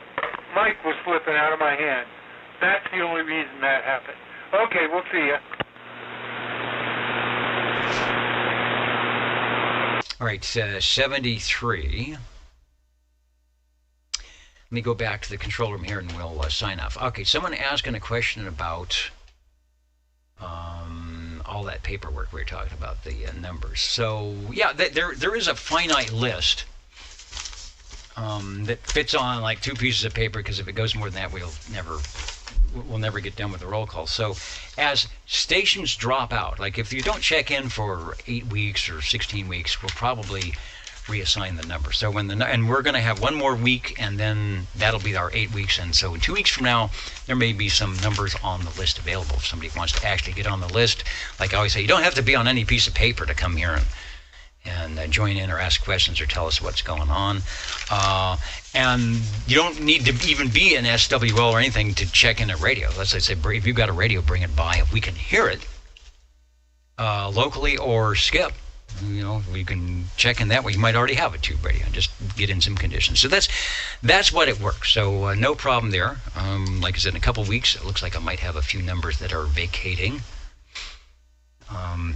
Mike was slipping out of my hand. That's the only reason that happened. Okay, we'll see ya. All right, 73. Let me go back to the control room here and we'll sign off. Okay, someone asking a question about all that paperwork we were talking about, the numbers. So, yeah, there is a finite list that fits on like 2 pieces of paper, because if it goes more than that, we'll never get done with the roll call. So as stations drop out, like if you don't check in for 8 weeks or 16 weeks, we'll probably reassign the number. So and we're going to have one more week, and then that'll be our 8 weeks. And so 2 weeks from now, there may be some numbers on the list available if somebody wants to actually get on the list. Like I always say, you don't have to be on any piece of paper to come here and join in or ask questions or tell us what's going on. And you don't need to even be an SWL or anything to check in at radio. Let's say, if you've got a radio, bring it by. If we can hear it locally or skip, we can check in that way. You might already have a tube radio and just get in some conditions. So that's what it works. So no problem there. Like I said, in a couple weeks, it looks like I might have a few numbers that are vacating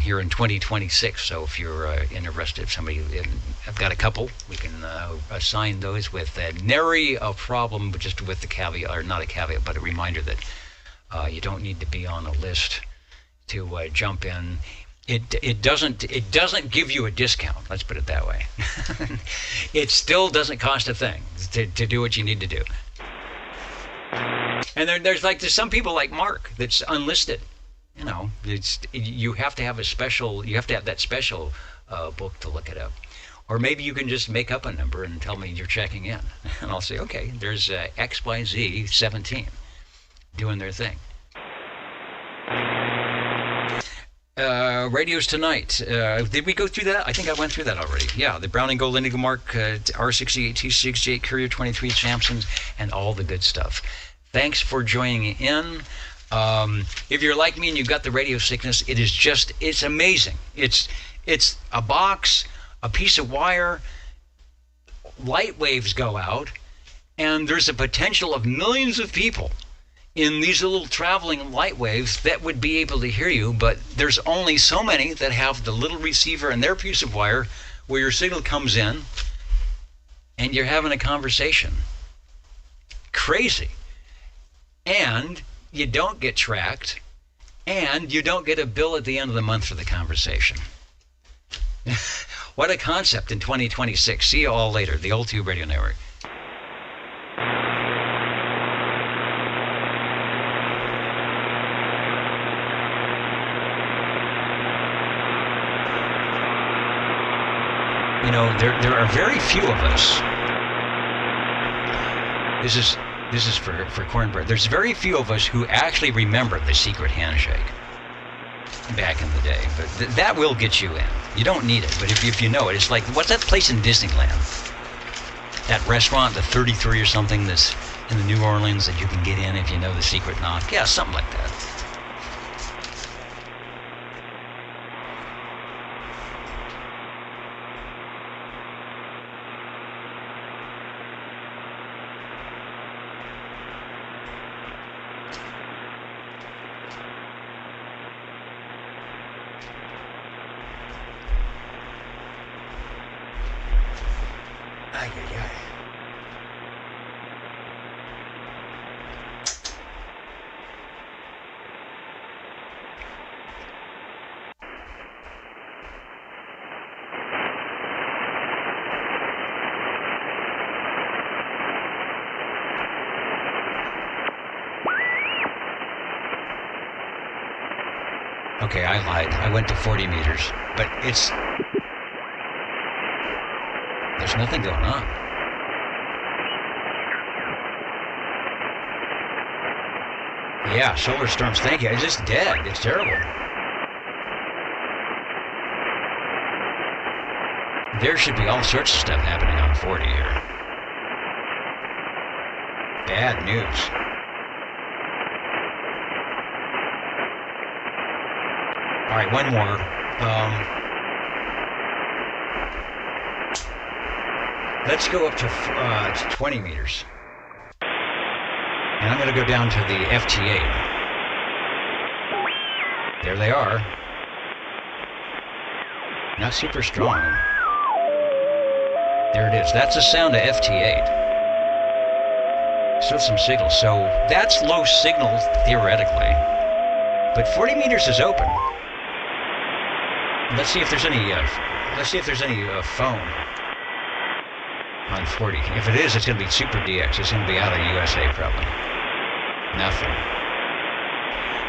here in 2026. So if you're interested, I've got a couple. We can assign those with nary a problem, but just with the caveat, or not a caveat, but a reminder that you don't need to be on a list to jump in. It doesn't give you a discount. Let's put it that way. It still doesn't cost a thing to do what you need to do. And there's some people like Mark that's unlisted. You have to have that special book to look it up. Or maybe you can just make up a number and tell me you're checking in. And I'll say, okay, there's XYZ 17 doing their thing. Radios tonight. Did we go through that? I think I went through that already. Yeah, the Browning Gold Indigo Mark, R68, T68, Courier 23, Samsons, and all the good stuff. Thanks for joining in. If you're like me and you've got the radio sickness, it's amazing. It's a box, a piece of wire, light waves go out, and there's a potential of millions of people in these little traveling light waves that would be able to hear you, but there's only so many that have the little receiver and their piece of wire where your signal comes in and you're having a conversation. Crazy. And you don't get tracked, and you don't get a bill at the end of the month for the conversation. What a concept in 2026. See you all later. The Old Tube Radio Network. There are very few of us. This is for Cornbread. There's very few of us who actually remember the secret handshake back in the day. But that will get you in. You don't need it, but if you know it, it's like, what's that place in Disneyland? That restaurant, the 33 or something that's in the New Orleans that you can get in if you know the secret knock? Yeah, something like that. Okay, I lied. I went to 40 meters, but there's nothing going on. Yeah, solar storms, thank you. It's just dead. It's terrible. There should be all sorts of stuff happening on 40 here. Bad news. All right, one more. Let's go up to 20 meters. And I'm going to go down to the FT8. There they are. Not super strong. There it is. That's the sound of FT8. Still some signal. So that's low signal, theoretically. But 40 meters is open. Let's see if there's any phone on 40. If it is, it's going to be Super DX. It's going to be out of USA probably. Nothing.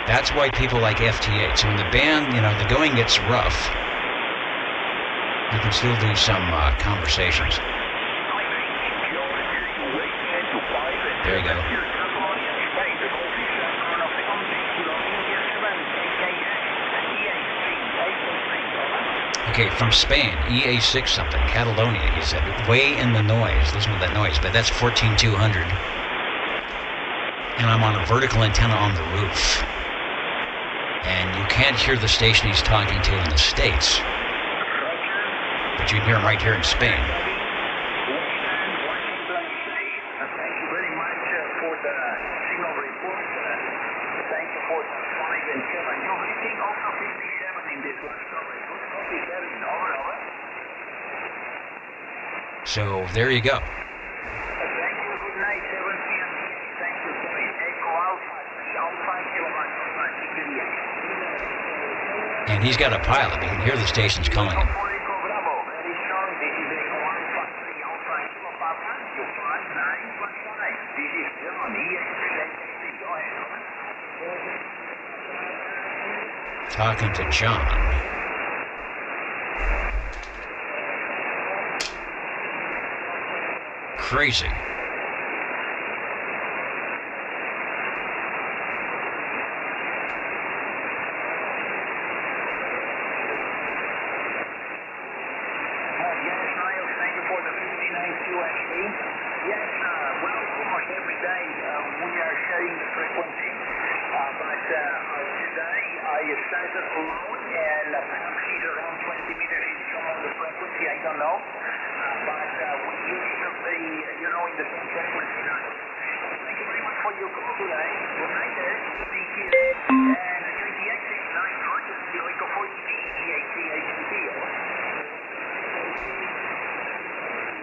That's why people like FT8. So when the band, the going gets rough, You can still do some conversations. There you go. Okay, from Spain, EA6 something, Catalonia, he said. Way in the noise. Listen to that noise, but that's 14,200. And I'm on a vertical antenna on the roof. And you can't hear the station he's talking to in the States. But you can hear him right here in Spain. So there you go. And he's got a pilot. You can hear the stations calling him. Talking to John. Crazy.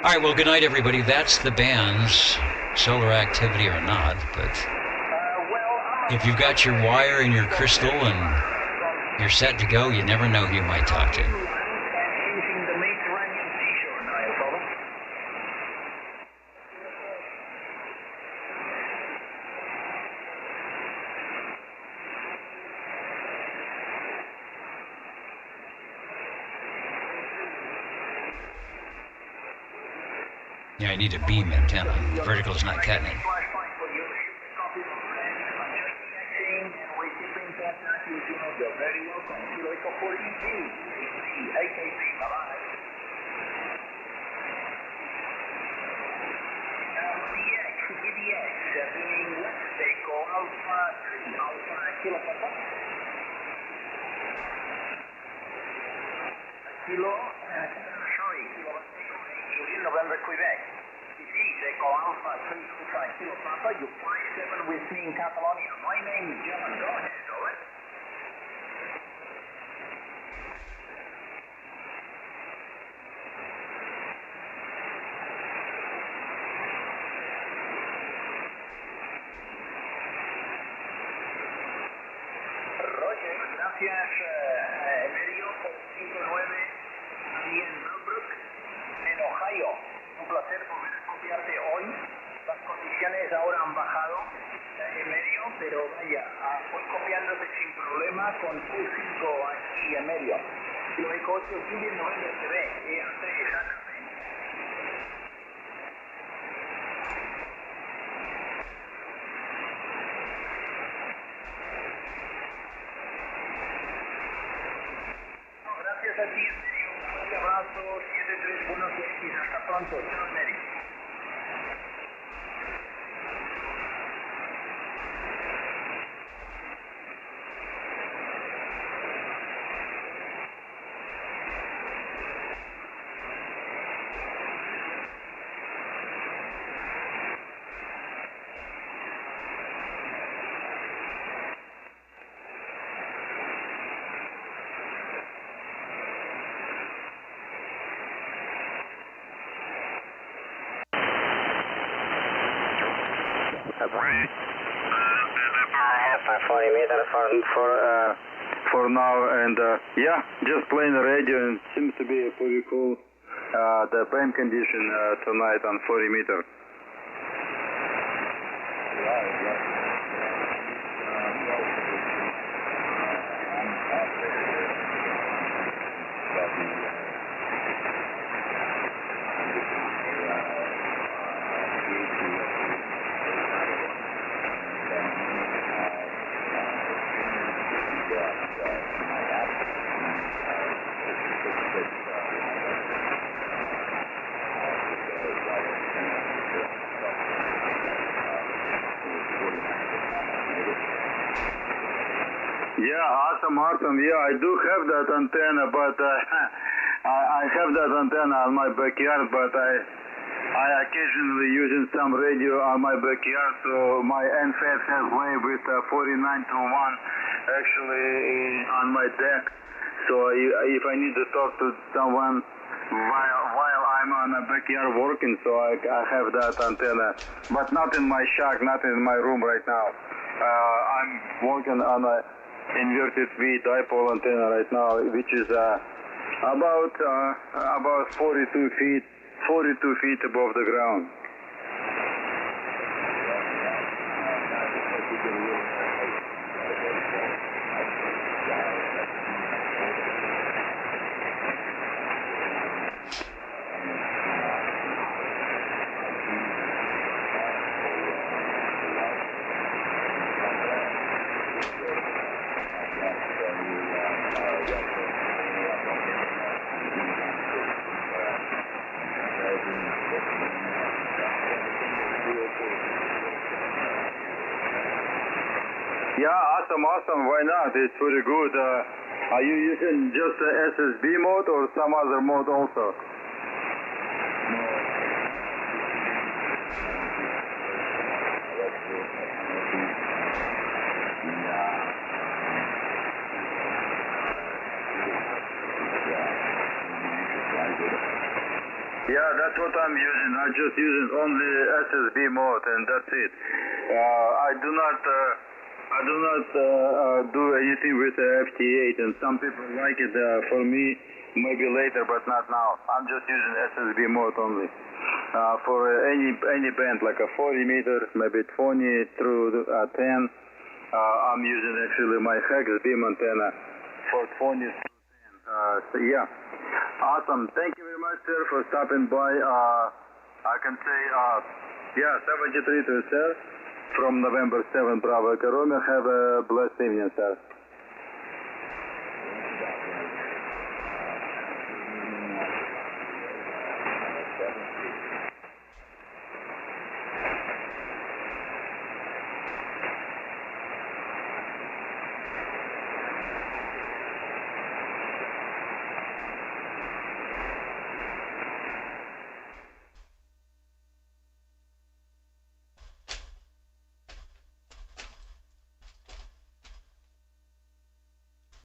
All right, well, good night, everybody. That's the band's solar activity or not, but if you've got your wire and your crystal and you're set to go, you never know who you might talk to. Yeah, I need a beam antenna. Vertical's not cutting it. November, Quebec. Disease, Echo Alpha 325 Kilo Papa, you fly 7 with me in Catalonia. My name is John. Go ahead, over. Roger, gracias, Emerio, por 59 aquí en Millbrook, en Ohio. Un placer poder copiarte hoy. Las condiciones ahora han bajado en medio, pero vaya, voy copiándote sin problema con Q5 aquí en medio. Lo he copiado Juliet November TV, hace exactamente. Gracias a ti, Medio. Un fuerte abrazo, 731X. Hasta pronto. Chao, Medio. For now, and yeah, just playing the radio, and seems to be pretty cool. The band condition tonight on 40 meter. Yeah, awesome. Yeah, I do have that antenna, but I have that antenna on my backyard, but I occasionally using some radio on my backyard, so my NFAT has wave with 49 to 1 actually on my deck. So if I need to talk to someone while I'm on a backyard working, so I have that antenna, but not in my shack, not in my room right now. I'm working on a inverted V dipole antenna right now, which is about 42 feet above the ground. Yeah, awesome. Why not? It's very good. Are you using just the SSB mode or some other mode also? Yeah, that's what I'm using. I'm just using only SSB mode, and that's it. I do not do anything with the FT8, and some people like it. For me, maybe later, but not now. I'm just using SSB mode only. For any band, like a 40 meter, maybe 20 through 10. I'm using actually my hex beam antenna for 20 through 10. So yeah, awesome. Thank you very much, sir, for stopping by. I can say, 73 to sir. From November 7, Bravo Echo Romeo. Have a blessed evening, sir.